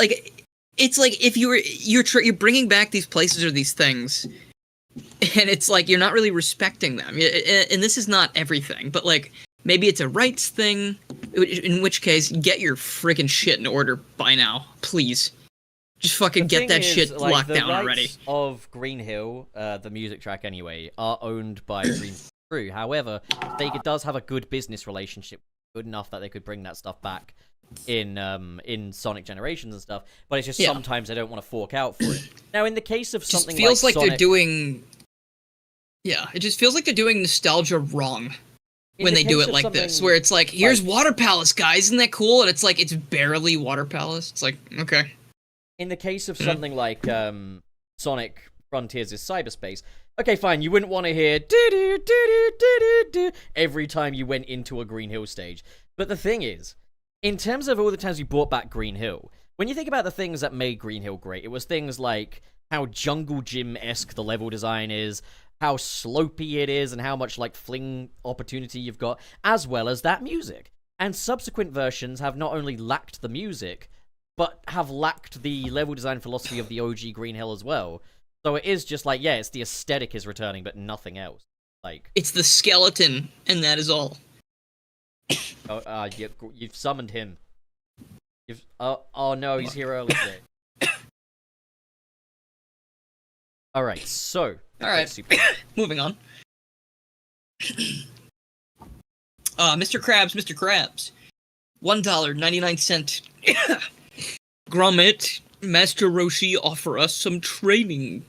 it's like if you're bringing back these places or these things... And it's like, you're not really respecting them. And this is not everything, but, like... Maybe it's a rights thing, in which case, get your freaking shit in order by now, please. Just fucking get that shit locked down already. The rights of Green Hill, the music track anyway, are owned by Green Crew. However, Sega does have a good business relationship, good enough that they could bring that stuff back in Sonic Generations and stuff. But it's just sometimes they don't want to fork out for it. Now, in the case of something like feels like Sonic, they're doing... Yeah, it just feels like they're doing nostalgia wrong. When they do it like this, where it's like, here's Water Palace, guys, isn't that cool? And it's like, it's barely Water Palace. It's like, okay. In the case of something like Sonic Frontiers is Cyberspace, okay, fine, you wouldn't want to hear do every time you went into a Green Hill stage. But the thing is, in terms of all the times you brought back Green Hill, when you think about the things that made Green Hill great, it was things like how Jungle Gym-esque the level design is, how slopey it is, and how much, like, fling opportunity you've got, as well as that music. And subsequent versions have not only lacked the music, but have lacked the level design philosophy of the OG Green Hill as well. So it is just like, yeah, it's the aesthetic is returning, but nothing else. Like, it's the skeleton, and that is all. You've summoned him. Oh no, he's here early today. All right, so. All right, moving on. Mr. Krabs, $1.99. Gromit, Master Roshi offer us some training.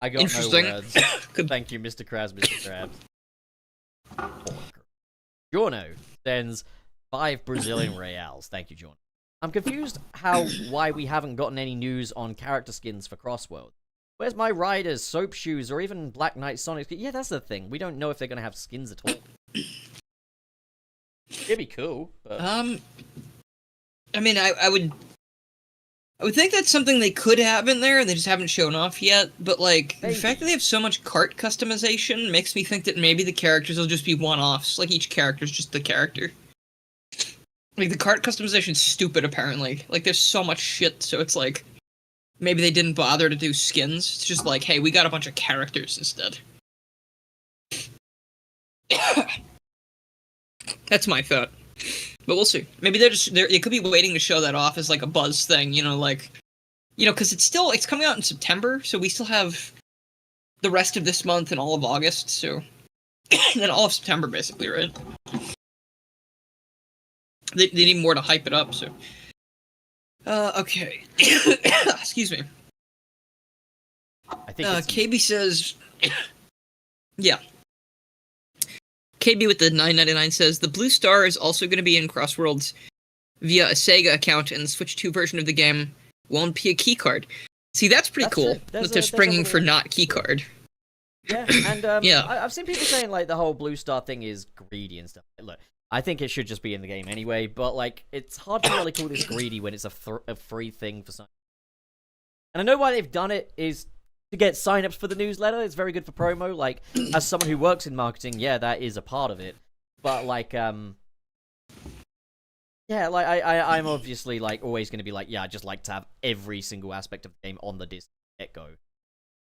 I got Interesting. no words. Thank you, Mr. Krabs, Mr. Krabs. Giorno sends 5 Brazilian reals. Thank you, Giorno. I'm confused why we haven't gotten any news on character skins for Crossworld. Where's my Riders, Soap Shoes, or even Black Knight Sonic? Yeah, that's the thing. We don't know if they're going to have skins at all. It'd be cool, but... I mean, I would think that's something they could have in there, and they just haven't shown off yet, but, like, the fact that they have so much cart customization makes me think that maybe the characters will just be one-offs. Like, each character's just the character. Like, the cart customization's stupid, apparently. Like, there's so much shit, so it's like... Maybe they didn't bother to do skins. It's just like, hey, we got a bunch of characters instead. That's my thought. But we'll see. Maybe they could be waiting to show that off as like a buzz thing, because it's coming out in September, so we still have the rest of this month and all of August, so and then all of September basically, right? They need more to hype it up, so. Okay. Excuse me. I think KB says... Yeah. KB with the $9.99 says, the Blue Star is also going to be in Crossworlds via a Sega account, and the Switch 2 version of the game won't be a keycard. See, that's pretty cool, that they're springing for not keycard. Yeah, and yeah. I've seen people saying, like, the whole Blue Star thing is greedy and stuff. Look, I think it should just be in the game anyway, but, like, it's hard to really call this greedy when it's a free thing for some. And I know why they've done it is to get signups for the newsletter. It's very good for promo. Like, as someone who works in marketing, yeah, that is a part of it. But, like, yeah, like, I'm obviously, like, always going to be like, yeah, I just like to have every single aspect of the game on the disc get-go.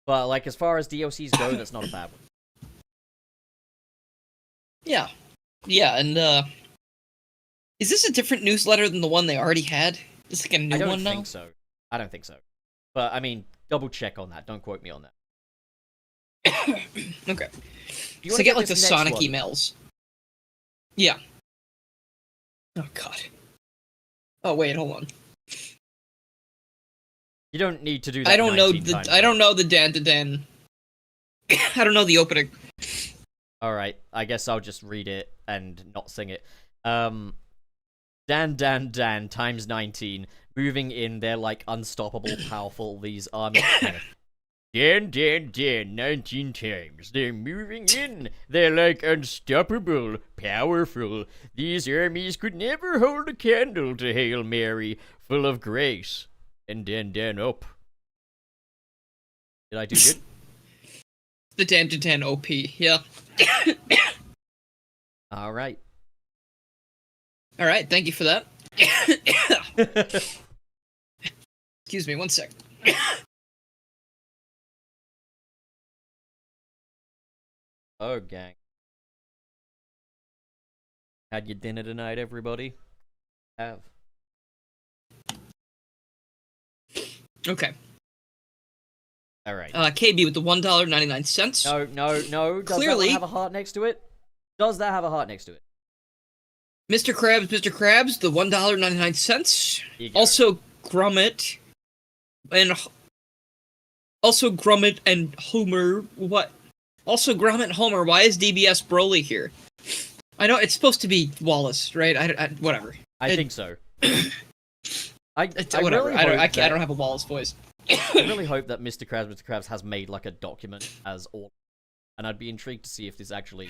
But, like, as far as DLCs go, that's not a bad one. Yeah. Yeah, and, is this a different newsletter than the one they already had? Is this like a new one now? I don't think so. But, I mean, double check on that. Don't quote me on that. Okay. You want to get, like, the Sonic emails. Yeah. Oh, God. Oh, wait, hold on. You don't need to do that. I don't know the Dan. I don't know the opening. Alright, I guess I'll just read it and not sing it. Dan times 19. Moving in, they're like unstoppable, powerful, these armies. Dan, 19 times. They're moving in. They're like unstoppable, powerful. These armies could never hold a candle to Hail Mary, full of grace. And Dan up. Did I do good? The Dan OP, yeah. Alright. Alright, thank you for that. Excuse me, one sec. Oh, gang. Had your dinner tonight, everybody? Have. Okay. Alright. KB with the $1.99. No. Does Clearly, that have a heart next to it? Does that have a heart next to it? Mr. Krabs, the $1.99. Also, Gromit. And Homer. What? Also, Gromit and Homer. Why is DBS Broly here? I know it's supposed to be Wallace, right? Whatever. I think so. Whatever. I don't have a Wallace voice. I really hope that Mr. Krabs has made like a document as all, and I'd be intrigued to see if this actually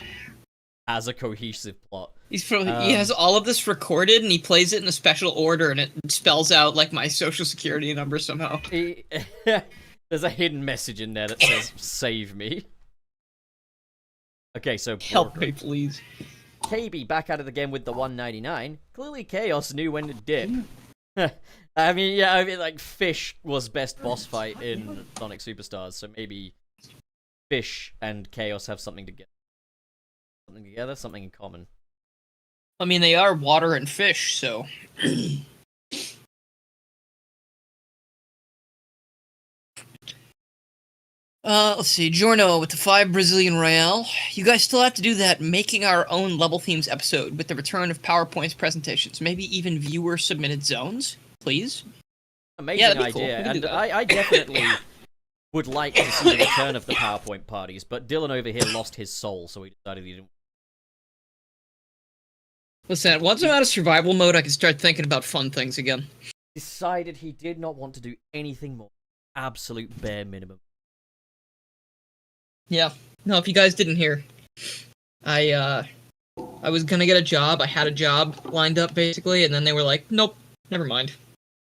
has a cohesive plot. He has all of this recorded, and he plays it in a special order, and it spells out like my social security number somehow. There's a hidden message in there that says "Save me." Okay, so help me, please. KB back at it again with the $1.99. Clearly, Chaos knew when to dip. I mean, like, Fish was best boss fight in Sonic Superstars, so maybe Fish and Chaos have something together. Something in common. I mean, they are water and fish, so... Let's see. Giorno with the 5 Brazilian Real. You guys still have to do that making our own level themes episode with the return of PowerPoint's presentations. Maybe even viewer-submitted zones, please? Amazing idea. Cool. And I definitely would like to see the return of the PowerPoint parties, but Dylan over here lost his soul, so he decided he didn't. Listen, once I'm out of survival mode, I can start thinking about fun things again. Decided he did not want to do anything more. Absolute bare minimum. Yeah. No, if you guys didn't hear, I was gonna get a job. I had a job lined up, basically, and then they were like, nope, never mind.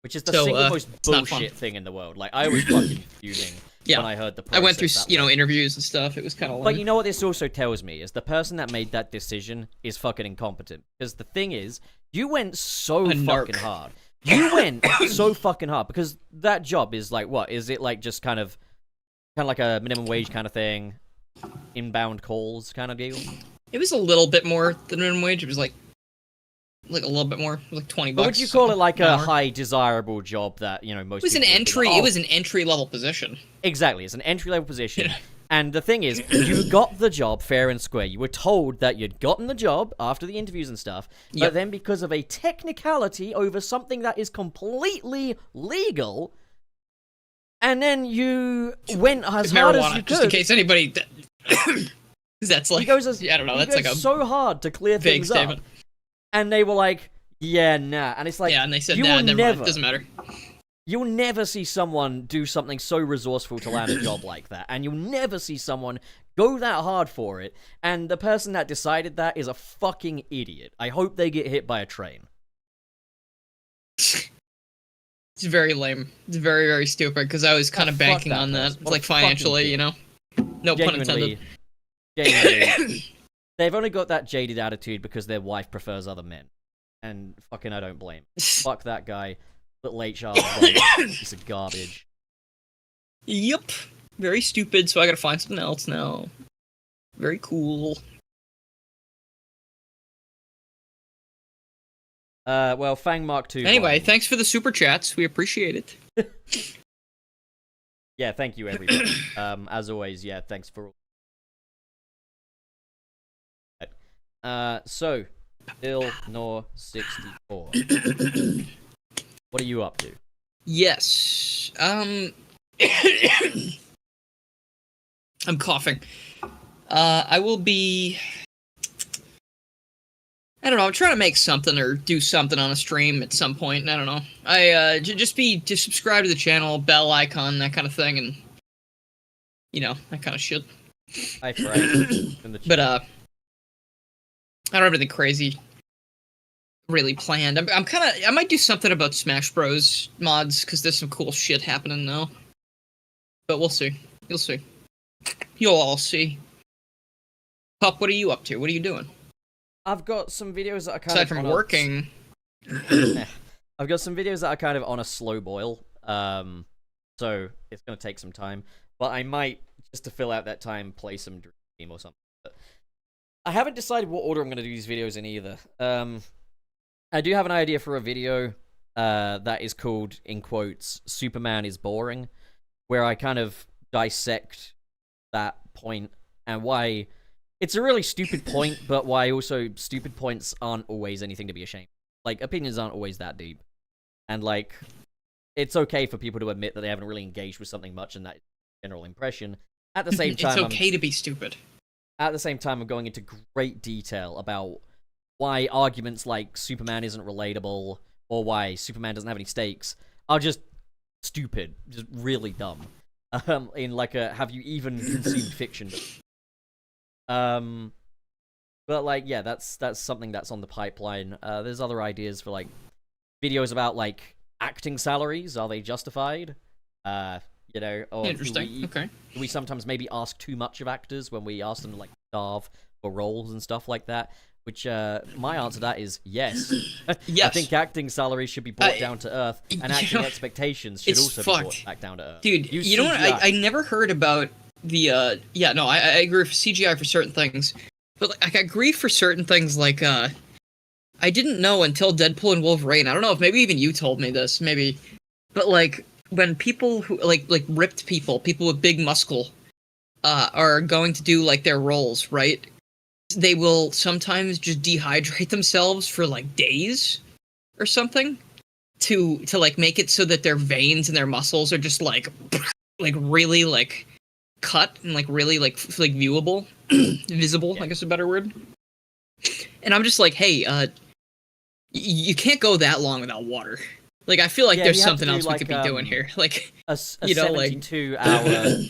Which is the single most bullshit thing in the world. Like, I was fucking fuming when I heard the process. I went through, interviews and stuff. It was kind of lame. But you know what this also tells me? Is the person that made that decision is fucking incompetent. Because the thing is, you went so fucking hard. You went so fucking hard. Because that job is like, what? Is it like just kind of like a minimum wage kind of thing? Inbound calls kind of deal? It was a little bit more than minimum wage. It was like a little bit more, like $20. But would you call it like a high desirable job that, you know, most people... It was an entry-level position. Exactly, it's an entry-level position. Yeah. And the thing is, you got the job fair and square. You were told that you'd gotten the job after the interviews and stuff, but then because of a technicality over something that is completely legal, and then you went as hard as you could. Just in case anybody... That's like... I don't know, that's like a... so hard to clear things up. And they were like, yeah, nah. And it's like, yeah, and they said, nah, never mind. It doesn't matter. You'll never see someone do something so resourceful to land a job like that. And you'll never see someone go that hard for it. And the person that decided that is a fucking idiot. I hope they get hit by a train. It's very lame. It's very, very stupid, because I was kind of banking on that. Like, financially, you know? No pun intended. Genuinely. They've only got that jaded attitude because their wife prefers other men. And fucking I don't blame. Fuck that guy. Little HR piece of garbage. Yep. Very stupid, so I gotta find something else now. Very cool. Well, Fang Mark II. Anyway, thanks for the super chats. We appreciate it. Yeah, thank you, everybody. As always, yeah, thanks for all. So, Bill Nor 64. What are you up to? Yes. I'm coughing. I will be... I don't know, I'm trying to make something or do something on a stream at some point. I don't know. Just subscribe to the channel, bell icon, that kind of thing, and you know, that kind of shit. Hi, Frank. But I don't have anything crazy really planned. I might do something about Smash Bros. Mods, because there's some cool shit happening now. But we'll see. You'll see. You'll all see. Pup, what are you up to? What are you doing? I've got some videos that are kind aside from working. I've got some videos that are kind of on a slow boil. So it's going to take some time. But I might, just to fill out that time, play some Dream or something. But I haven't decided what order I'm going to do these videos in either. I do have an idea for a video that is called, in quotes, Superman is boring, where I kind of dissect that point and why it's a really stupid point, but why also stupid points aren't always anything to be ashamed of. Like, opinions aren't always that deep. And, like, it's okay for people to admit that they haven't really engaged with something much and that general impression. At the same time, it's okay to be stupid. At the same time, I'm going into great detail about why arguments like Superman isn't relatable or why Superman doesn't have any stakes are just stupid, just really dumb. In like a have you even consumed fiction? But like yeah, that's something that's on the pipeline. There's other ideas for like videos about like acting salaries. Are they justified? You know, or interesting. Okay. Do we sometimes maybe ask too much of actors when we ask them to like starve for roles and stuff like that? Which my answer to that is yes. Yes. I think acting salaries should be brought down to earth, and acting expectations should also be brought back down to earth. Dude, you know what? I never heard about the yeah, no, I agree with CGI for certain things, but like I agree for certain things like I didn't know until Deadpool and Wolverine. I don't know if maybe even you told me this, maybe, but like when people who like ripped people with big muscle, are going to do like their roles, right? They will sometimes just dehydrate themselves for like days or something to like make it so that their veins and their muscles are just like really like cut and like really like viewable, visible, I guess is a better word. And I'm just like, hey, you can't go that long without water. Like, I feel like there's something else we could be doing here. Like, a 72-hour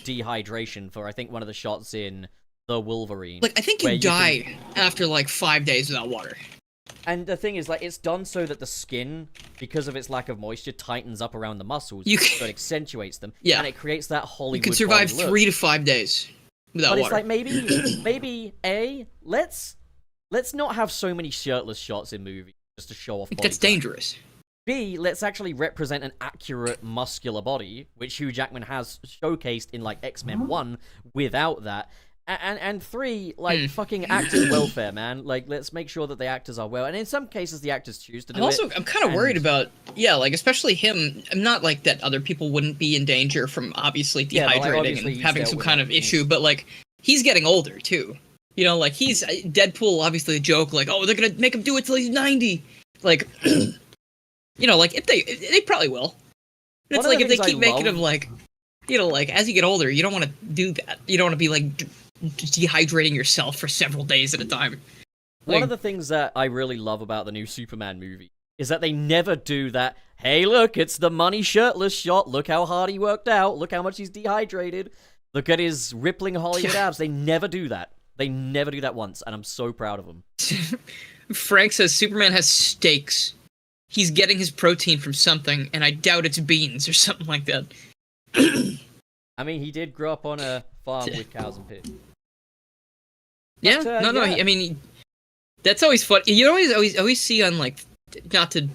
dehydration for, I think, one of the shots in The Wolverine. Like, I think you die after, like, 5 days without water. And the thing is, like, it's done so that the skin, because of its lack of moisture, tightens up around the muscles, so it accentuates them, and it creates that Hollywood. You can survive 3 to 5 days without water. But it's like, maybe let's not have so many shirtless shots in movies just to show off body That's dangerous. B, let's actually represent an accurate muscular body, which Hugh Jackman has showcased in, like, X-Men 1, without that. And 3, like, fucking acting welfare, man. Like, let's make sure that the actors are well. And in some cases, the actors choose to do it. I'm kind of worried about, like, especially him. I'm not, like, that other people wouldn't be in danger from obviously dehydrating and having some kind of issue, but, like, he's getting older, too. You know, like, he's... Deadpool, obviously, a joke, like, oh, they're gonna make him do it till he's 90. Like... You know, like, if they probably will. It's like, if they keep making him, like, you know, like, as you get older, you don't want to do that. You don't want to be, like, dehydrating yourself for several days at a time. Like, one of the things that I really love about the new Superman movie is that they never do that, hey, look, it's the money shirtless shot, look how hard he worked out, look how much he's dehydrated, look at his rippling Hollywood abs. They never do that. They never do that once, and I'm so proud of them. Frank says Superman has steaks. He's getting his protein from something, and I doubt it's beans or something like that. I mean, he did grow up on a farm with cows and pigs. Yeah, But, I mean, that's always fun. You always see on, like, not to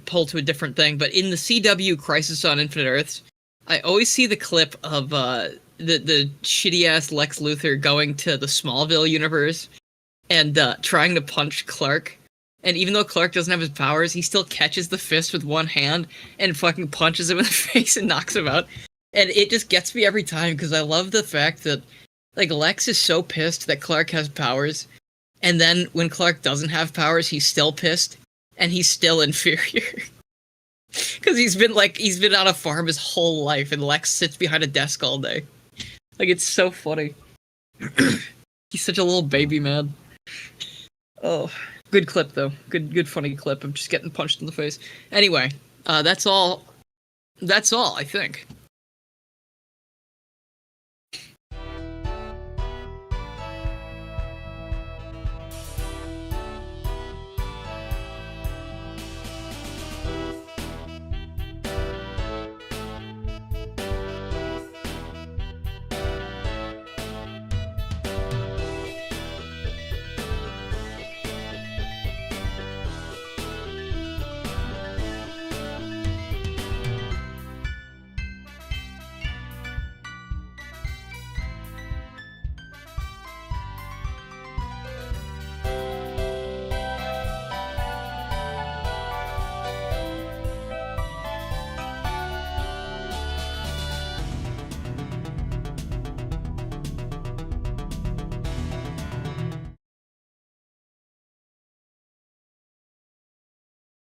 pull to a different thing, but in the CW Crisis on Infinite Earths, I always see the clip of the shitty ass Lex Luthor going to the Smallville universe and trying to punch Clark. And even though Clark doesn't have his powers, he still catches the fist with one hand and fucking punches him in the face and knocks him out. And it just gets me every time, because I love the fact that, like, Lex is so pissed that Clark has powers, and then when Clark doesn't have powers, he's still pissed, and he's still inferior. Because he's been on a farm his whole life, and Lex sits behind a desk all day. Like, it's so funny. He's such a little baby, man. Oh... Good clip, though. Good funny clip of just getting punched in the face. Anyway, that's all, I think.